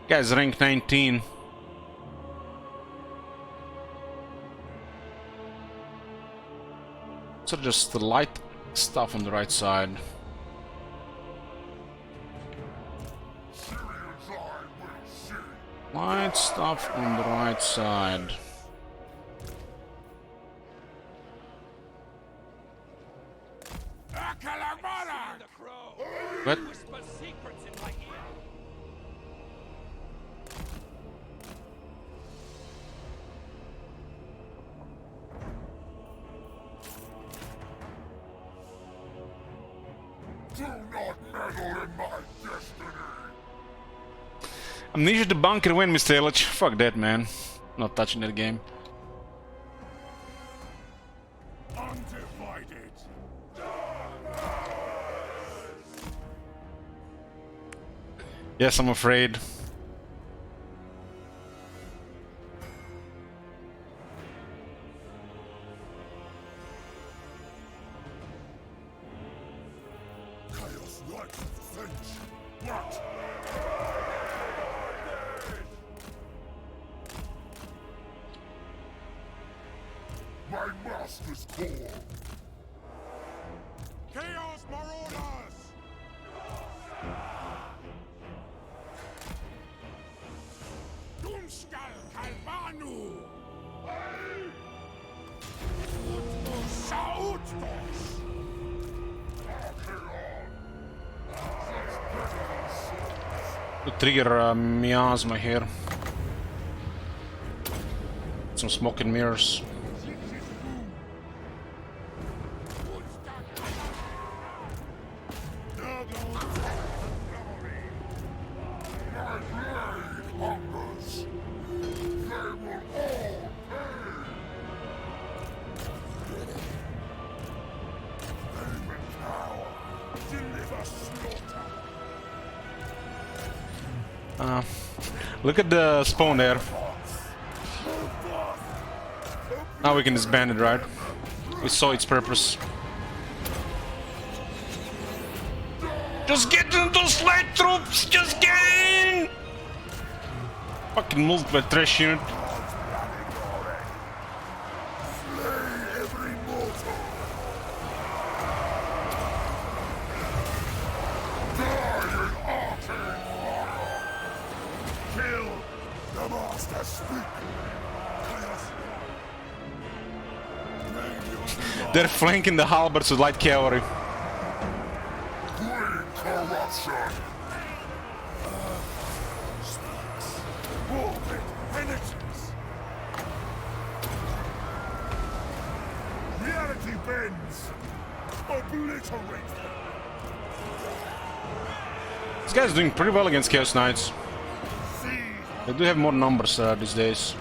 Guy's rank 19. So just the light stuff on the right side. Light stuff on the right side. What? Do not meddle in my destiny! Amnesia the bunker win, Mr. Illich. Fuck that, man. Not touching that game. Undivided! Yes, I'm afraid. Chaos likes the Finch! What? My master's call! Chaos Marauders! Doomskal Kalbanu! Sautdos! To trigger miasma here. Some smoke and mirrors. Look at the spawn there. Now we can disband it, right? We saw its purpose. Just get into those light troops! Just get in! Fucking multiple trash unit. They're flanking the halberds with light cavalry. Reality bends. Obliterate them. This guy's doing pretty well against Chaos Knights. They do have more numbers these days.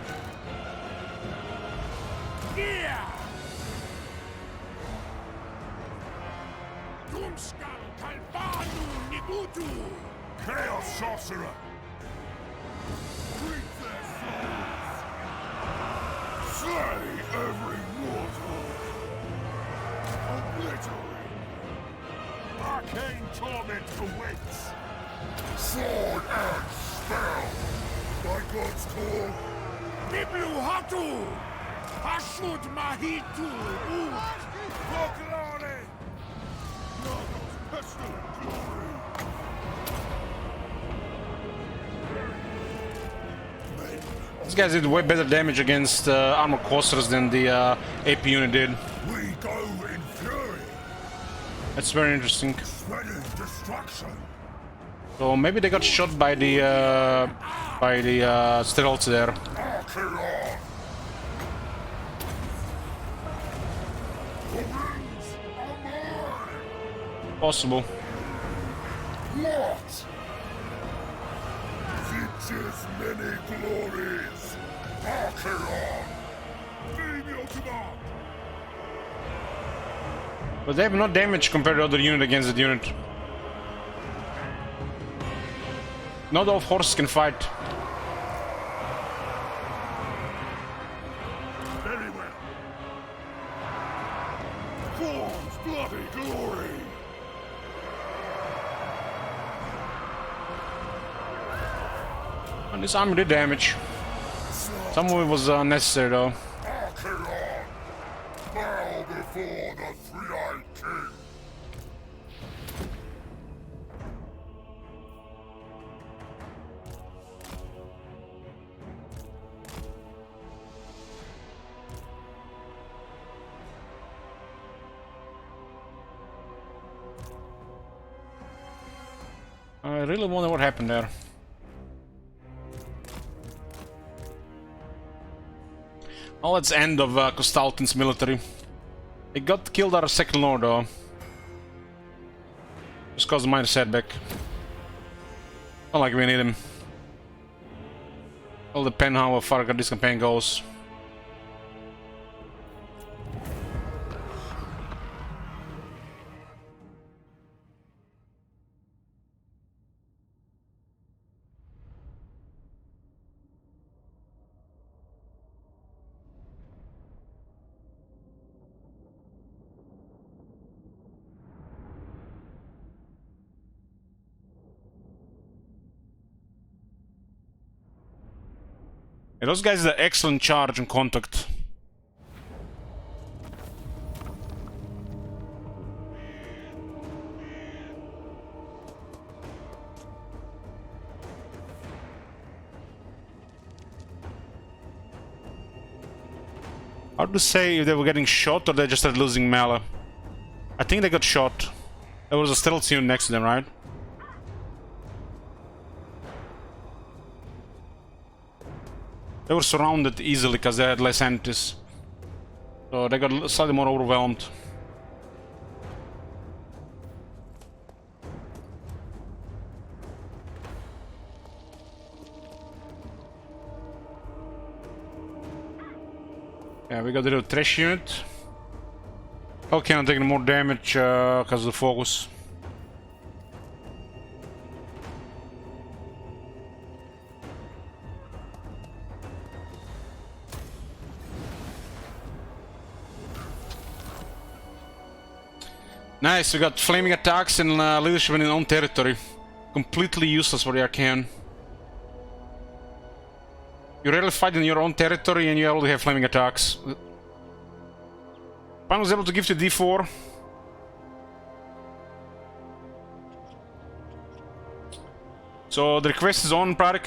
Chaos Sorcerer! Reap their souls! Slay every mortal! Obliterate! Arcane torment awaits! Sword and spell! By God's call! Niblu Hatu! Ashud Mahitu! Ut! Proclare! Nargos pestilent glory! These guys did way better damage against armor coasters than the AP unit did. We go in fury! That's very interesting. Spreading destruction! So maybe they got shot by the stealth there. Archeron! The rings are mine! Possible. What? Finch's many glories! Archeron! Name your command! But they have no damage compared to other unit against that unit. Not all horses can fight. Very well. Form's bloody glory! And this armor did damage. Some of it was unnecessary though. Archeron! Bow before the I really wonder what happened there. Well, that's the end of Kostaltin's military. He got killed our second lord though. Just caused a minor setback. Not like we need him. It'll depend how far this campaign goes. Yeah, those guys are excellent charge and contact. Hard to say if they were getting shot or they just started losing melee. I think they got shot. There was a stealth unit next to them, right? They were surrounded easily because they had less entities. So they got slightly more overwhelmed. Yeah, we got rid of trash unit. Hellcannon taking more damage because of the focus. Nice, we got flaming attacks and leadership in our own territory. Completely useless for the Arcane. You rarely fight in your own territory and you already have flaming attacks. Pan was able to give you D4. So the request is on, Pradik.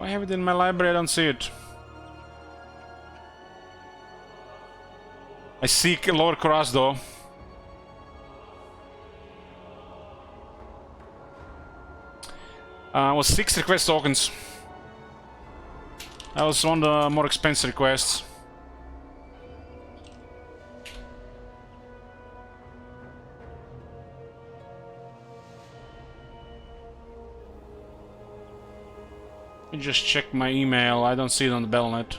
I have it in my library, I don't see it. I seek Lower Cross though. Was 6 request tokens. That was one of the more expensive requests. Let me just check my email. I don't see it on the Bellnet.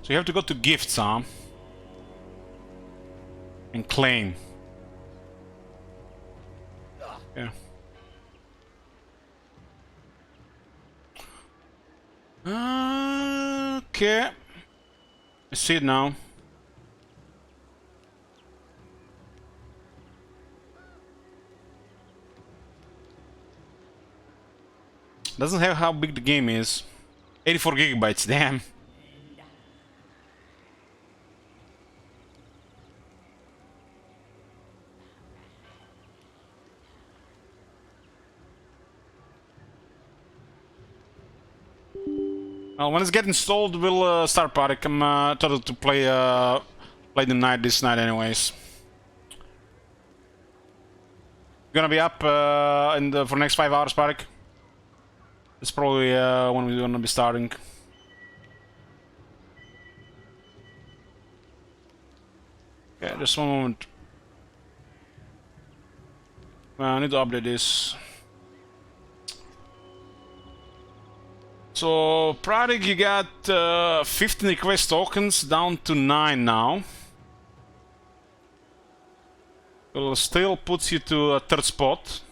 So you have to go to gifts, huh? And claim. Yeah. Okay. I see it now. Doesn't have how big the game is. 84 gigabytes, damn. When it's getting installed, we'll start Parik. I'm total to play the night this night, anyways. Gonna be up for next 5 hours, Parik. It's probably when we're gonna be starting. Yeah, just one moment. I need to update this. So, Pradik, you got 15 request tokens, down to 9 now. Well, still puts you to a third spot.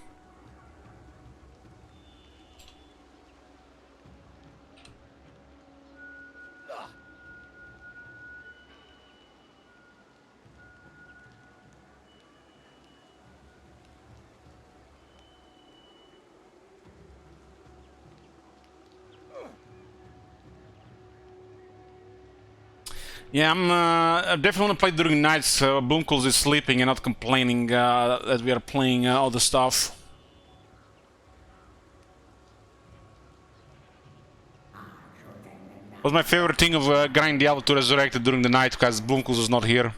Yeah, I definitely want to play during nights. So Boomkels is sleeping and not complaining that we are playing all the stuff. Was my favorite thing of grind Diablo to resurrect it during the night because Boomkels is not here.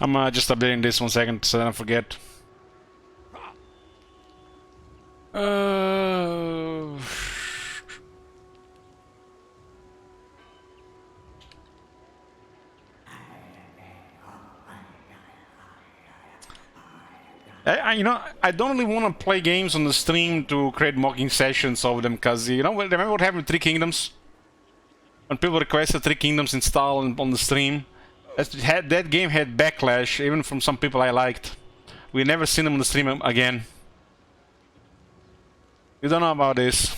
I'm just updating this 1 second so I don't forget. You know, I don't really want to play games on the stream to create mocking sessions of them, because, you know, remember what happened with Three Kingdoms? When people requested Three Kingdoms installed on the stream? That game had backlash, even from some people I liked. We never seen them on the stream again. You don't know about this.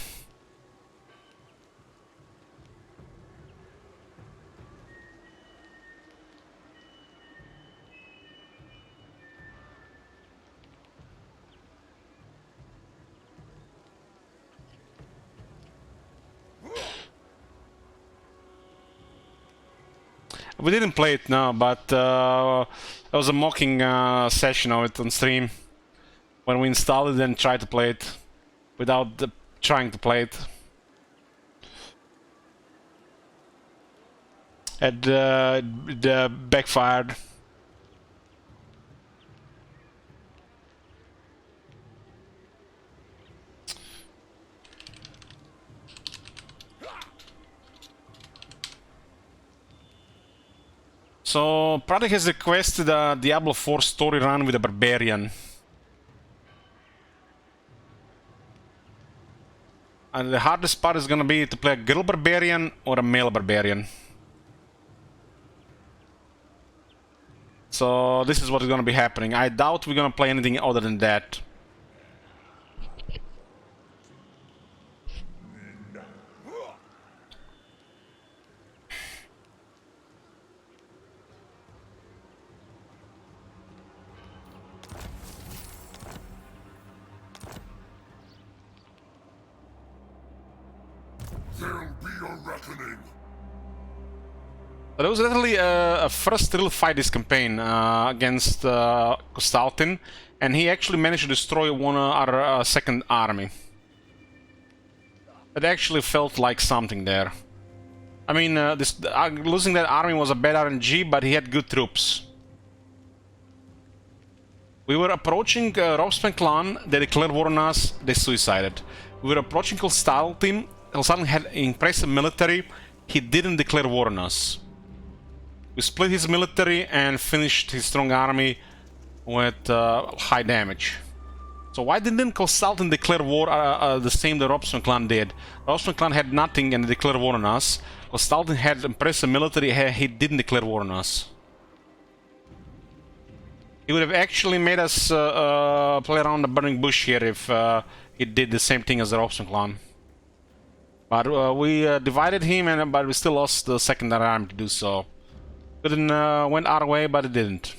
We didn't play it now, but there was a mocking session of it on stream when we installed it and tried to play it without trying to play it. It backfired. So, Pratik has requested a Diablo 4 story run with a barbarian. And the hardest part is gonna be to play a girl barbarian or a male barbarian. So, this is what is gonna be happening. I doubt we're gonna play anything other than that. There'll be a reckoning. There was literally a first real fight this campaign against Kostaltin, and he actually managed to destroy our second army. It actually felt like something there. I mean, losing that army was a bad RNG, but he had good troops. We were approaching Robsman clan, they declared war on us, they suicided. We were approaching Kostaltin, Kostaltin had impressive military, he didn't declare war on us. We split his military and finished his strong army with high damage. So why didn't Kostaltin declare war the same that Robsman clan did? Robsman clan had nothing and declared war on us. Kostaltin had impressive military, he didn't declare war on us. He would have actually made us play around the burning bush here if he did the same thing as the Robson clan. But we divided him, but we still lost the second army to do so. Couldn't went our way, but it didn't.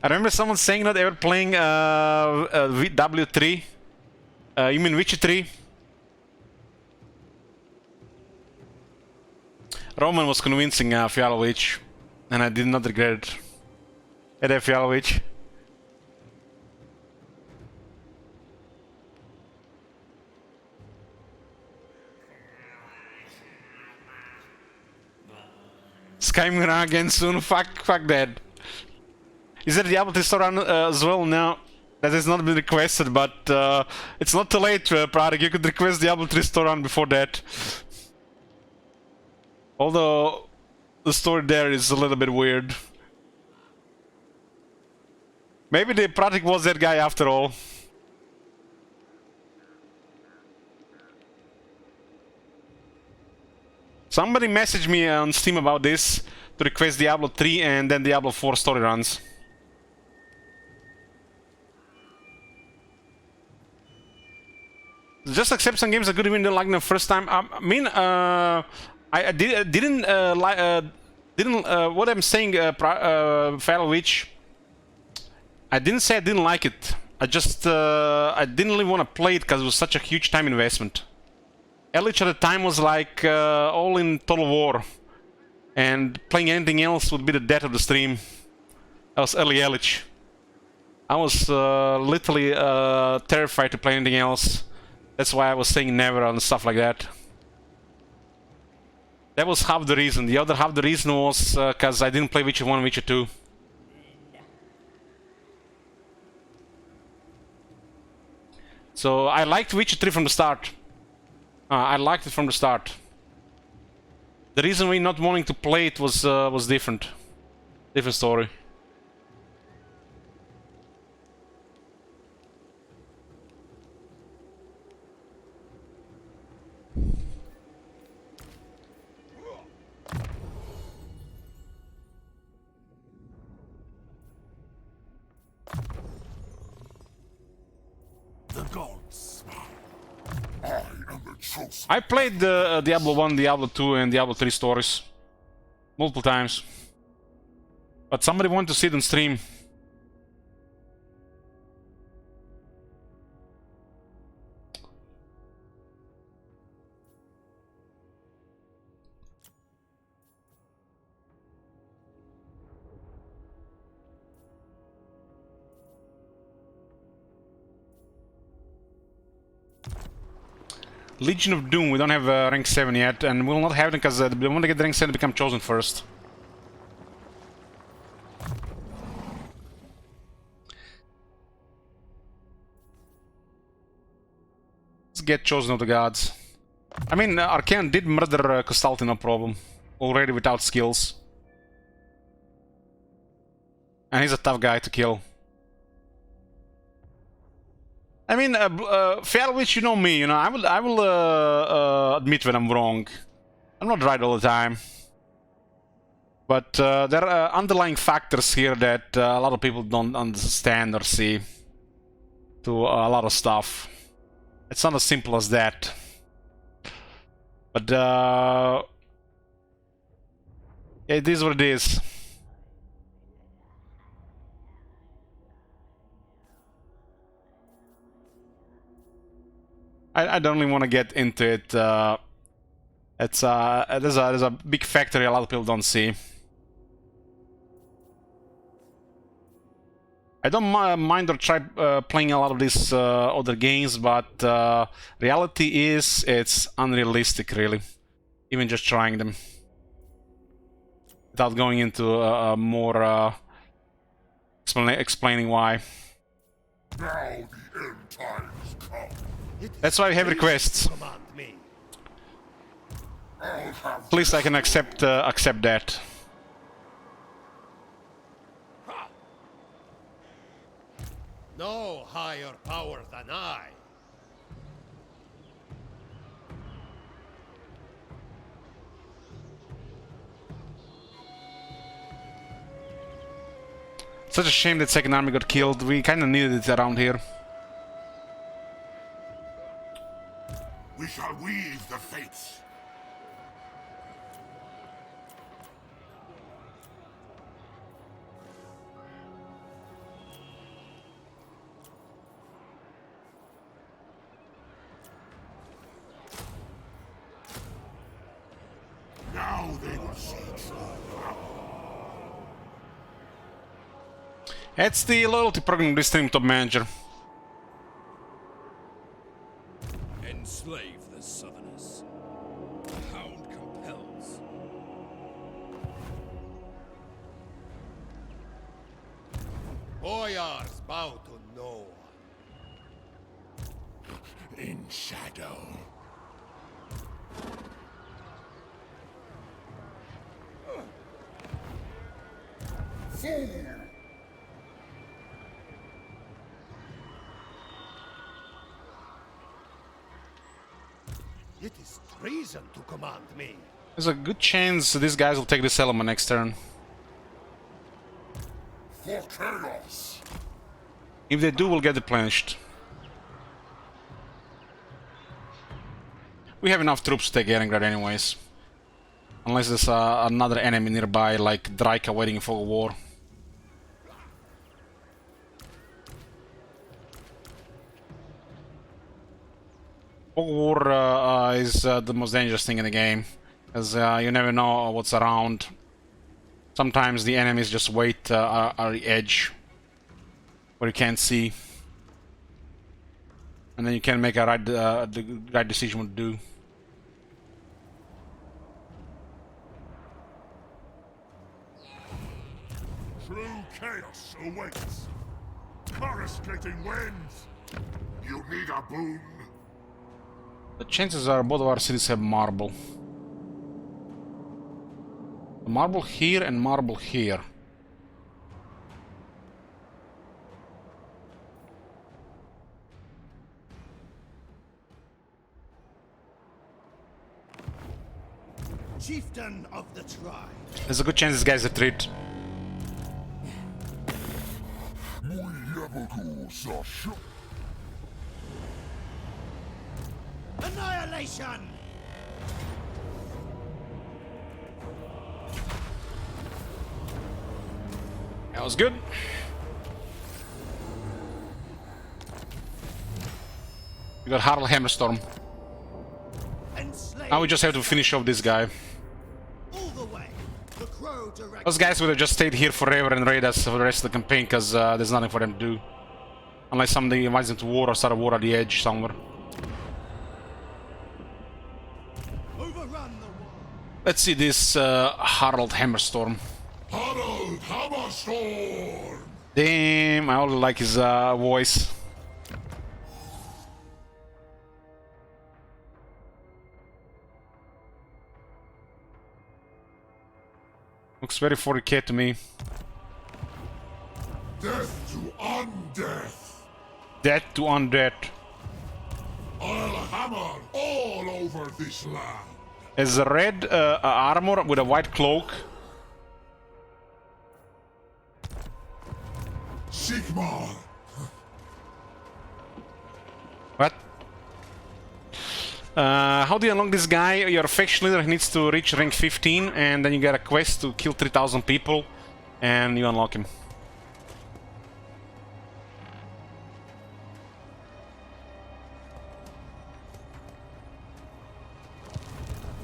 I remember someone saying that they were playing W3. You mean Witcher 3? Roman was convincing Fialovic, and I did not regret it. Hey there, Fialovic. Skymira again soon? Fuck that. Is there Diablo 3 run as well now? That has not been requested, but it's not too late, Pratik. You could request Diablo 3 story run before that. Although the story there is a little bit weird. Maybe the Pratik was that guy after all. Somebody messaged me on Steam about this to request Diablo 3 and then Diablo 4 story runs. Just accept some games are good even though like them the first time. I mean, didn't what I'm saying, Falovich, I didn't say I didn't like it. I just I didn't really want to play it because it was such a huge time investment. Elich at the time was like all in Total War, and playing anything else would be the death of the stream. That was early Elich. I was literally terrified to play anything else. That's why I was saying never and stuff like that. That was half the reason. The other half the reason was because I didn't play Witcher 1 and Witcher 2. So I liked Witcher 3 from the start. I liked it from the start. The reason we not wanting to play it was different. Different story. The gods smile. I am the chosen. I played Diablo 1, Diablo 2 and Diablo 3 stories. Multiple times. But somebody wanted to see it on stream. Legion of Doom, we don't have rank 7 yet, and we'll not have it because we want to get rank 7 to become chosen first. Let's get chosen of the gods. I mean, Arcane did murder Costalti, no problem. Already without skills. And he's a tough guy to kill. I mean, Fairwich, you know me, you know, I will admit when I'm wrong. I'm not right all the time. But there are underlying factors here that a lot of people don't understand or see to a lot of stuff. It's not as simple as that. But it is what it is. I don't really want to get into it. There's a big factor a lot of people don't see. I don't mind or try playing a lot of these other games, but reality is it's unrealistic, really. Even just trying them. Without going into more explaining why. Now the end times come. That's why we have requests. At least I can accept that. No higher power than I. Such a shame that second army got killed. We kinda needed it around here. We shall weave the fates. Now they will see true power. It's the loyalty program of this stream, Top Manager. Enslave the Southerners. The hound compels. Boyars bow to no shadow. Fool! It is treason to command me. There's a good chance these guys will take this element next turn. For chaos! If they do, we'll get replenished. We have enough troops to take Leningrad anyways. Unless there's another enemy nearby, like Draika waiting for war. Fog war is the most dangerous thing in the game, as you never know what's around. Sometimes the enemies just wait at the edge, where you can't see, and then you can make the right decision what to do. True chaos awaits. Coruscating winds. You need a boon. The chances are both of our cities have marble. Marble here and marble here. Chieftain of the tribe. There's a good chance these guys retreat. Annihilation! That was good. We got Harl Hammerstorm. Enslave Now we just have to finish off this guy. all the way. The crow directs. Those guys would have just stayed here forever and raid us for the rest of the campaign, because there's nothing for them to do. Unless somebody invites them to war or start a war at the edge somewhere. Overrun the war. Let's see this Harald Hammerstorm. Harold Hammerstorm! Damn, I only like his voice. Looks very 40k to me. Death to undeath! Death to undead. I'll hammer all over this land! Has a red armor with a white cloak. Sigmar! What? How do you unlock this guy? Your faction leader needs to reach rank 15, and then you get a quest to kill 3,000 people, and you unlock him.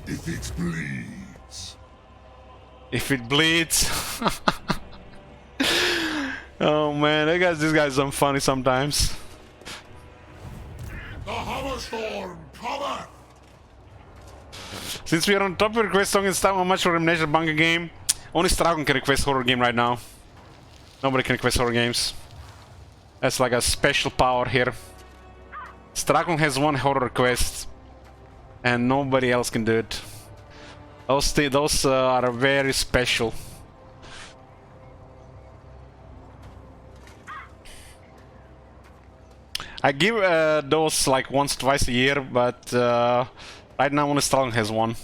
If it bleeds. If it bleeds. Oh man, these guys are funny sometimes. The Hammerstorm cometh! Since we are on top of request song and stuff, how much for Amnesia Bunker game? Only Stragon can request horror game right now. Nobody can request horror games. That's like a special power here. Stragon has one horror request, and nobody else can do it. Those are very special. I give those like once, twice a year, but right now only Stragon has one.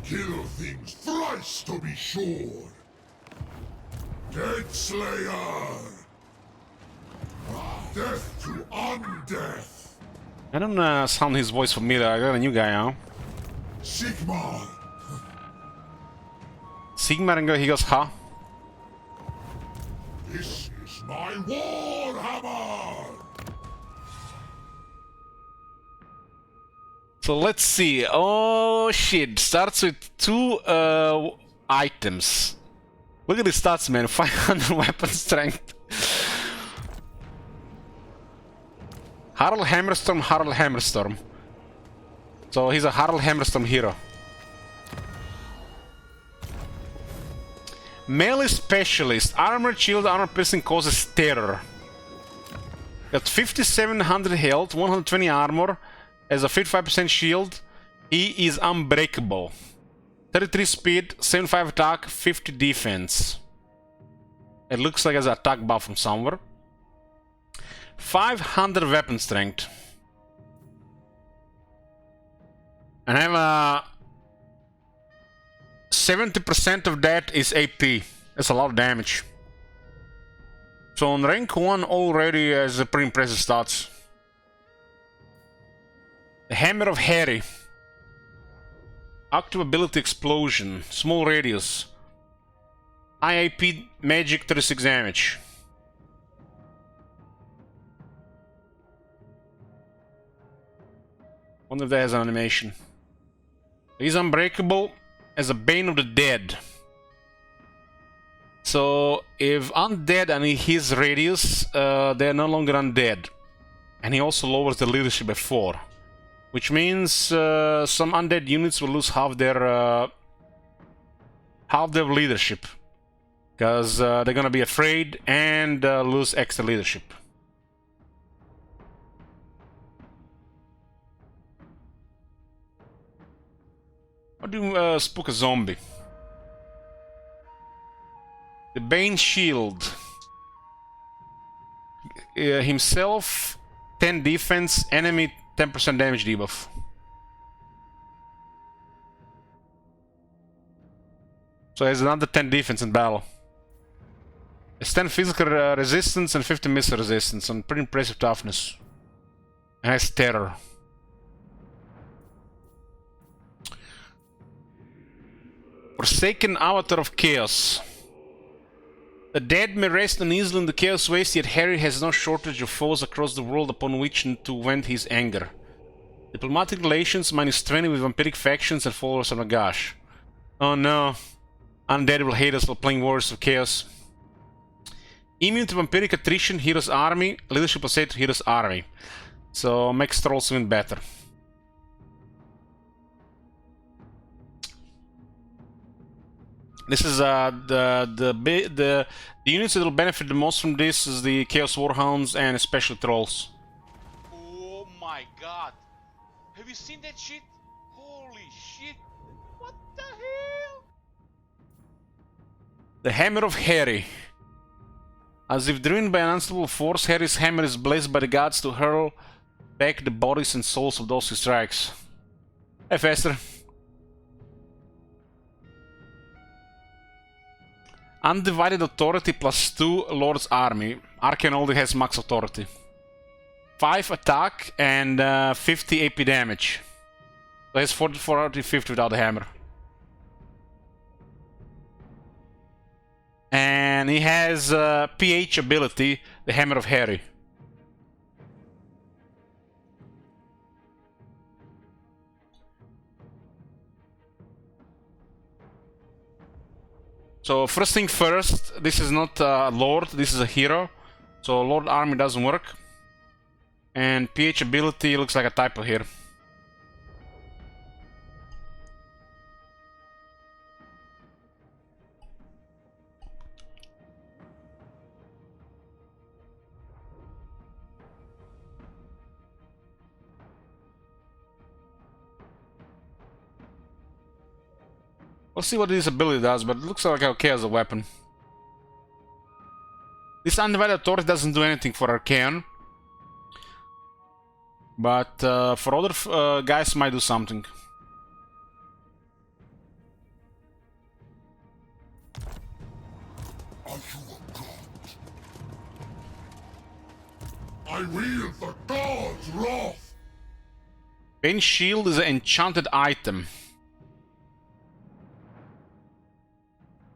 Kill things thrice to be sure! Dead Slayer! Death to undeath! I don't sound his voice familiar. I got a new guy now. Sigmar! Sigmar, and he goes, huh? This is my Warhammer! So let's see. Oh shit! Starts with 2 items. Look at the stats, man. 500 weapon strength. Harald Hammerstorm, Harald Hammerstorm. So he's a Harald Hammerstorm hero. Melee specialist. Armor shield, armor piercing causes terror. Got 5700 health, 120 armor, has a 55% shield. He is unbreakable. 33 speed, 75 attack, 50 defense. It looks like there's an attack buff from somewhere. 500 weapon strength. And I have a 70% of that is AP. That's a lot of damage. So on rank 1 already has a pretty impressive stats. The Hammer of Harry. Active ability explosion. Small radius. High AP magic 36 damage. Wonder if that has an animation. He's unbreakable as a Bane of the Dead. So if undead and his radius, they're no longer undead. And he also lowers the leadership by 4. Which means some undead units will lose half their leadership. Because they're gonna be afraid and lose extra leadership. How do you spook a zombie? The Bane Shield. Himself, 10 defense, enemy 10% damage debuff. So he has another 10 defense in battle. It's 10 physical resistance and 50 missile resistance, and pretty impressive toughness. And has terror. Forsaken Avatar of Chaos. The dead may rest uneasily in the Chaos Waste, yet Harry has no shortage of foes across the world upon which to vent his anger. Diplomatic relations -20 with vampiric factions and followers of Nagash. Oh no. Undead will hate us while playing Warriors of Chaos. Immune to vampiric attrition, Hero's Army. Leadership will say to Hero's Army. So makes trolls even better. This is the units that will benefit the most from this is the Chaos Warhounds and especially trolls. Oh my god. Have you seen that shit? Holy shit. What the hell? The Hammer of Harry. As if driven by an unstoppable force, Harry's hammer is blessed by the gods to hurl back the bodies and souls of those he strikes. Hey, faster. Undivided authority +2 Lord's Army. Arcane only has max authority. 5 attack and 50 AP damage. So he has 44 out of 50 without the hammer. And he has PH ability, the Hammer of Harry. So first thing first, this is not a Lord, this is a hero. So Lord Army doesn't work. And PH ability looks like a typo here. We'll see what this ability does, but it looks like okay as a weapon. This Undivided Authority doesn't do anything for Arcane. But for other guys might do something. Are you a god? I wield the god's wrath! Bane Shield is an enchanted item.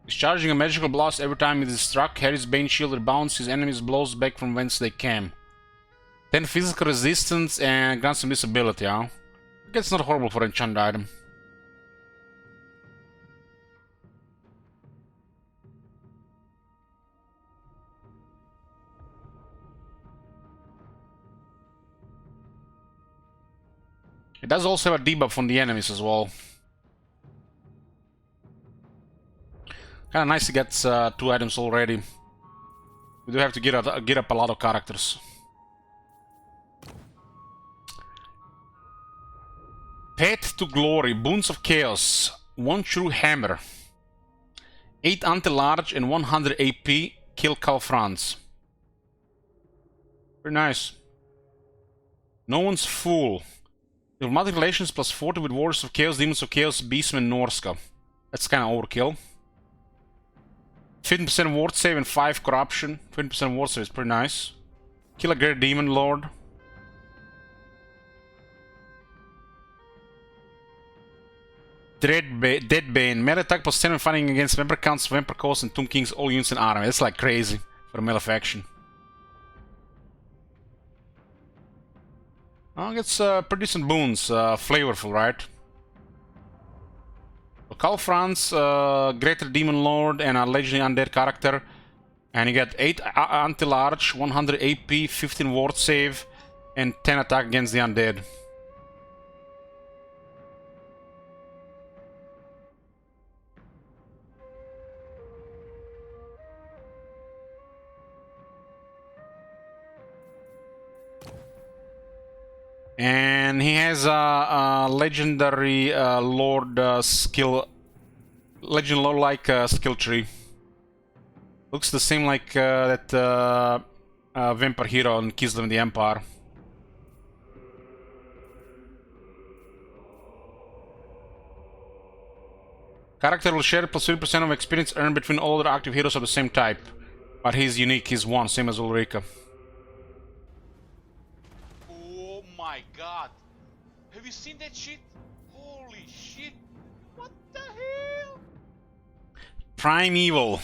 Discharging a magical blast every time it is struck, Harry's Bane Shield rebounds his enemies' blows back from whence they came. 10 physical resistance and grants some disability, huh? I guess it's not horrible for an enchanted item. It does also have a debuff on the enemies as well. Kinda nice to get 2 items already. We do have to get up a lot of characters. Path to Glory, Boons of Chaos, 1 True Hammer, 8 anti-large and 100 AP, kill Cal France. Very nice. No One's Fool. Diplomatic Relations plus 40 with Warriors of Chaos, Demons of Chaos, Beastmen, Norska. That's kinda overkill. 15% ward save and 5 corruption. 20% ward save is pretty nice. Kill a Great Demon Lord. Deadbane. Melee attack plus 10 when fighting against Vampire Counts, Vampire Coast, and Tomb Kings, all units in army. That's like crazy for a melee faction. Oh, gets pretty decent boons. Flavorful, right? So Cal France, Greater Demon Lord, and a Legendary Undead character. And you get 8 anti-large, 100 AP, 15 ward save, and 10 attack against the Undead. And he has a legendary lord skill, legend lord-like skill tree. Looks the same like that vampire hero in Kislev the Empire. Character will share plus 30% of experience earned between all other active heroes of the same type, but he's unique. He's one, same as Ulrika. Oh my god. Have you seen that shit? Holy shit. What the hell? Primeval.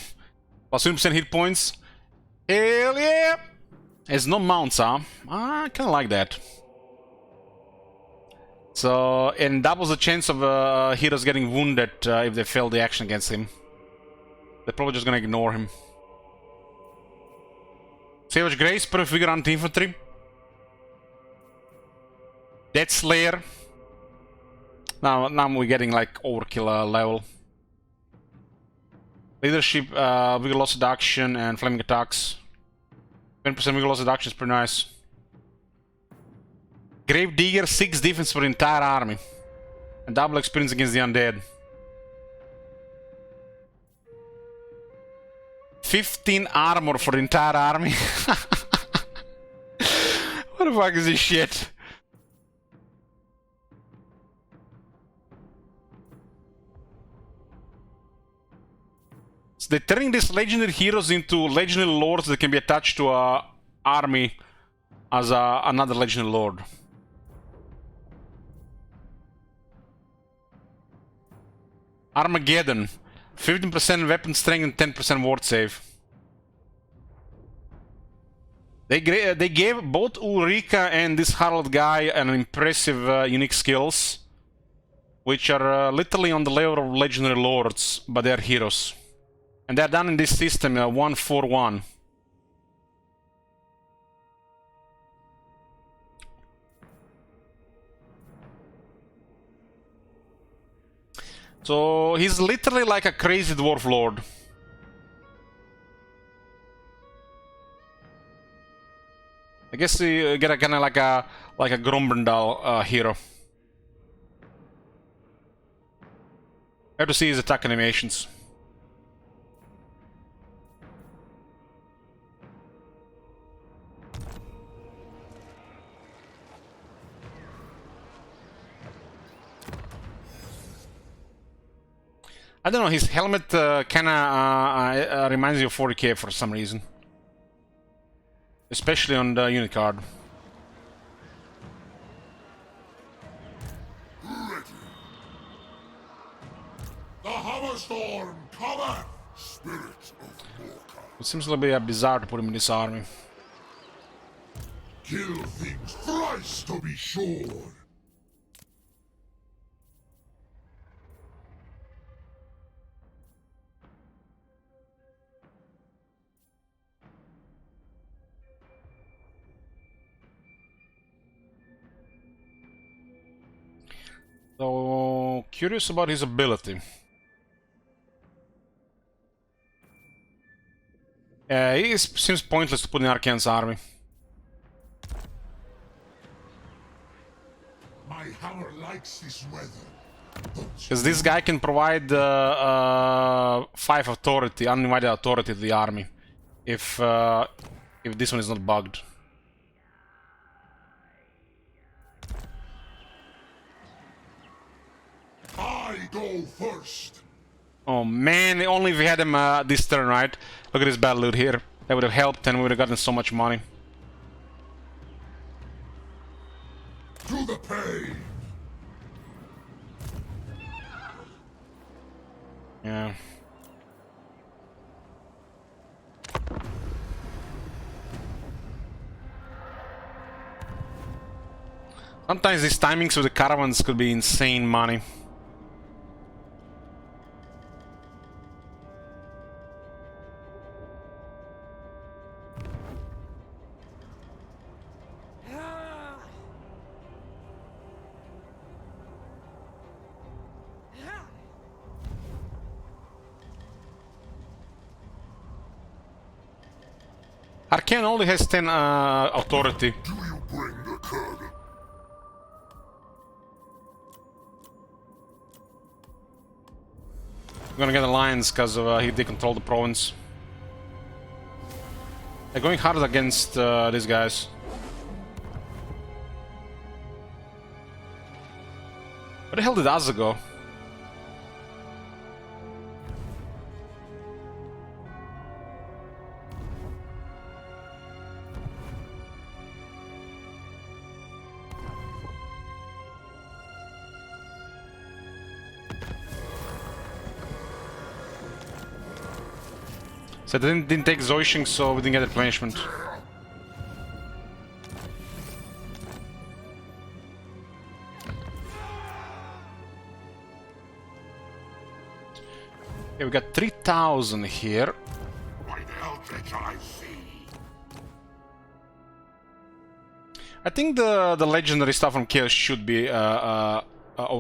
Plus 20% hit points. Hell yeah! Has no mounts, huh? I kinda like that. So, and doubles the chance of heroes getting wounded if they fail the action against him. They're probably just gonna ignore him. Savage Grace, perfect figure anti-infantry. Death Slayer. Now we're getting like overkill level. Leadership, Vigor Loss Seduction, and Flaming Attacks. 20% Vigor Loss Seduction is pretty nice. Grave Digger, 6 defense for the entire army. And double experience against the Undead. 15 armor for the entire army. What the fuck is this shit? So they're turning these legendary heroes into legendary lords that can be attached to a army as another legendary lord. Armageddon, 15% weapon strength and 10% ward save. They gave both Ulrika and this Harald guy an impressive unique skills, which are literally on the level of legendary lords, but they're heroes. And they're done in this system 1-4-1. So he's literally like a crazy dwarf lord. I guess you get a kind of like a Grombendal hero. I have to see his attack animations. I don't know, his helmet kinda reminds you of 40k for some reason. Especially on the unit card. Ready. The Hammerstorm cometh! Spirit of Morka. It seems a little bit bizarre to put him in this army. Kill things thrice to be sure. So, curious about his ability. He seems pointless to put in Arcane's army. My My hammer likes this weather. Because this guy can provide 5 authority, undivided authority to the army. If this one is not bugged. I go first. Oh man, only if we had him this turn, right? Look at this battle loot here. That would have helped and we would have gotten so much money. To the pain. Yeah. Sometimes these timings with the caravans could be insane money. Arcane only has 10 authority. Do you bring the Kurgan? I'm gonna get alliance because they control the province. They're going hard against these guys. Where the hell did Azza go? So they didn't take Zoishing, so we didn't get replenishment. Okay, we got 3,000 here. By the eldritch I see. I think the legendary stuff from Chaos should be over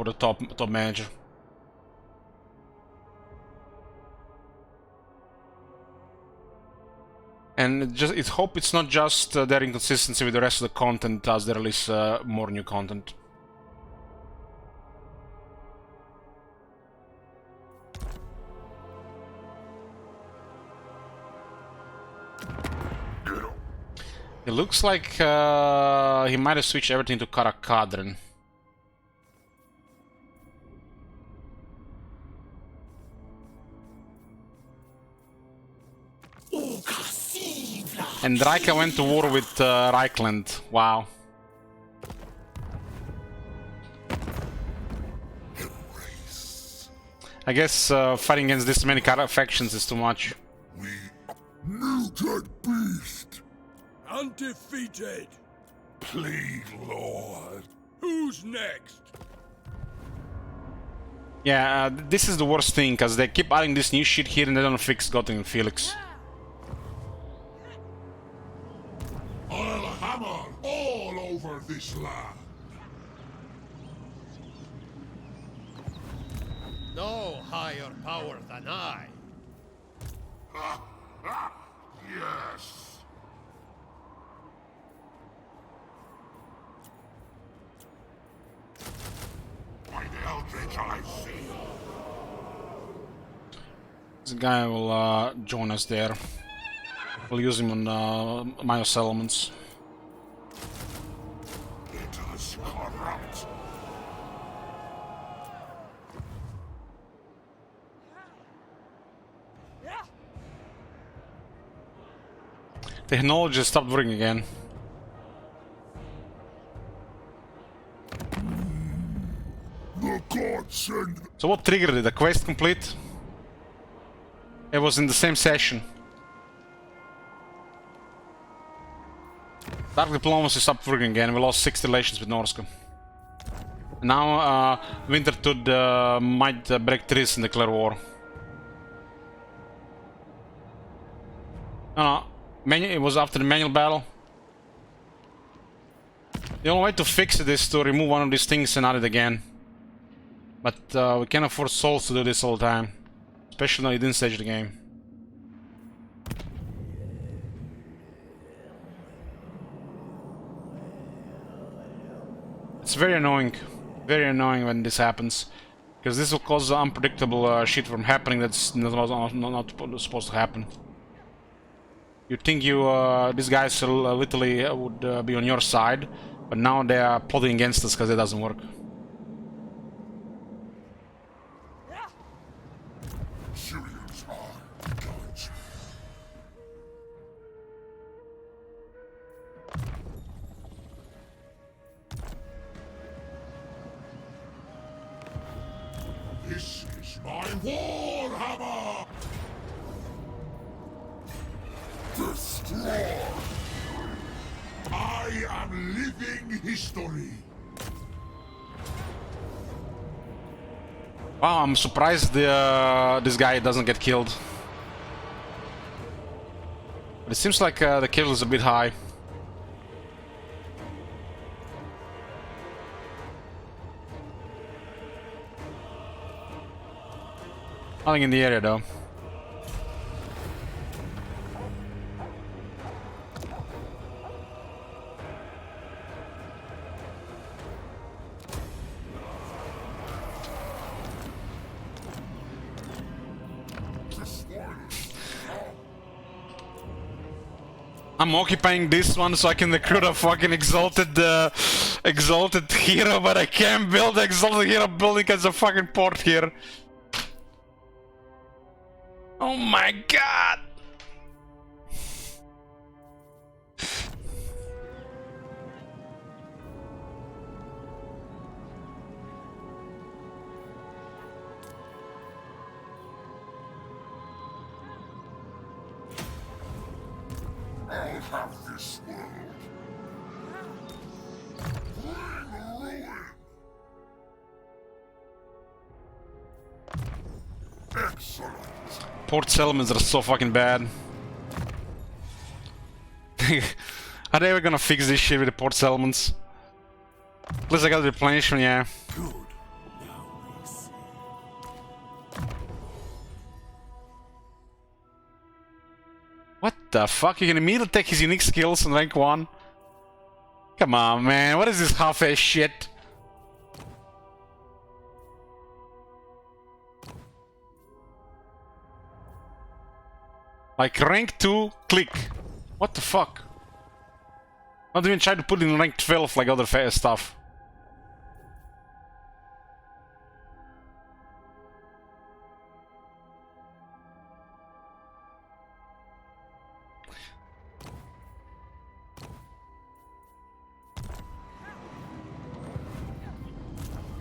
the top manager. And it's hope it's not just their inconsistency with the rest of the content as they release more new content. It looks like he might have switched everything to Karakadran. And Raika went to war with Reichland. Wow. I guess fighting against this many factions is too much. We muted beast. Undefeated. Please, Lord. Who's next? Yeah, this is the worst thing, because they keep adding this new shit here and they don't fix Gothic and Felix. I'll hammer all over this land. No higher power than I. Yes. By the eldritch I see. This guy will join us there. We'll use him on Myos elements. It is corrupt. Technology stopped working again. The gods send. So what triggered it? The quest complete? It was in the same session. Dark Diplomacy stopped working again. We lost 6 relations with Norska. Now Wintertud might break trees and declare war. No, it was after the manual battle. The only way to fix it is to remove one of these things and add it again. But we can't afford souls to do this all the time. Especially when you didn't stage the game. It's very annoying. Very annoying when this happens. Because this will cause unpredictable shit from happening that's not supposed to happen. You'd think these guys literally would be on your side, but now they are plotting against us because it doesn't work. Syrian's eye guides me. This is my Warhammer! Destroy! I am living history! Wow, I'm surprised this guy doesn't get killed. But it seems like the kill is a bit high. Nothing in the area though. I'm occupying this one so I can recruit a fucking exalted hero, but I can't build the exalted hero building as a fucking port here. Oh my god! I'll have this world. Bring ruin. Excellent. Port settlements are so fucking bad. Are they ever gonna fix this shit with the port settlements? At least I got the replenishment, yeah. Good. Now we see. What the fuck? You can immediately take his unique skills in rank 1? Come on, man. What is this half-ass shit? Like, rank 2, click. What the fuck? Not even try to put it in rank 12 like other stuff.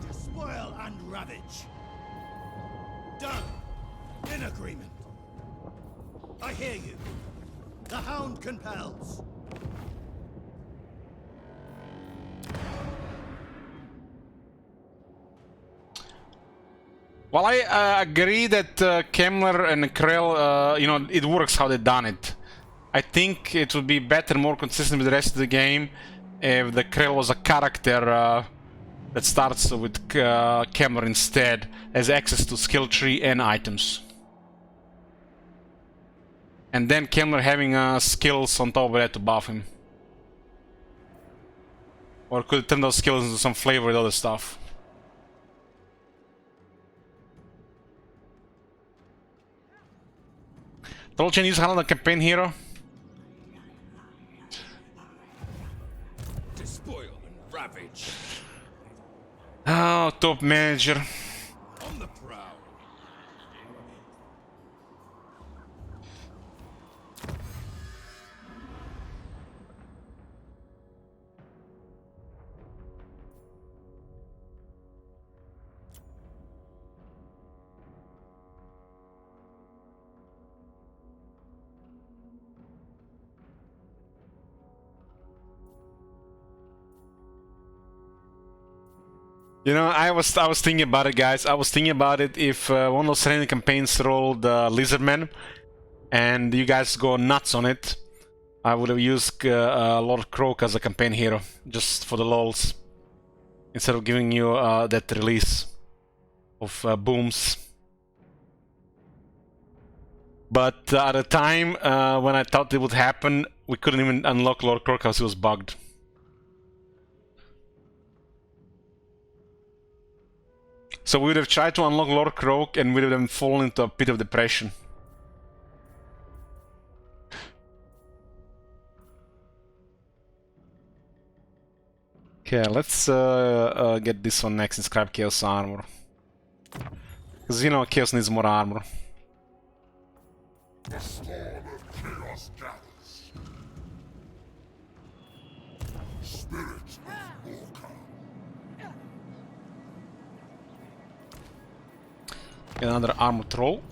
Despoil and ravage. Done. In agreement. I hear you. The Hound compels. Well, I agree that Kemmler and Krell, you know, it works how they done it. I think it would be better, more consistent with the rest of the game if the Krell was a character that starts with Kemmler instead, has access to skill tree and items. And then Kemmler having skills on top of that to buff him. Or could turn those skills into some flavor with other stuff. Tolchen is another campaign hero. Despoil and ravage. Oh, top manager. On the prowl. You know, I was thinking about it, guys. I was thinking about it if one of those random campaigns rolled Lizardman, and you guys go nuts on it. I would have used Lord Croak as a campaign hero, just for the lols, instead of giving you that release of booms. But at the time when I thought it would happen, we couldn't even unlock Lord Croak because he was bugged. So we would have tried to unlock Lord Croak and we would have fallen into a pit of depression. Okay, let's get this one next, inscribe Chaos armor. Because you know, Chaos needs more armor. The storm of chaos gathers. Spirits of Morka. Get another armor troll.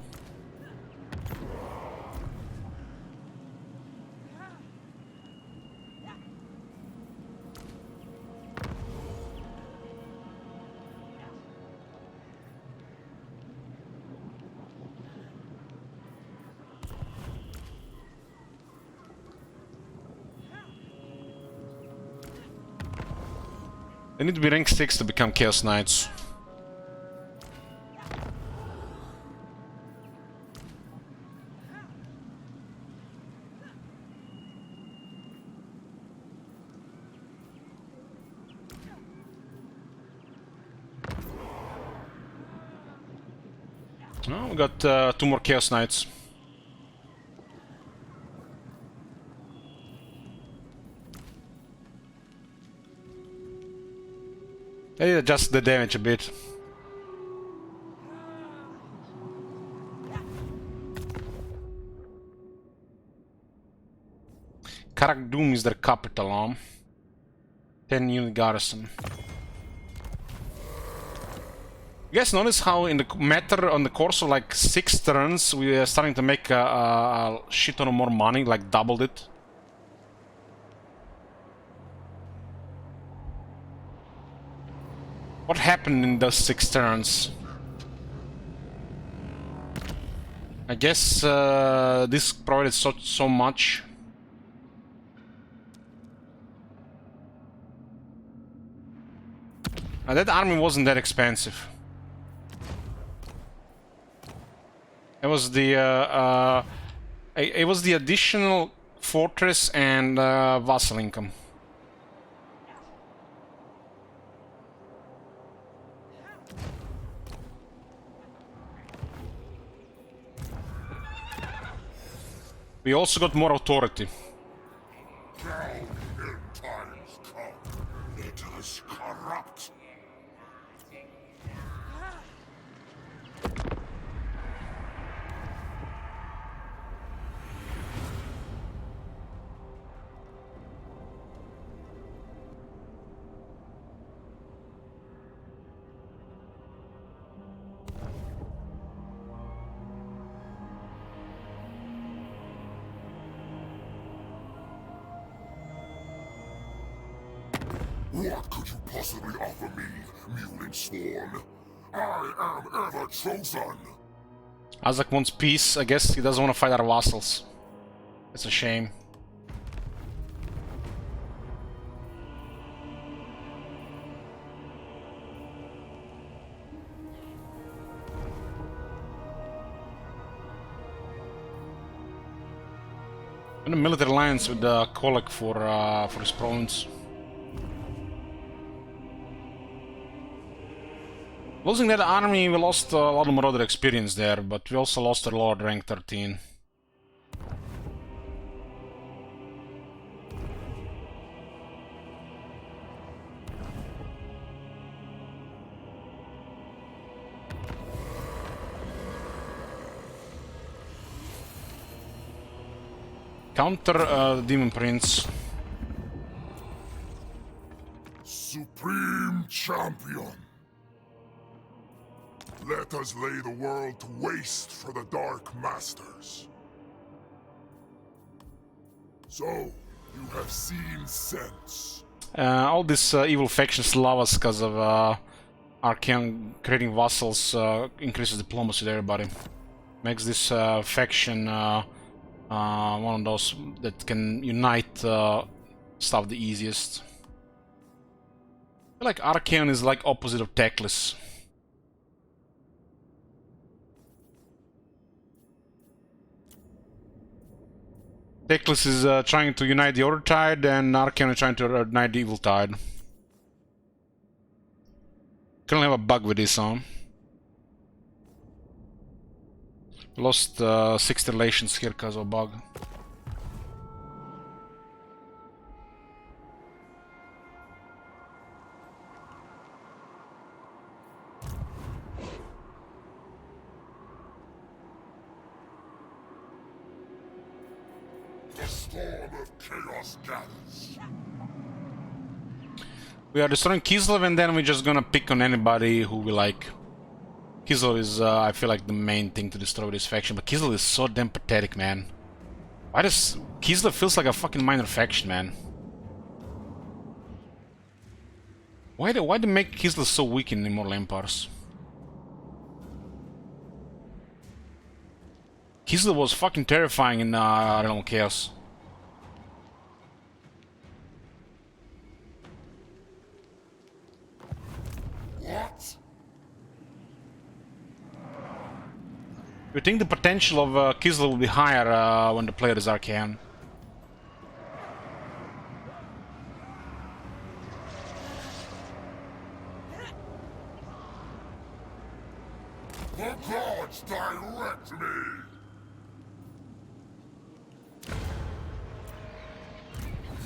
They need to be rank 6 to become Chaos Knights. Oh, we got 2 more Chaos Knights. They adjust the damage a bit. Karak Doom is their capital, 10 unit garrison. You guys notice how in the matter on the course of like 6 turns we are starting to make a shit ton of more money, like doubled it? What happened in those 6 turns? I guess this provided so much. That army wasn't that expensive. It was the additional fortress and vassal income. We also got more authority. Now end times come. Let us corrupt. What could you possibly offer me, Mewling Sworn? I am ever chosen! Azak wants peace. I guess he doesn't want to fight our vassals. It's a shame. And a military alliance with Kolek for his province. Losing that army, we lost a lot of Marauder experience there, but we also lost our Lord rank 13. Counter Demon Prince. Supreme Champion! Let us lay the world to waste for the Dark Masters. So, you have seen sense. All these evil factions love us because of Archaeon creating vassals, increases diplomacy with everybody. Makes this faction one of those that can unite stuff the easiest. I feel like Archaeon is like opposite of Teclis. Teclis is trying to unite the Order Tide, and Archaeon is trying to unite the Evil Tide. Currently have a bug with this, huh? Lost 60 relations here because of a bug. The storm of chaos gathers. We are destroying Kislev and then we're just gonna pick on anybody who we like. Kislev is, I feel like, the main thing to destroy this faction, but Kislev is so damn pathetic, man. Why does... Kislev feels like a fucking minor faction, man. Why they make Kislev so weak in Immortal Empires? Kislev was fucking terrifying in Realm of Chaos. What? You think the potential of Kislev will be higher when the player is Archaean? The gods direct me!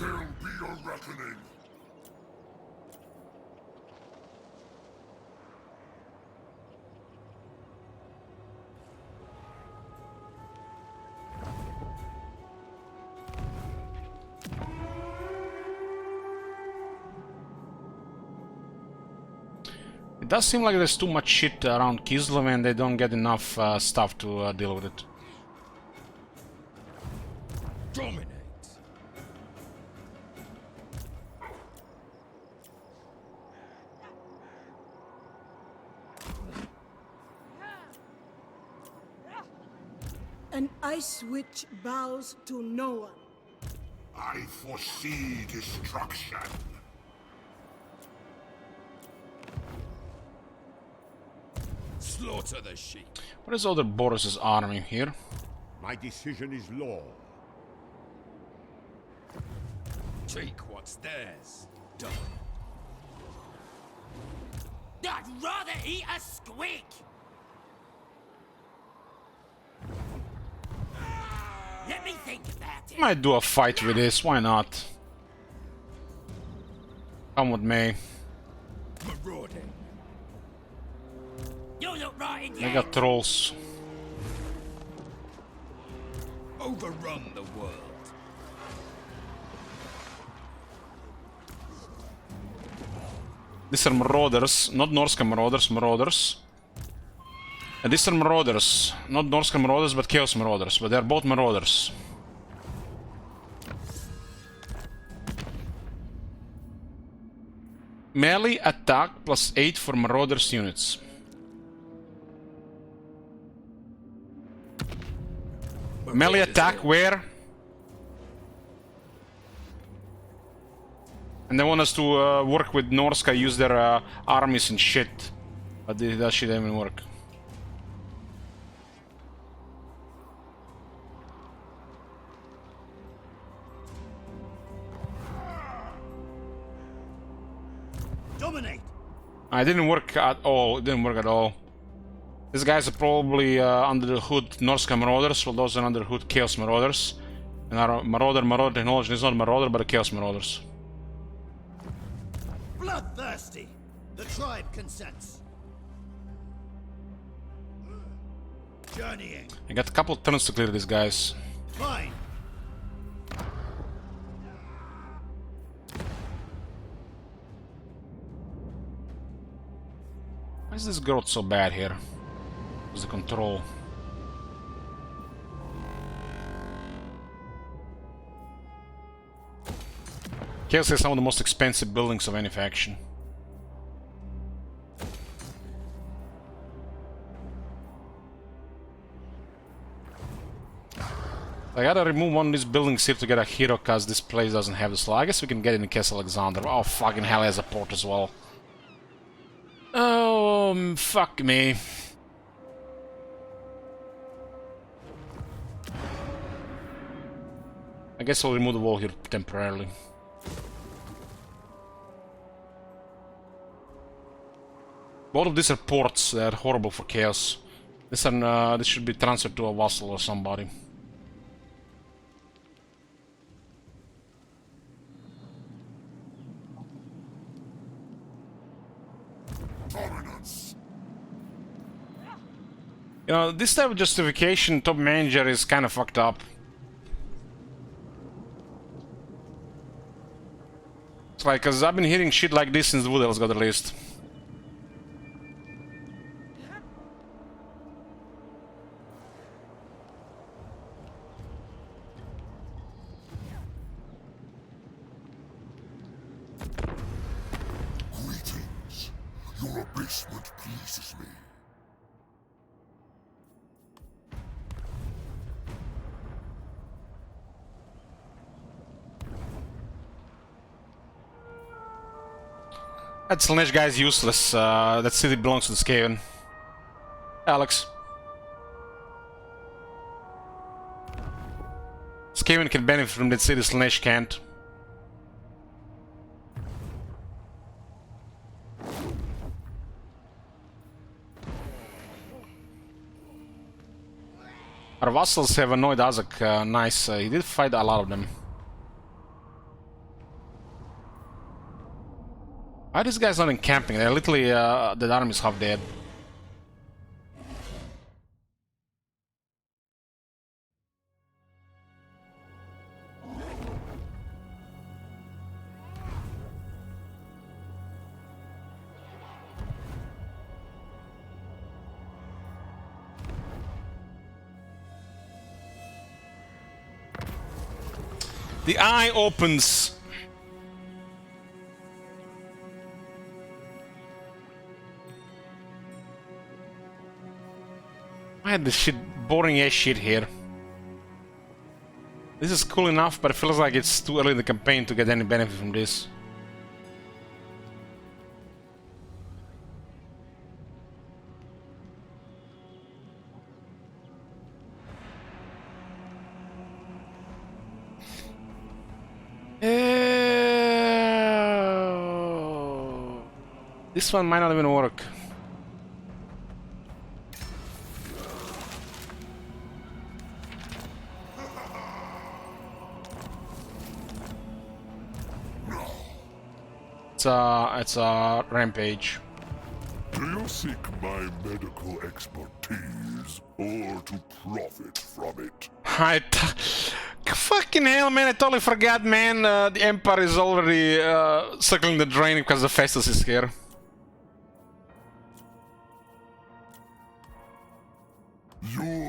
There'll be a reckoning. It does seem like there's too much shit around Kislev and they don't get enough stuff to deal with it. Dominate. An ice witch bows to no one. I foresee destruction. Slaughter the sheep. What is other Boris's army here? My decision is law. Take what's theirs. Done. I'd rather eat a squig! Let me think about it. Might do a fight with this, why not? Come with me. Marauding. You look right in the Mega end. trolls. Overrun the world. These are marauders, not Norska marauders, marauders. And these are marauders, not Norska marauders, but Chaos marauders, but they're both marauders. Melee attack plus 8 for marauders units. Melee attack where? And they want us to work with Norska, use their armies and shit. But that shit didn't even work. Dominate! It didn't work at all. It didn't work at all. These guys are probably under the hood Norska Marauders, while those are under the hood Chaos Marauders. And our Marauder technology is not Marauder, but the Chaos Marauders. Bloodthirsty! The tribe consents. Journeying. I got a couple of turns to clear these guys. Fine. Why is this growth so bad here? What's the control? Chaos has some of the most expensive buildings of any faction. I gotta remove one of these buildings here to get a hero, cause this place doesn't have the slot. I guess we can get it in Castle Alexander. Oh, fucking hell, it has a port as well. Oh, fuck me. I guess I'll remove the wall here temporarily. Both of these are ports that are horrible for Chaos. This should be transferred to a Vassal or somebody. Dominance. You know, this type of justification top manager is kind of fucked up. It's like, cause I've been hearing shit like this since Wood Elves got released. Greetings. Your abasement pleases me. That Slanesh guy is useless. That city belongs to the Skaven. Alex. Skaven can benefit from that city, Slanesh can't. Our vassals have annoyed Azak. Nice. He did fight a lot of them. Why are these guys not encamping? They're literally, the army is half dead. The eye opens. I had this shit, boring ass shit here. This is cool enough, but it feels like it's too early in the campaign to get any benefit from this. This one might not even work. It's a rampage. Do you seek my medical expertise, or to profit from it? Fucking hell, man, I totally forgot, man. The Empire is already circling the drain because the Festus is here. You'll...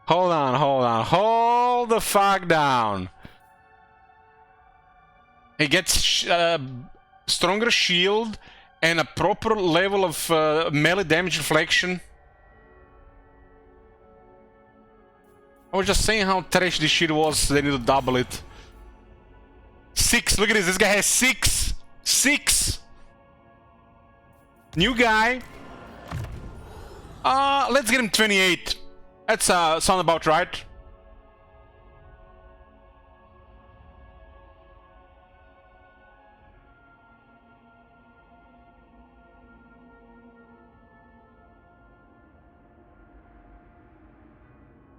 Hold the fuck down. He gets stronger shield and a proper level of melee damage reflection. I was just saying how trash this shit was, they need to double it. 6, look at this guy has 6! 6! New guy. Let's get him 28. That's sound about right.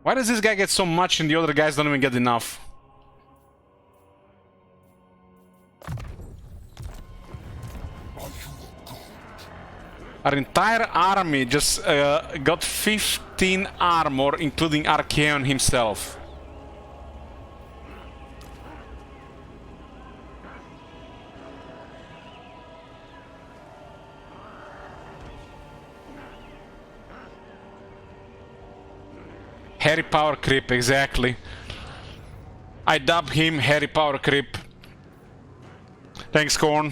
Why does this guy get so much and the other guys don't even get enough? Our entire army just got 15 armor, including Archaeon himself. Harry Power Creep, exactly. I dub him Harry Power Creep. Thanks, Corn.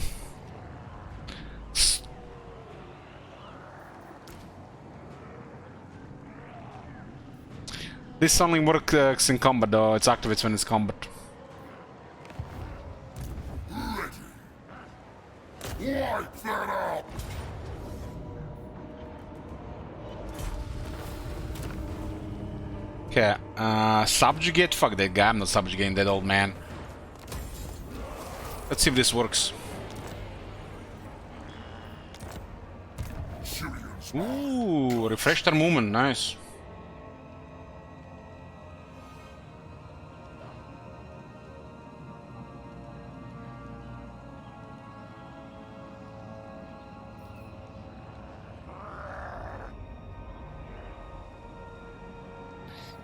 This only works in combat, though. It activates when it's combat. Wipe that up! Okay, subjugate? Fuck that guy, I'm not subjugating that old man. Let's see if this works. Ooh, refreshed our movement, nice.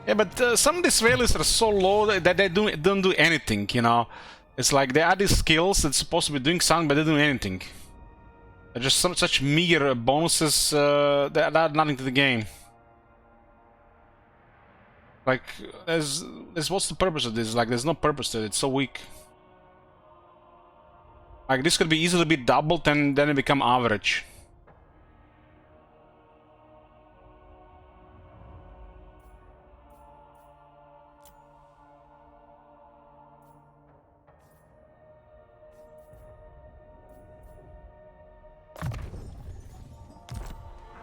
Yeah, but some of these values are so low that they don't do anything, you know? It's like they add these skills that's supposed to be doing something, but they don't do anything. They're just such meager bonuses that add nothing to the game. Like, there's what's the purpose of this? Like, there's no purpose to it, it's so weak. Like, this could be easily be doubled and then it become average.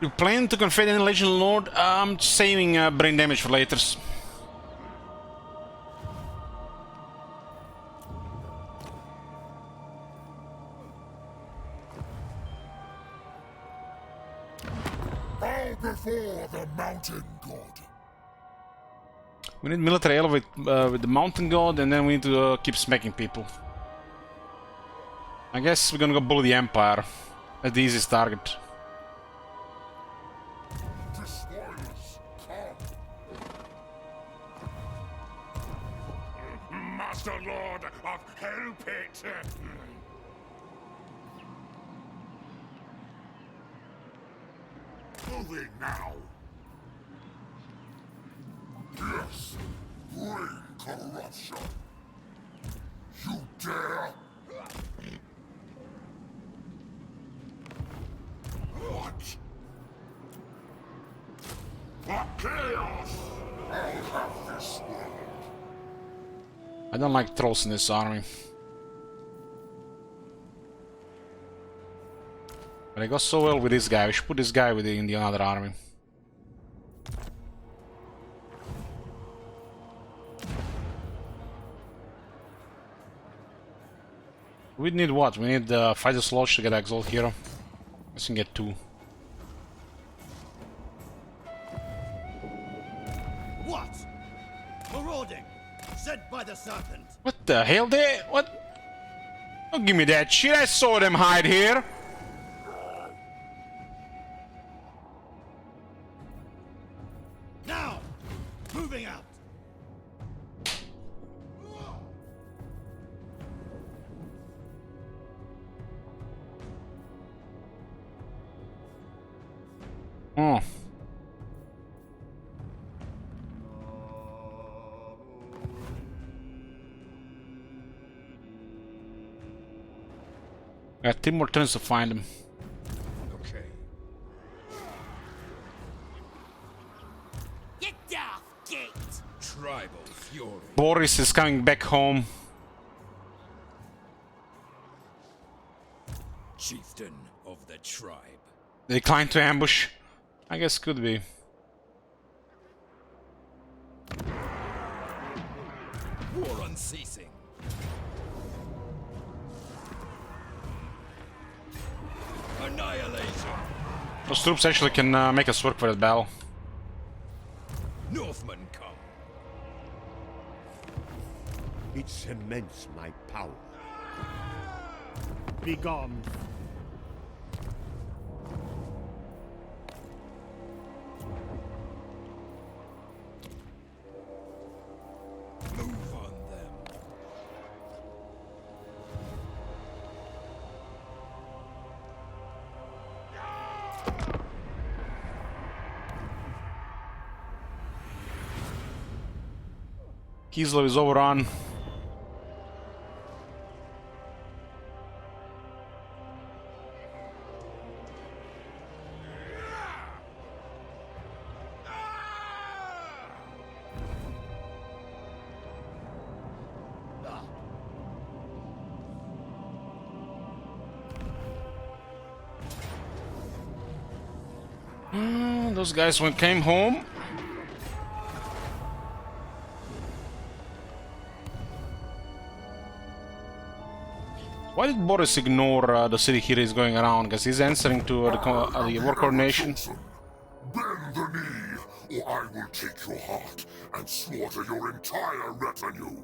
You plan to confide any Legend Lord? I'm saving brain damage for later. Bow before the mountain god. We need military ally with the mountain god, and then we need to keep smacking people. I guess we're gonna go bully the Empire. That's the easiest target. Master Lord of Hellpit! Moving now! Yes! Bring corruption! You dare? What? For chaos! I'll have this world! I don't like trolls in this army. But I go so well with this guy. We should put this guy in the other army. We need what? We need Fighters Lodge to get Exalt Hero. I can get 2. What? Marauding! Sent by the serpent! What the hell? What? Don't give me that shit. I saw them hide here. Now! Moving out! Oh. I got 3 more turns to find him. Okay. Get off, gate! Tribal fury. Boris is coming back home. Chieftain of the tribe. Decline to ambush. I guess could be. War unceasing. Annihilation. Those troops actually can make us work for that battle. Northmen come. It cements my power. Be gone. Move on them. Kislev is overrun. Those guys came home. Why did Boris ignore the city he is going around? Because he's answering to the war coordination. Bend the knee, or I will take your heart and slaughter your entire retinue.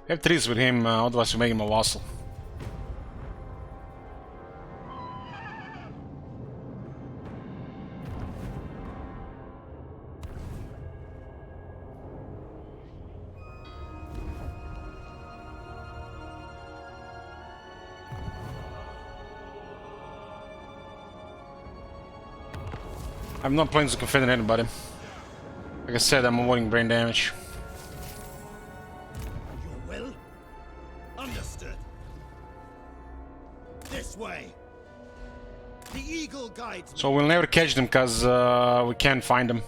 We have trees with him, otherwise we make him a vassal. I have no plans to confront anybody. Like I said, I'm avoiding brain damage. Your will? Understood. This way. The eagle guides me. So we'll never catch them because we can't find them.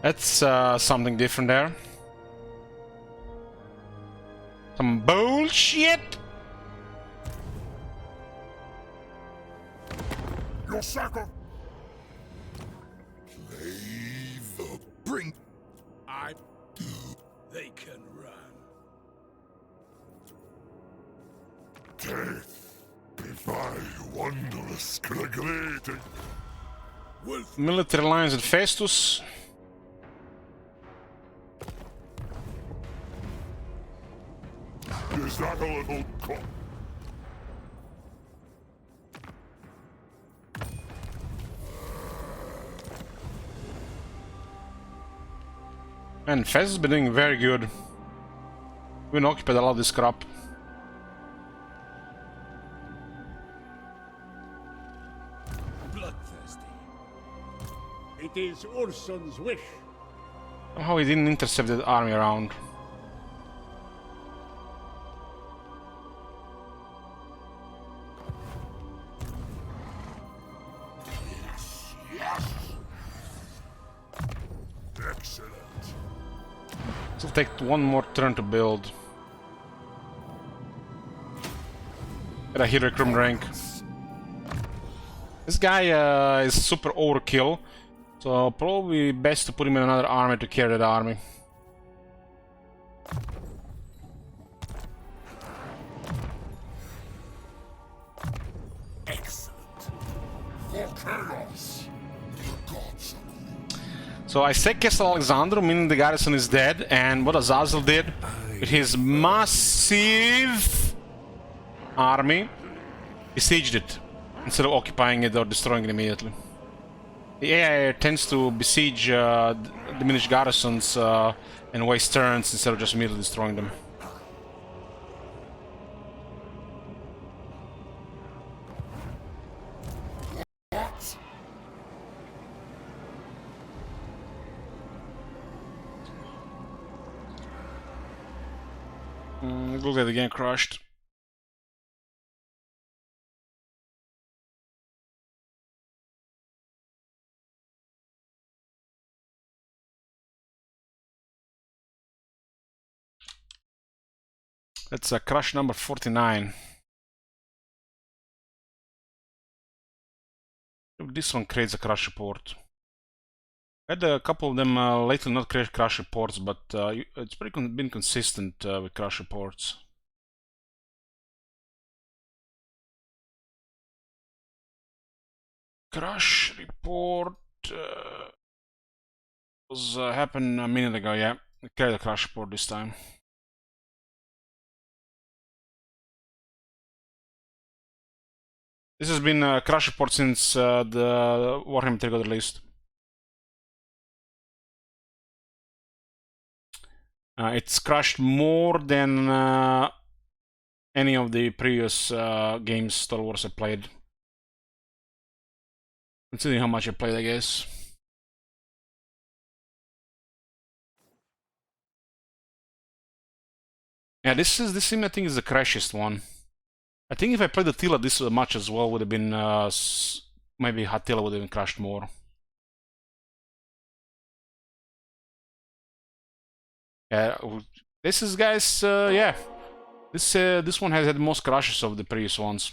That's something different there. Some bullshit. Your sacrifice. Play the Bring. I. They can run. death. Defy wondrous creating. Wolf. Military lines at Festus. Is that a little cock? And Fez has been doing very good. We've been occupied a lot of this crap. Bloodthirsty. It is Urson's wish. Somehow he didn't intercept the army around. Excellent. It'll take one more turn to build. Get a hero recruitment rank. This guy is super overkill, so probably best to put him in another army to carry that army. Excellent. For chaos. The gods agree. So I said Castle Alexandru, meaning the garrison is dead, and what Azazel did with his massive army, besieged it instead of occupying it or destroying it immediately. The AI tends to besiege diminished garrisons and waste turns instead of just immediately destroying them. What? It looks like the game crashed. That's a crash number 49. This one creates a crash report. I had a couple of them lately not create crash reports, but it's been consistent with crash reports. Crash report was happened a minute ago. Yeah, I carried a crash report this time. This has been a crash report since the Warhammer 3 got released. It's crashed more than any of the previous games Star Wars I played. Considering how much I played, I guess. Yeah, this sim I think is the crashiest one. I think if I played Attila this much as well, would have been maybe Attila would have been crashed more. Yeah, this is guys. Yeah, this one has had the most crashes of the previous ones.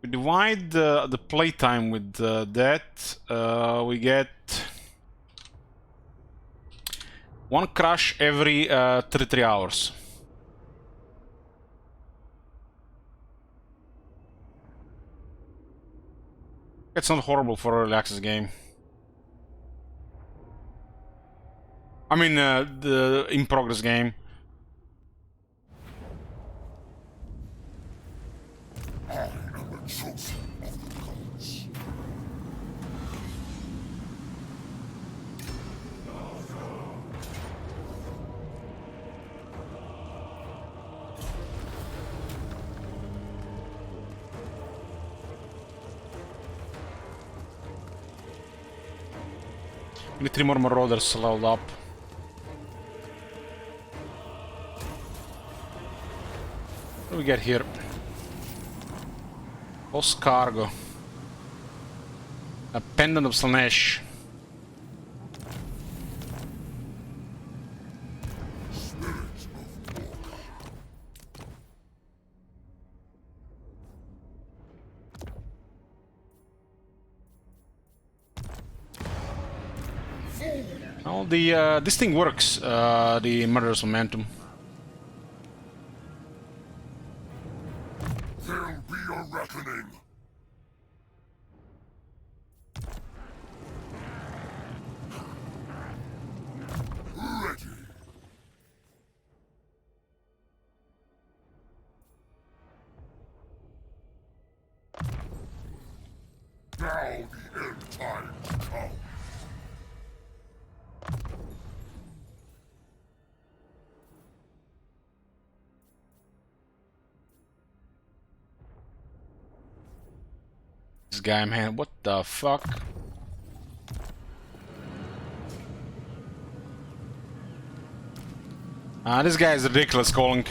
We divide the playtime with that. We get one crash every 33 hours. It's not horrible for a early access game. I mean, the in-progress game. I am a chosen of the gods. We need 3 more Marauders leveled up. What do we get here? Lost cargo. A pendant of Slanesh. Well, this thing works. The Murderous Momentum. There'll be a reckoning. Ready. Now the end times come. This guy, man, what the fuck? This guy is ridiculous calling.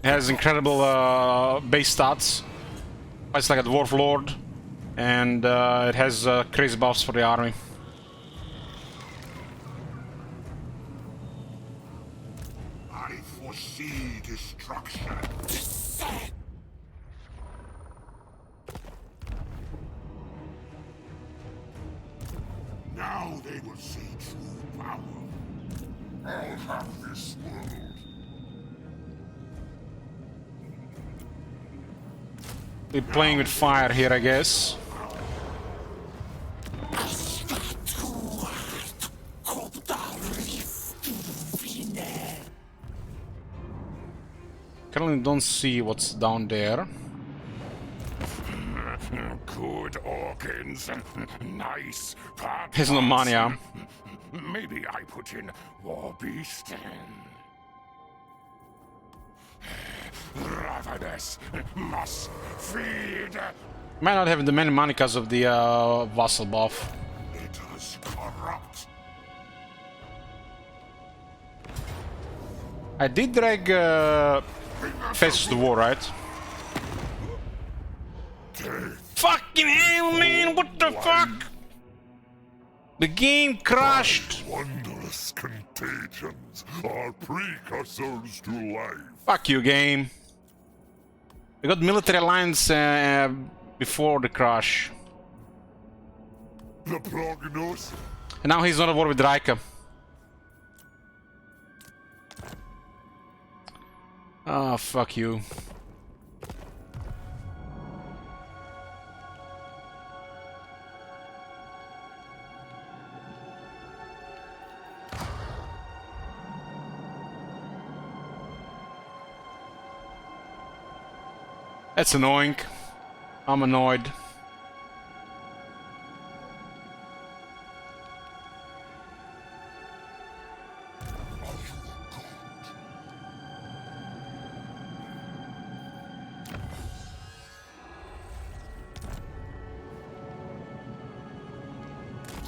He has incredible base stats. It's like a dwarf lord, and it has crazy buffs for the army. I foresee destruction. Now they will see true power. I'll have this world. We're playing with fire here, I guess. Currently don't see what's down there. Good organs. Nice. There's no money, huh? Maybe I put in War Beast. Ravenous. Must feed. Might not have the many money because of the Vassal buff. It is corrupt. I did drag Faces to War, right? Fucking hell, man! What the fuck? The game crashed! Wondrous contagions are precursors to life. Fuck you, game. We got military alliance before the crash. The prognosis. And now he's not at war with Raika. Ah, fuck you. That's annoying. I'm annoyed.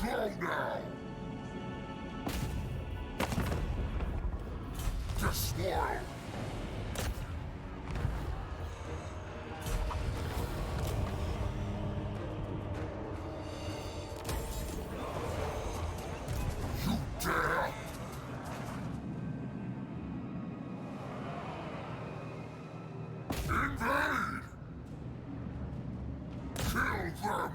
Go now! Despoil! You dare! Invade! Kill them all!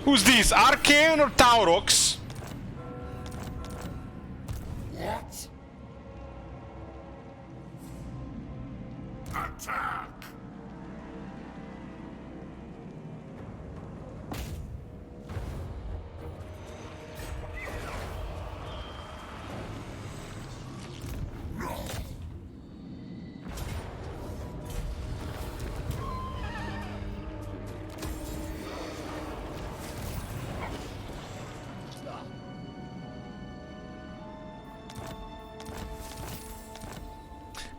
Who's this? Arcane or Taurox? What? Attack! No!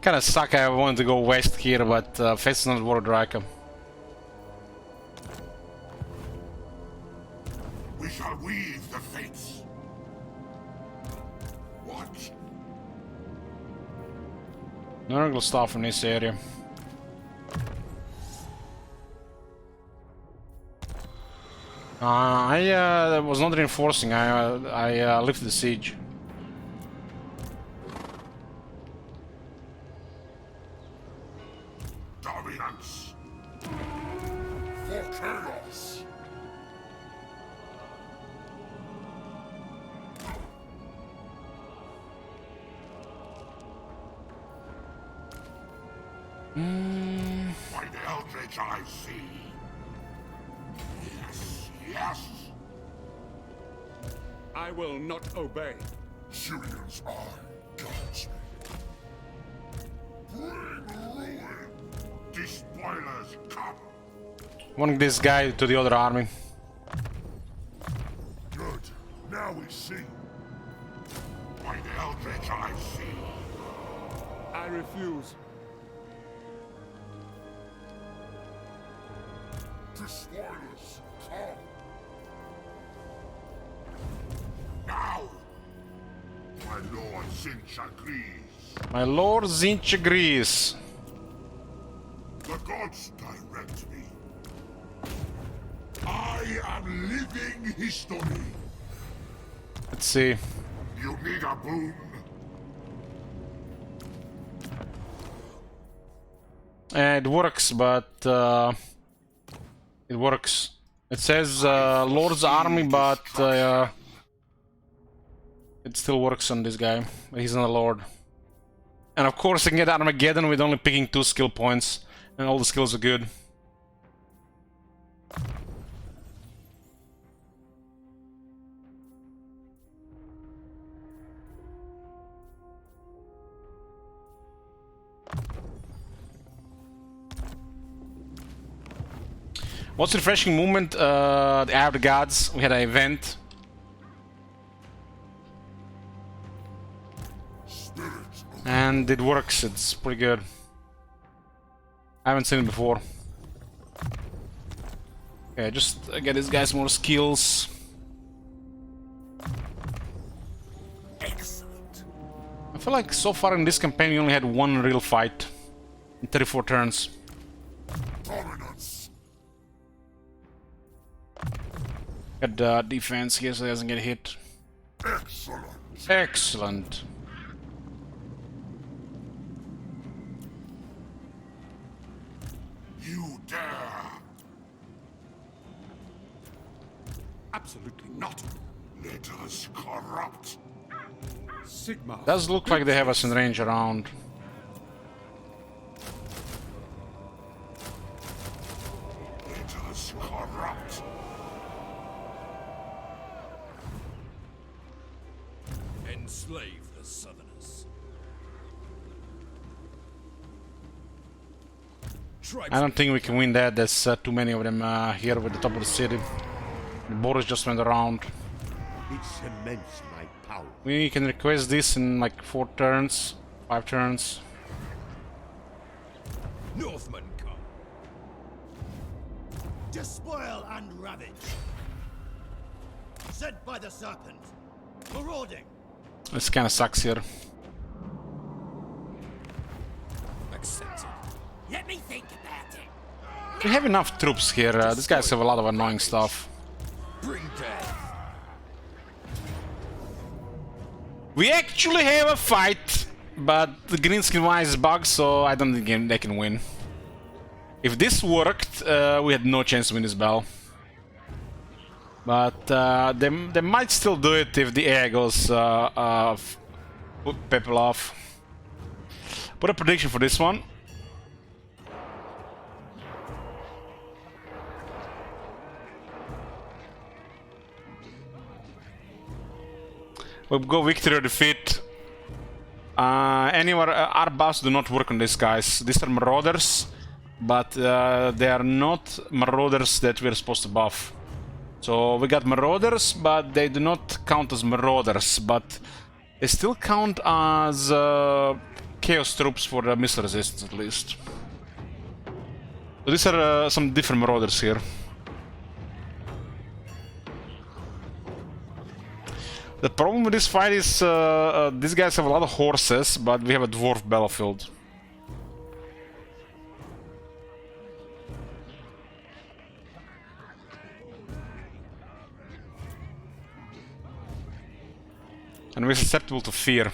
Kinda suck, I wanted to go west here, but fate's not worth Draka. We shall weave the fates. What? Nurgle stuff in this area. I was not reinforcing, I lifted the siege. Dominance. For chaos. By the Eldritch I see. Yes, yes. I will not obey. Sirian's eye guides me. Bring ruin. Despoilers come. Want this guy to the other army. Good. Now we see. By the Eldritch I see. I refuse. Despoilers come. Now. My lord Zinch agrees. My lord Zinch agrees. The gods direct me. I am living history. Let's see. You need a boon. It works, but it works. It says Lord's army, but it still works on this guy. He's not a Lord. And of course I can get Armageddon with only picking 2 skill points, and all the skills are good. What's refreshing movement? The Eye of the Gods. We had an event. And it works, it's pretty good. I haven't seen it before. Okay, just get these guys more skills. Excellent. I feel like so far in this campaign we only had 1 real fight in 34 turns. Dominance. Got defense here so he doesn't get hit. Excellent. Excellent. You dare. Absolutely not. Let us corrupt. Sigma. Does look like they have us in range around. Let us corrupt. Enslave the Southerners. I don't think we can win that. There's too many of them here with the top of the city. The borders just went around. It cements my power. We can request this in like 4 turns, 5 turns. Northmen come. Despoil and ravage. Sent by the serpent. Marauding. This kind of sucks here. Accepted. Let me think about it. We have enough troops here. These guys have a lot of annoying stuff. Bring death. We actually have a fight, but the greenskin wise is bugged, so I don't think they can win. If this worked, we had no chance to win this battle. But they might still do it if the AI goes put people off. Put a prediction for this one. We'll go victory or defeat. Anywhere, our buffs do not work on these guys. These are marauders, but they are not marauders that we're supposed to buff. So we got marauders, but they do not count as marauders, but they still count as chaos troops for the missile resistance at least. So these are some different marauders here. The problem with this fight is these guys have a lot of horses, but we have a dwarf battlefield. And we're susceptible to fear.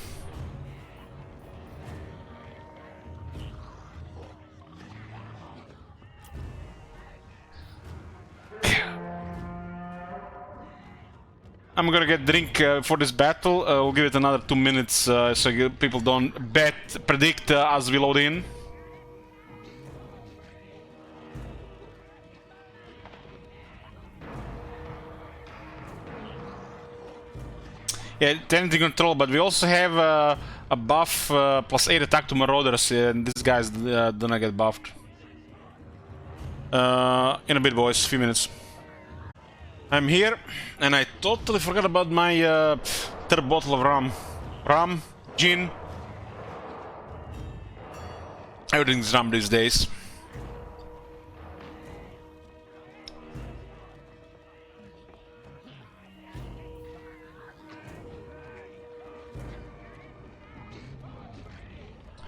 I'm gonna get drink for this battle. We'll give it another 2 minutes so people don't predict as we load in. Yeah, tendency control, but we also have a buff plus 8 attack to marauders, and these guys do not get buffed. In a bit, boys, few minutes. I'm here, and I totally forgot about my third bottle of rum. Rum, gin. Everything's rum these days.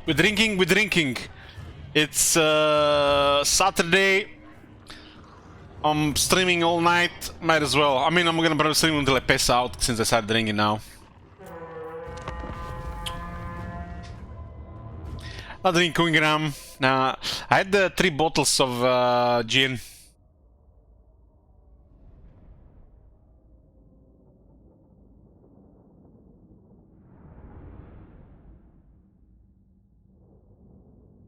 We're drinking. It's Saturday. I'm streaming all night, might as well. I mean, I'm gonna probably stream until I pass out, since I started drinking now. I'll drink gram. Nah, I had 3 bottles of gin.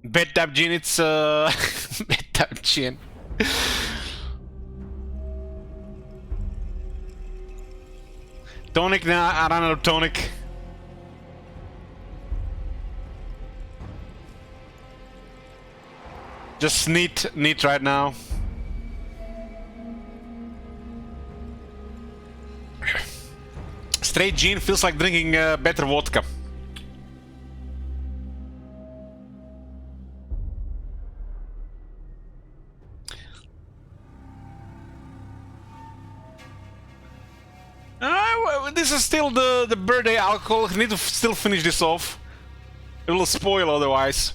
Bad tap gin, it's bad tap gin. Tonic, nah, I ran out of tonic. Just neat right now. Straight gin feels like drinking better vodka. This is still the birthday alcohol. I need to still finish this off. It will spoil otherwise.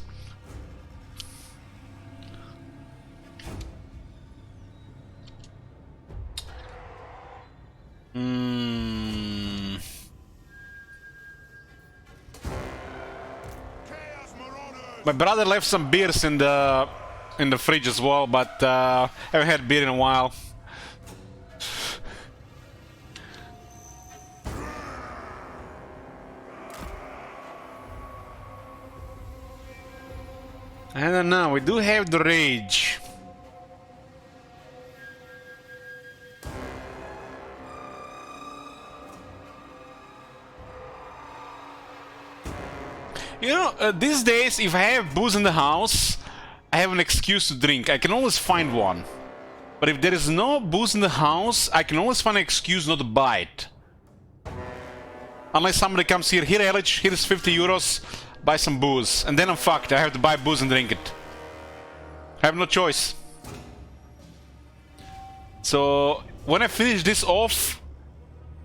My brother left some beers in the fridge as well, but I haven't had beer in a while. I don't know, we do have the rage. You know, these days, if I have booze in the house, I have an excuse to drink. I can always find one. But if there is no booze in the house, I can always find an excuse not to buy it. Unless somebody comes here, here Elich, here's 50 euros, buy some booze. And then I'm fucked, I have to buy booze and drink it. I have no choice. So, when I finish this off,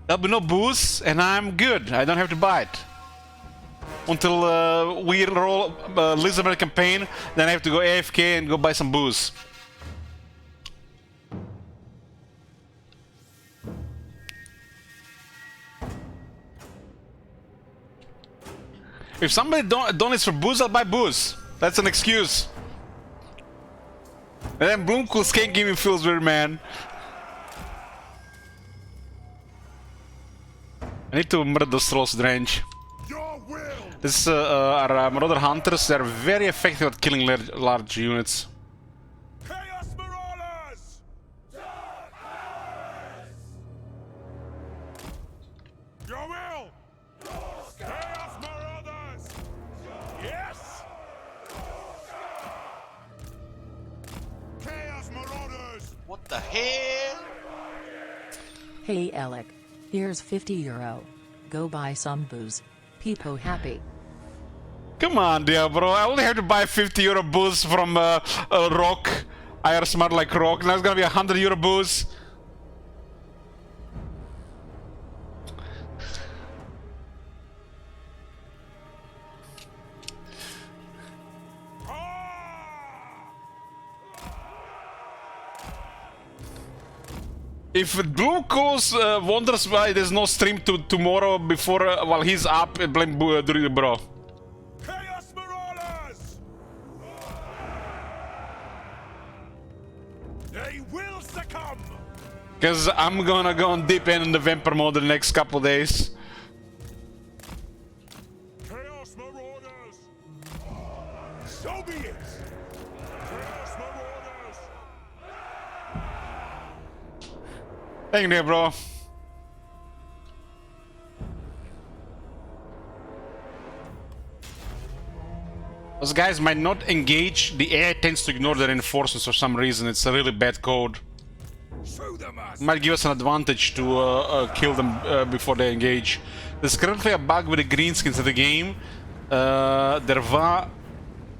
there'll be no booze, and I'm good. I don't have to buy it. Until we roll Elizabeth campaign, then I have to go AFK and go buy some booze. If somebody donates for booze, I'll buy booze. That's an excuse. And then Bloomcool's can't give me feels weird, man. I need to murder those trolls range. This are Marauder Hunters. They're very effective at killing large units. Chaos Marauders! Your will! Chaos Marauders! Yes! Chaos Marauders! What the hell? Hey Alec, here's 50 euro. Go buy some booze. People happy. Come on, dear bro. I only have to buy 50 euro booze from Rock. I are smart like Rock. Now it's gonna be 100 euro booze. If Bloomcool's wonders why there's no stream tomorrow before while he's up, blame bro. Chaos Marauders! They will succumb! Cause I'm gonna go on deep end in the vampire mode the next couple days. Chaos Marauders! So be it! Chaos Marauders! Thank you, bro. Those guys might not engage. The AI tends to ignore the reinforcements for some reason. It's a really bad code. Might give us an advantage to kill them before they engage. There's currently a bug with the greenskins of the game. Their VA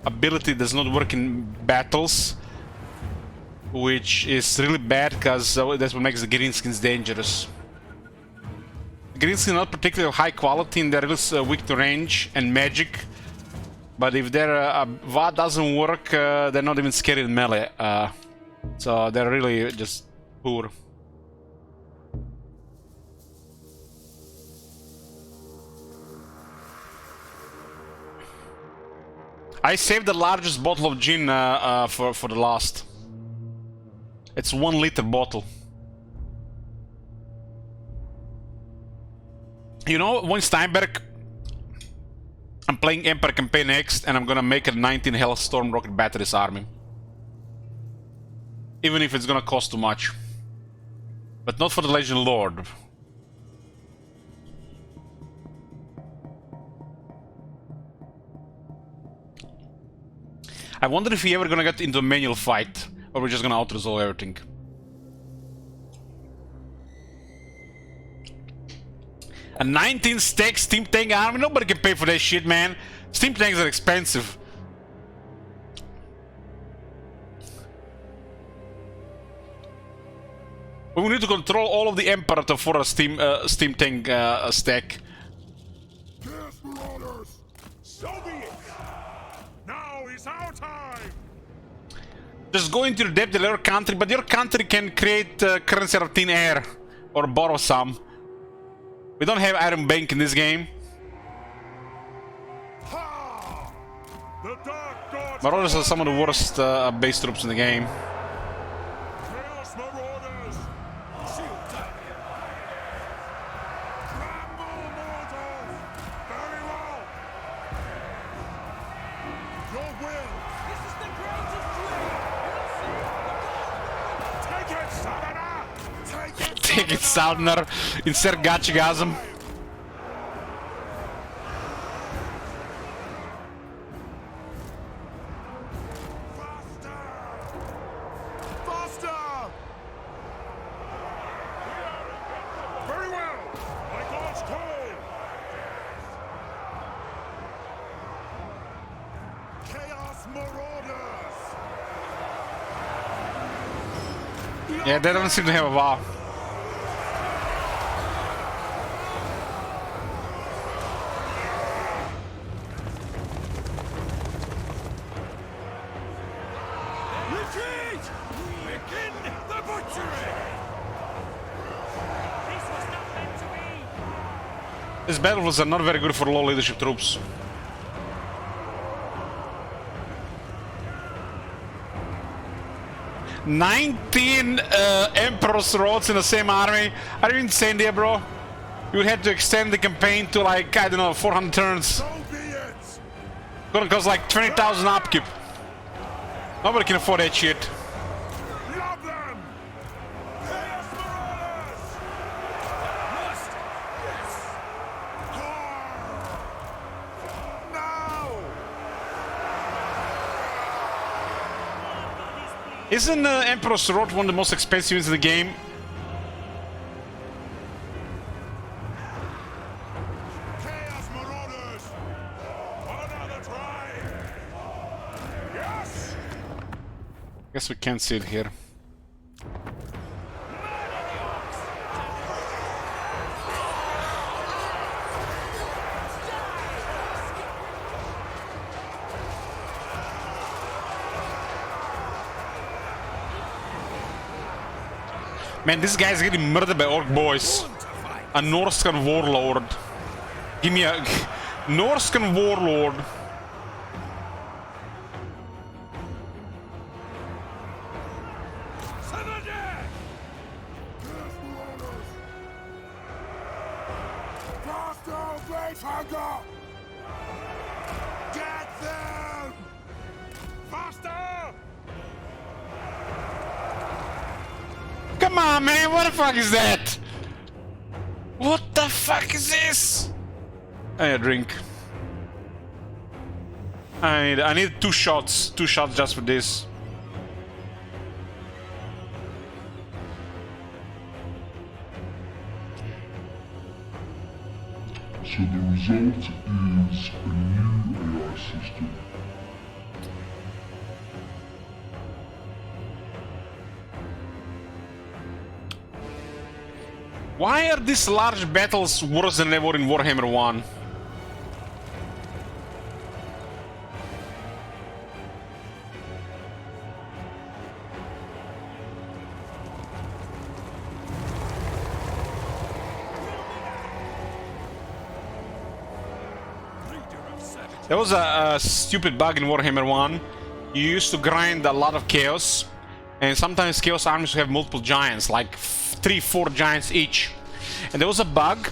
ability does not work in battles, which is really bad because that's what makes the greenskins dangerous. The greenskins are not particularly high quality and they're really weak to range and magic. But if their VA doesn't work, they're not even scary in melee. So they're really just poor. I saved the largest bottle of gin for the last. It's 1 liter bottle. You know, when Steinberg, I'm playing Emperor campaign next, and I'm gonna make a 19 Hellstorm rocket batteries army. Even if it's gonna cost too much. But not for the Legion Lord. I wonder if we ever gonna get into a manual fight, or we're just gonna out-resolve everything. A 19 stack steam tank army? Nobody can pay for that shit, man. Steam tanks are expensive. We need to control all of the Emperor for a steam tank stack. Chaos Marauders! So be it! Now is our time! Just go into your depth in your country, but your country can create currency out of thin air. Or borrow some. We don't have Iron Bank in this game. Marauders are some of the worst base troops in the game. Chaos Marauders! Bramble Mortals! Very well! Your will! This is the greatest dream! Take it, Southerner! Take it! Take it, Southerner. Insert Gachigasm. Yeah, they don't seem to have a vow. Retreat! Begin the butchery! This was not meant to be! These battlefields are not very good for low leadership troops. "19 Emperor's Roads in the same army? Are you insane there, bro? You would have to extend the campaign to like, I don't know, 400 turns. Gonna cost like 20,000 upkeep. Nobody can afford that shit. Isn't Emperor's Road one of the most expensive units in the game? Chaos Marauders! Another try! Yes! Guess we can't see it here. Man, this guy's getting murdered by orc boys. A Norscan warlord. Give me a Norscan warlord. Get them! Faster! Come on, man, what the fuck is that? What the fuck is this? I need a drink. I need 2 shots. 2 shots just for this. So the result is a new AI system. Why are these large battles worse than they were in Warhammer 1? There was a stupid bug in Warhammer 1. You used to grind a lot of chaos, and sometimes chaos armies have multiple giants, like 3-4 giants each. And there was a bug: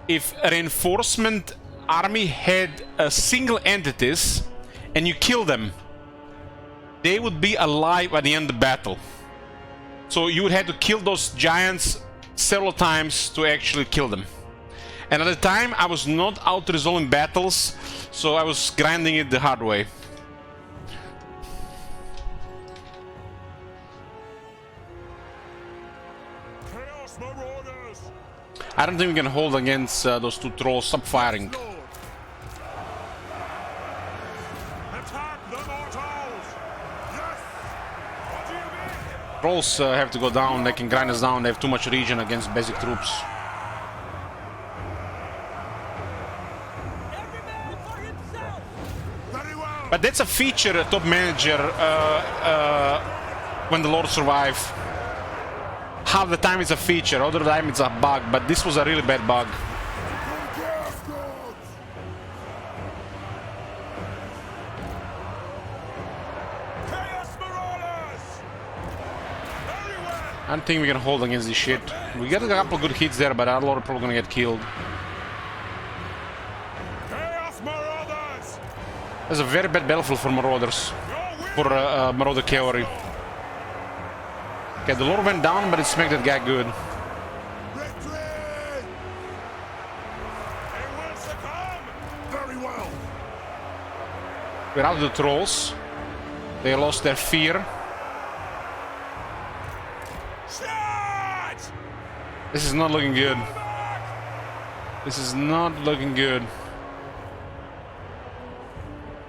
if a reinforcement army had single entities and you kill them, they would be alive at the end of the battle. So you would have to kill those giants several times to actually kill them. And at the time I was not auto-resolving battles, so I was grinding it the hard way. I don't think we can hold against those 2 trolls. Stop firing. Trolls have to go down. They can grind us down. They have too much regen against basic troops. But that's a feature, top manager, when the Lords survive. Half the time it's a feature, other time it's a bug, but this was a really bad bug. I don't think we can hold against this shit. We got a couple good hits there, but our Lord are probably gonna get killed. That's a very bad battlefield for Marauders. For Marauder Cavalry. Okay, the Lord went down, but it smacked that guy good. We're out of the trolls. They lost their fear. This is not looking good. This is not looking good.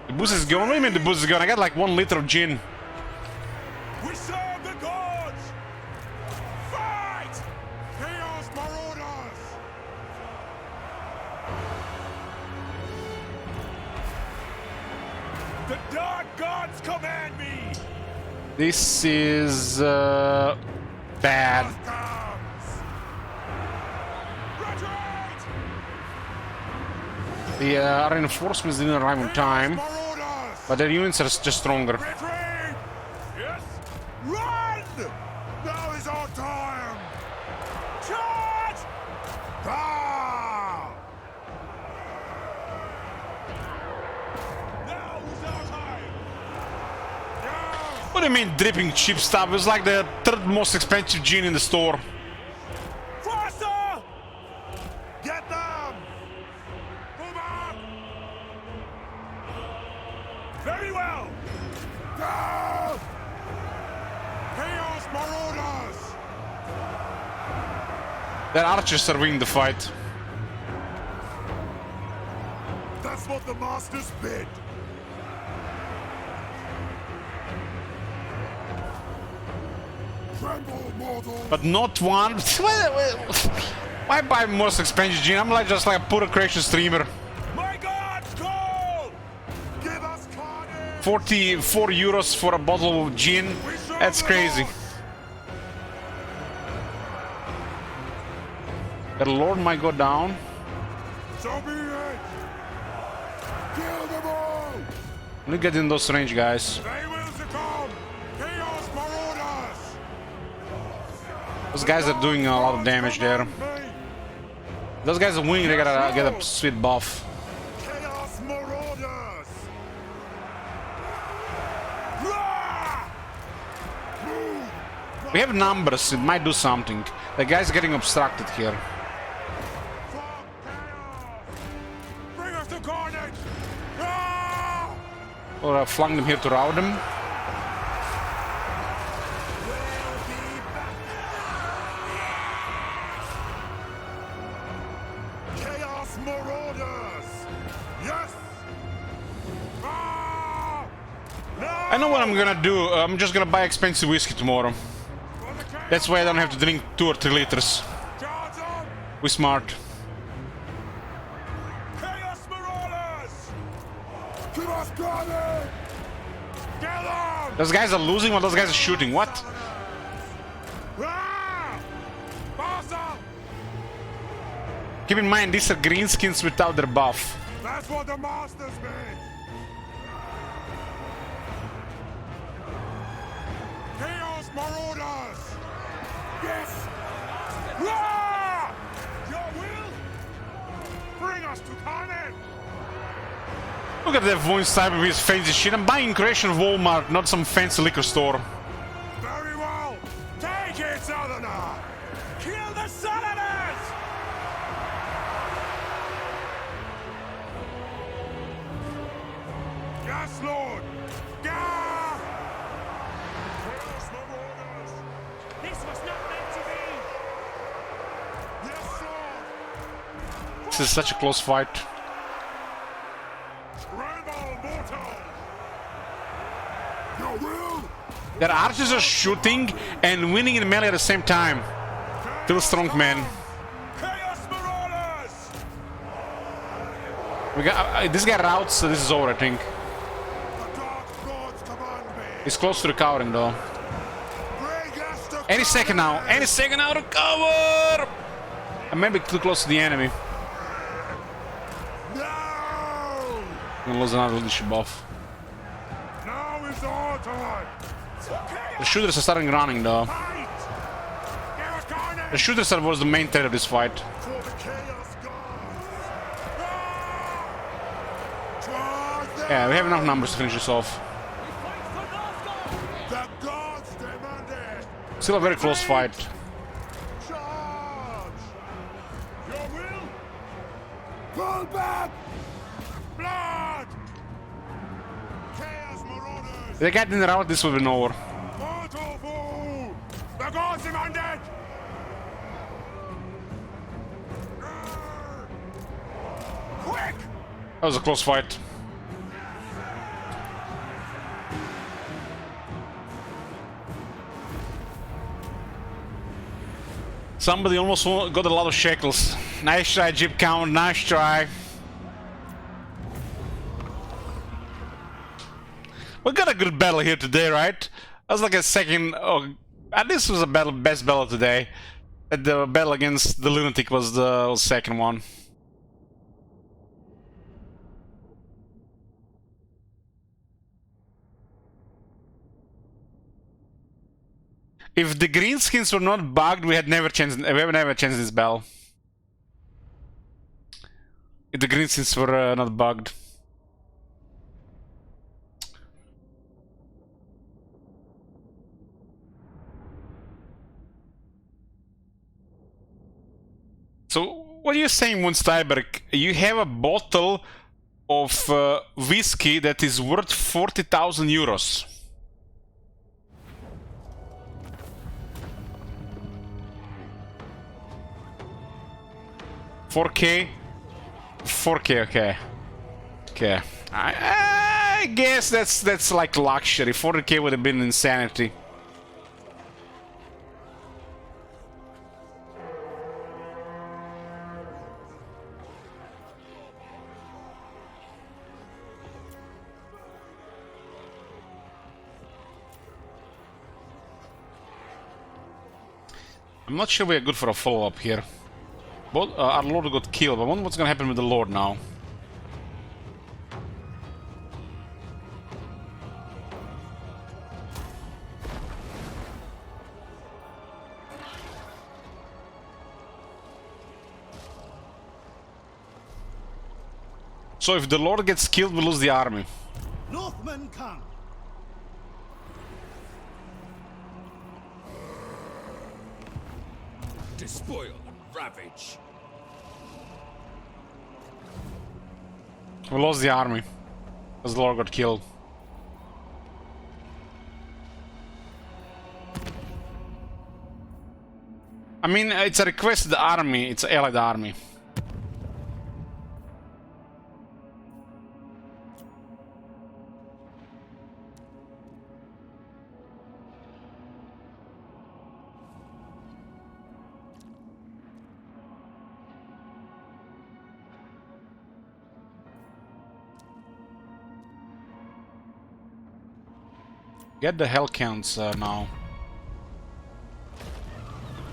The boost is gone. What do you mean the boost is gone? I got like 1 liter of gin. We serve the gods! Fight! Chaos Marauders! The dark gods command me! This is bad. Retreat! The reinforcements didn't arrive on time, Marauders! but their units are just stronger. Retreat! Yes? Run! Now is our time! Charge! Ah! Now is our time! Yes! What do you mean dripping cheap stuff? It's like the third most expensive gin in the store. Faster! Get them! Move on! Very well! Go! Chaos Marauders! Their archers are winning the fight. That's what the masters bid. Tremble, mortal! But not one. Why buy most expensive gin? I'm like just like a pure creation streamer. My God, go! Give us carnage! 44 euros for a bottle of gin. That's crazy. The Lord might go down. So be it! Kill them all! Let me get in those range, guys. They will succumb! Chaos Marauders! Those guys are doing a lot of damage there. Those guys are winning. They gotta get a sweet buff. Chaos Marauders! Rah! We have numbers. It might do something. The guy's getting obstructed here. Bring us to carnage! Ah! Or I flung them here to rout them. Chaos Marauders! Yes! Ah! No! I know what I'm gonna do. I'm just gonna buy expensive whiskey tomorrow. That's why I don't have to drink 2 or 3 liters. Guards up! We're smart. Chaos Marauders! Give us carnage! Get them! Those guys are losing while those guys are shooting. What? Ah! Vassal! Keep in mind, these are greenskins without their buff. That's what the masters made! Chaos Marauders! Yes! Ah! Your will? Bring us to carnage! Look at that voice type of his fancy shit. I'm buying Creation Walmart, not some fancy liquor store. Very well! Take it, Southerner! Kill the Southerners! Yes, Lord! Gah! Chaos Marauders! This was not meant to be! Yes, Lord! This is such a close fight. Tremble, mortal! Your will! Their archers are shooting and winning in melee at the same time. Feel strong, man. Chaos Marauders! We got this guy routs, so this is over, I think. The dark gods command me! He's close to recovering, though. Bring us to Any second now. Any second now to cover. I may be too close to the enemy. No! I'm gonna lose another leadership buff. Now is our time! The shooters are starting running, though. Fight! Give us carnage! The shooters was the main threat of this fight. For the Chaos Gods! Ah! Charge them! Yeah, we have enough numbers to finish this off. The gods demand it! Still a very close fight. Charge! Your will? Pull back! Blood! Chaos Marauders! If they get in the route, this will be over. Mortal fool! The gods demand it! Quick! That was a close fight. Somebody almost got a lot of shekels. Nice try, Jeep Count. Nice try. We got a good battle here today, right? That was like a second. Oh, at least it was a battle, best battle today. The battle against the lunatic was the second one. If the greenskins were not bugged, we had never changed. We have never changed this battle. If the greenskins were not bugged. So, what are you saying, Moonsteiberg? You have a bottle of whiskey that is worth 40,000 euros. $4K? $4K, okay. Okay. I guess that's like luxury. 40K would have been insanity. I'm not sure we're good for a follow-up here. Both, our Lord got killed, but I wonder what's gonna happen with the Lord now. So if the Lord gets killed, we lose the army. Northmen come. Despoil and ravage. We lost the army. Because the Lord got killed. I mean, it's a requested army, it's an allied army. Get the hell counts now.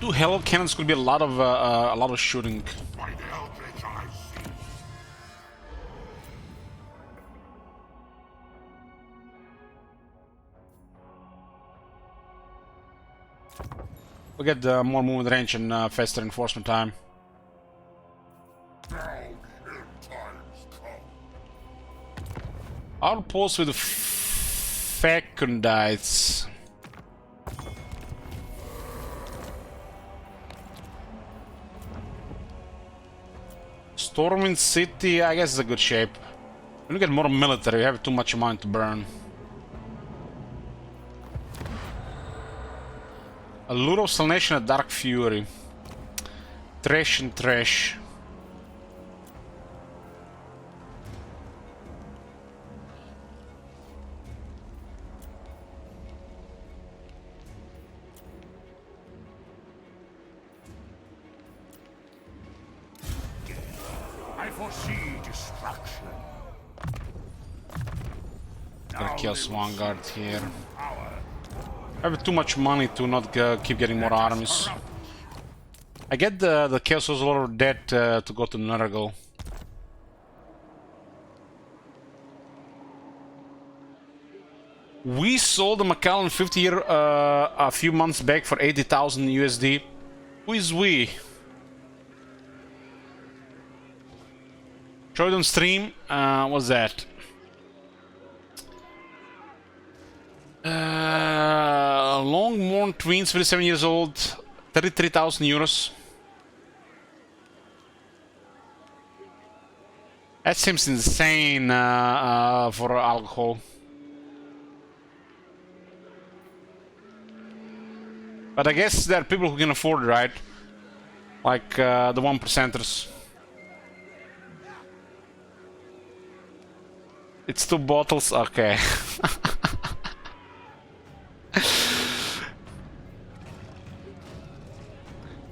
2 hell cannons could be a lot of shooting. By the eldritch I see. We get more movement range and faster enforcement time. Now the end times come. Outpost with fecundites. Storming City, I guess is a good shape. When we get more military, we have too much money to burn. Allure of Salnation and Dark Fury. Trash and trash. I foresee destruction. Gonna kill Swanguard here. Power. I have too much money to not keep getting more armies. I get the Chaos Lord dead to go to Nurgle. We sold the Macallan 50-year a few months back for 80,000 USD. Who is we? Show it on stream. What's that? Longmorn twins, 37 years old, 33,000 euros. That seems insane for alcohol. But I guess there are people who can afford it, right? Like the 1%ers. It's 2 bottles? Okay.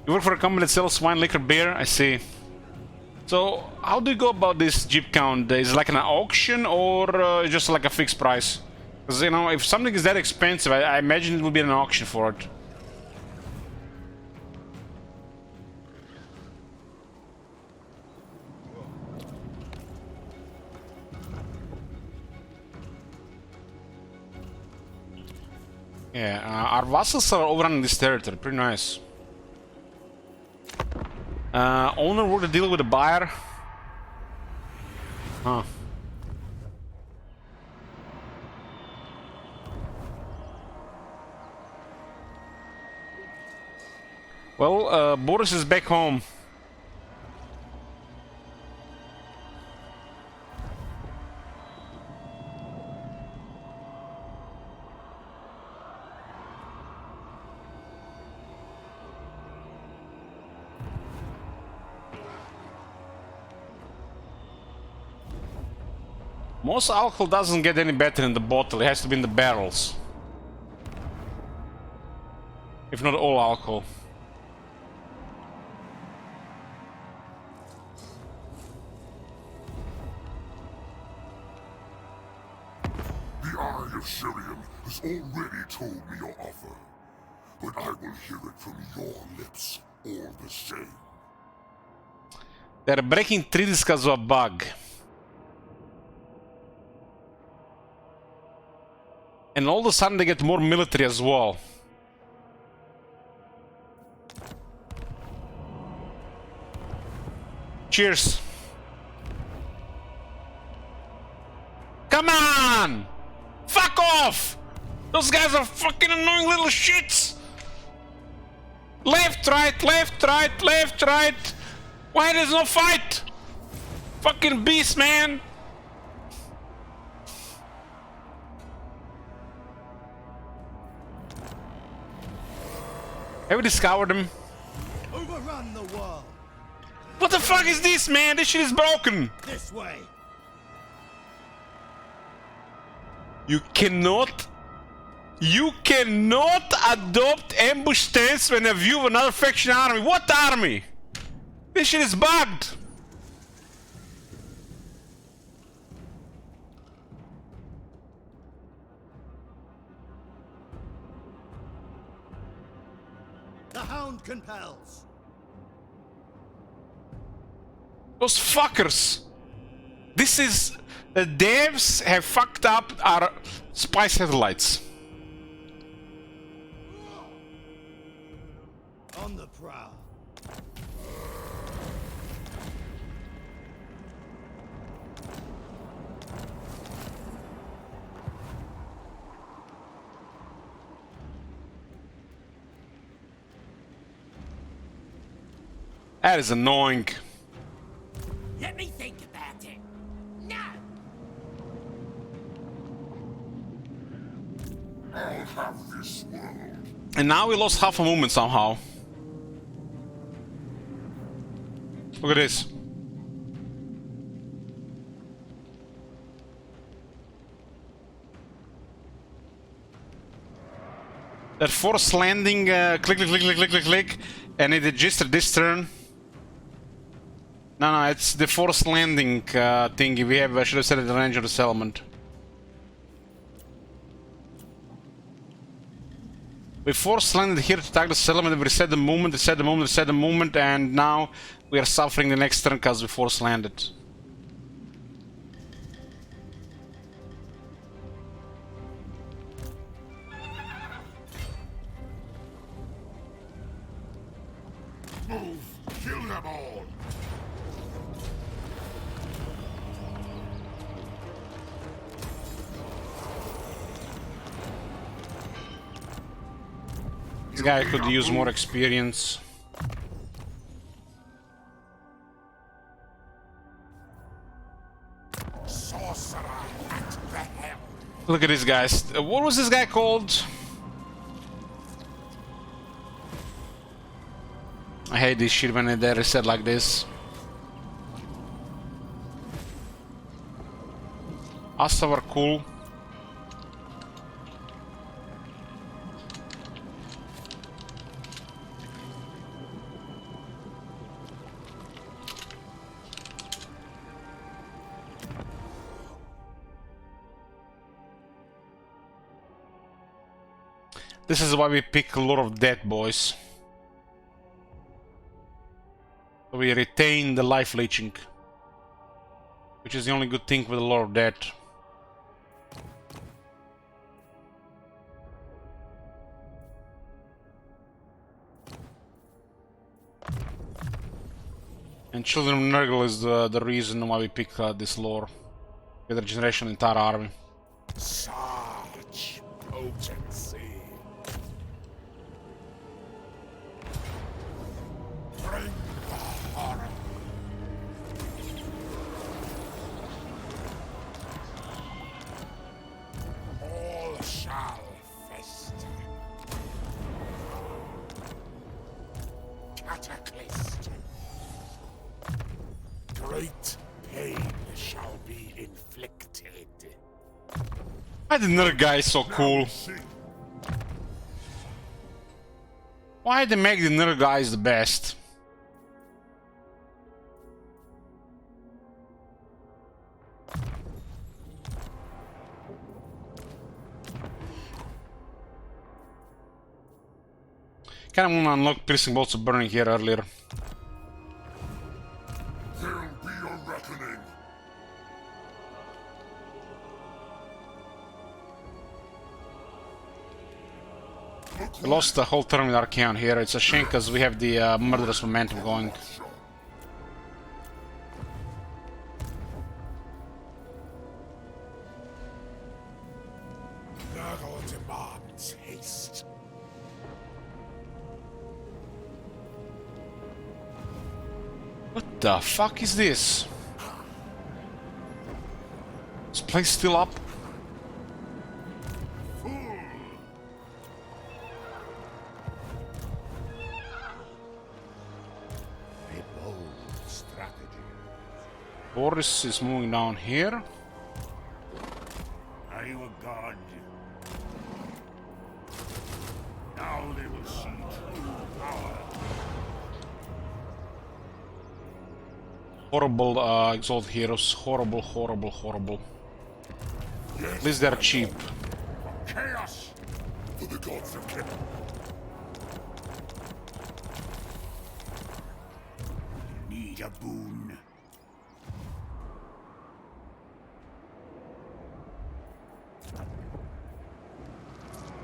You work for a company that sells wine, liquor, beer? I see. So, how do you go about this jeep count? Is it like an auction or just like a fixed price? Because, you know, if something is that expensive, I imagine it will be an auction for it. Yeah, our vassals are overrunning this territory. Pretty nice. Owner worked a deal with the buyer. Huh. Well, Boris is back home. Most alcohol doesn't get any better in the bottle, it has to be in the barrels. If not all alcohol. The Eye of Syrian has already told me your offer, but I will hear it from your lips all the same. They're breaking treaties because of a bug. And all of a sudden they get more military as well. Cheers. Come on! Fuck off! Those guys are fucking annoying little shits! Left, right, left, right, left, right! Why there's no fight? Fucking beast, man! Have we discovered him? Overrun the world. What the fuck is this, man? This shit is broken! This way. You cannot adopt ambush stance when a view of another faction army. What army? This shit is bugged. The Hound compels. Those fuckers. This is... The devs have fucked up our spy satellites. On the prowl. That is annoying. Let me think about it. No! I'll have this world. And now we lost half a movement somehow. Look at this. That forced landing, click, click, click, click, click, click, click, and it registered this turn. No, it's the forced landing thingy. We have. I should have set it in the range of the settlement. We forced landed here to attack the settlement. We reset the movement, reset the movement, reset the movement, and now we are suffering the next turn because we forced landed. Move! Kill them all! This guy could use more experience. Sorcerer at the helm! Look at these guys. What was this guy called? I hate this shit when they reset like this. Asa were cool. This is why we pick a lot of dead, boys. So we retain the life leeching, which is the only good thing with a lot of dead. And Children of Nurgle is the reason why we pick this lore. The regeneration of the entire army. Such potency. Bring the horror. All shall fester. Cataclysm. Great pain shall be inflicted. Why the Nurgle guy is so cool? Why they make the Nurgle guys the best? Kind of want to unlock piercing bolts of burning here earlier. There'll be a reckoning. We lost the whole turn with Archaon here. It's a shame because we have the murderous momentum going. Nurgle demands haste. What the fuck is this? This place still up? A bold strategy. Boris is moving down here. Are you a god? Now they will see true power. Horrible exalted heroes. Horrible, horrible, horrible. At least they're cheap. Chaos! For the gods of Kip. Need a boon.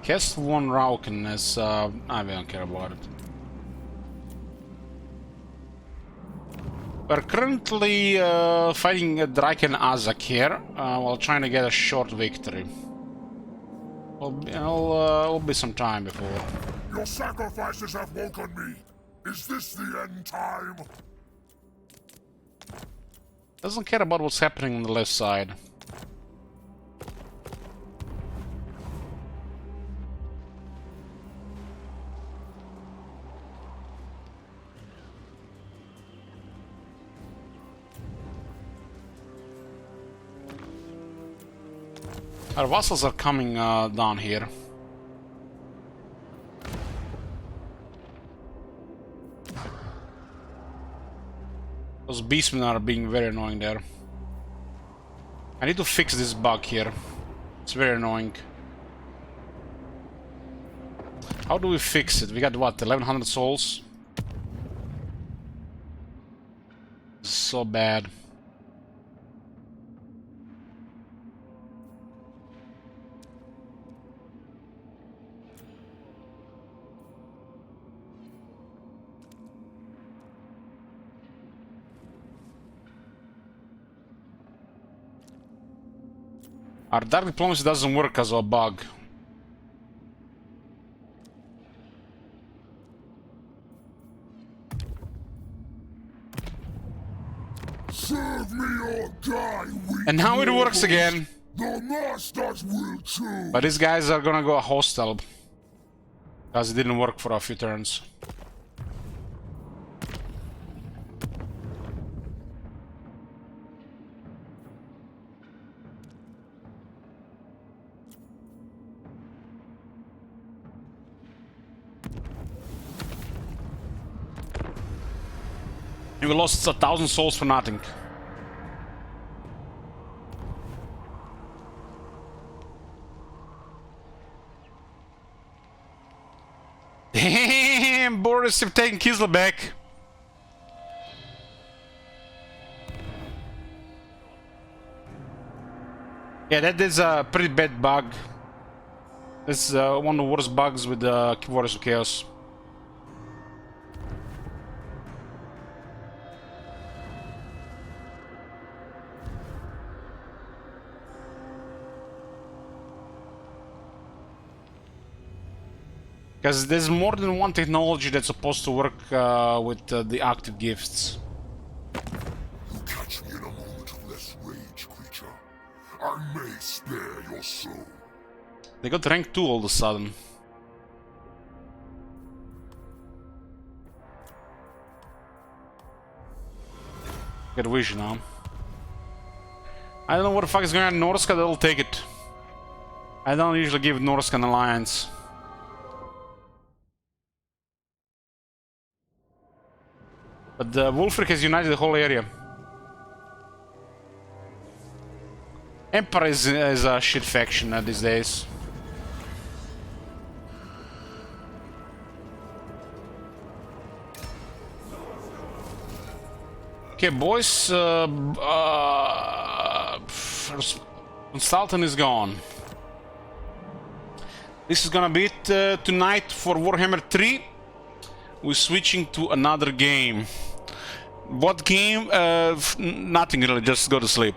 Cast one Rauken as I don't care about it. We're currently fighting Draken Azak here while trying to get a short victory. Will be some time before. Your sacrifices have woken me. Is this the end time? Doesn't care about what's happening on the left side. Our vassals are coming down here. Those beastmen are being very annoying there. I need to fix this bug here. It's very annoying. How do we fix it? We got what, 1100 souls? This is so bad. Our Dark Diplomacy doesn't work as a bug. Serve me or die, weak And now it works mortals. again. The masters will choose. But these guys are gonna go hostile. Because it didn't work for a few turns. You lost 1,000 souls for nothing. Damn, Boris, you've taken Kislev back. Yeah, that is a pretty bad bug. It's one of the worst bugs with Warriors of Chaos. Because there's more than one technology that's supposed to work with the active gifts. You catch me in a moment of less rage, creature. I may spare your soul. They got rank 2 all of a sudden. Get vision now. I don't know what the fuck is going on in Norska, they'll take it. I don't usually give Norska an alliance. But Wulfric has united the whole area. Empire is a shit faction these days. Okay, boys. Sultan is gone. This is gonna be it tonight for Warhammer 3. We're switching to another game. What game? Nothing really, just go to sleep.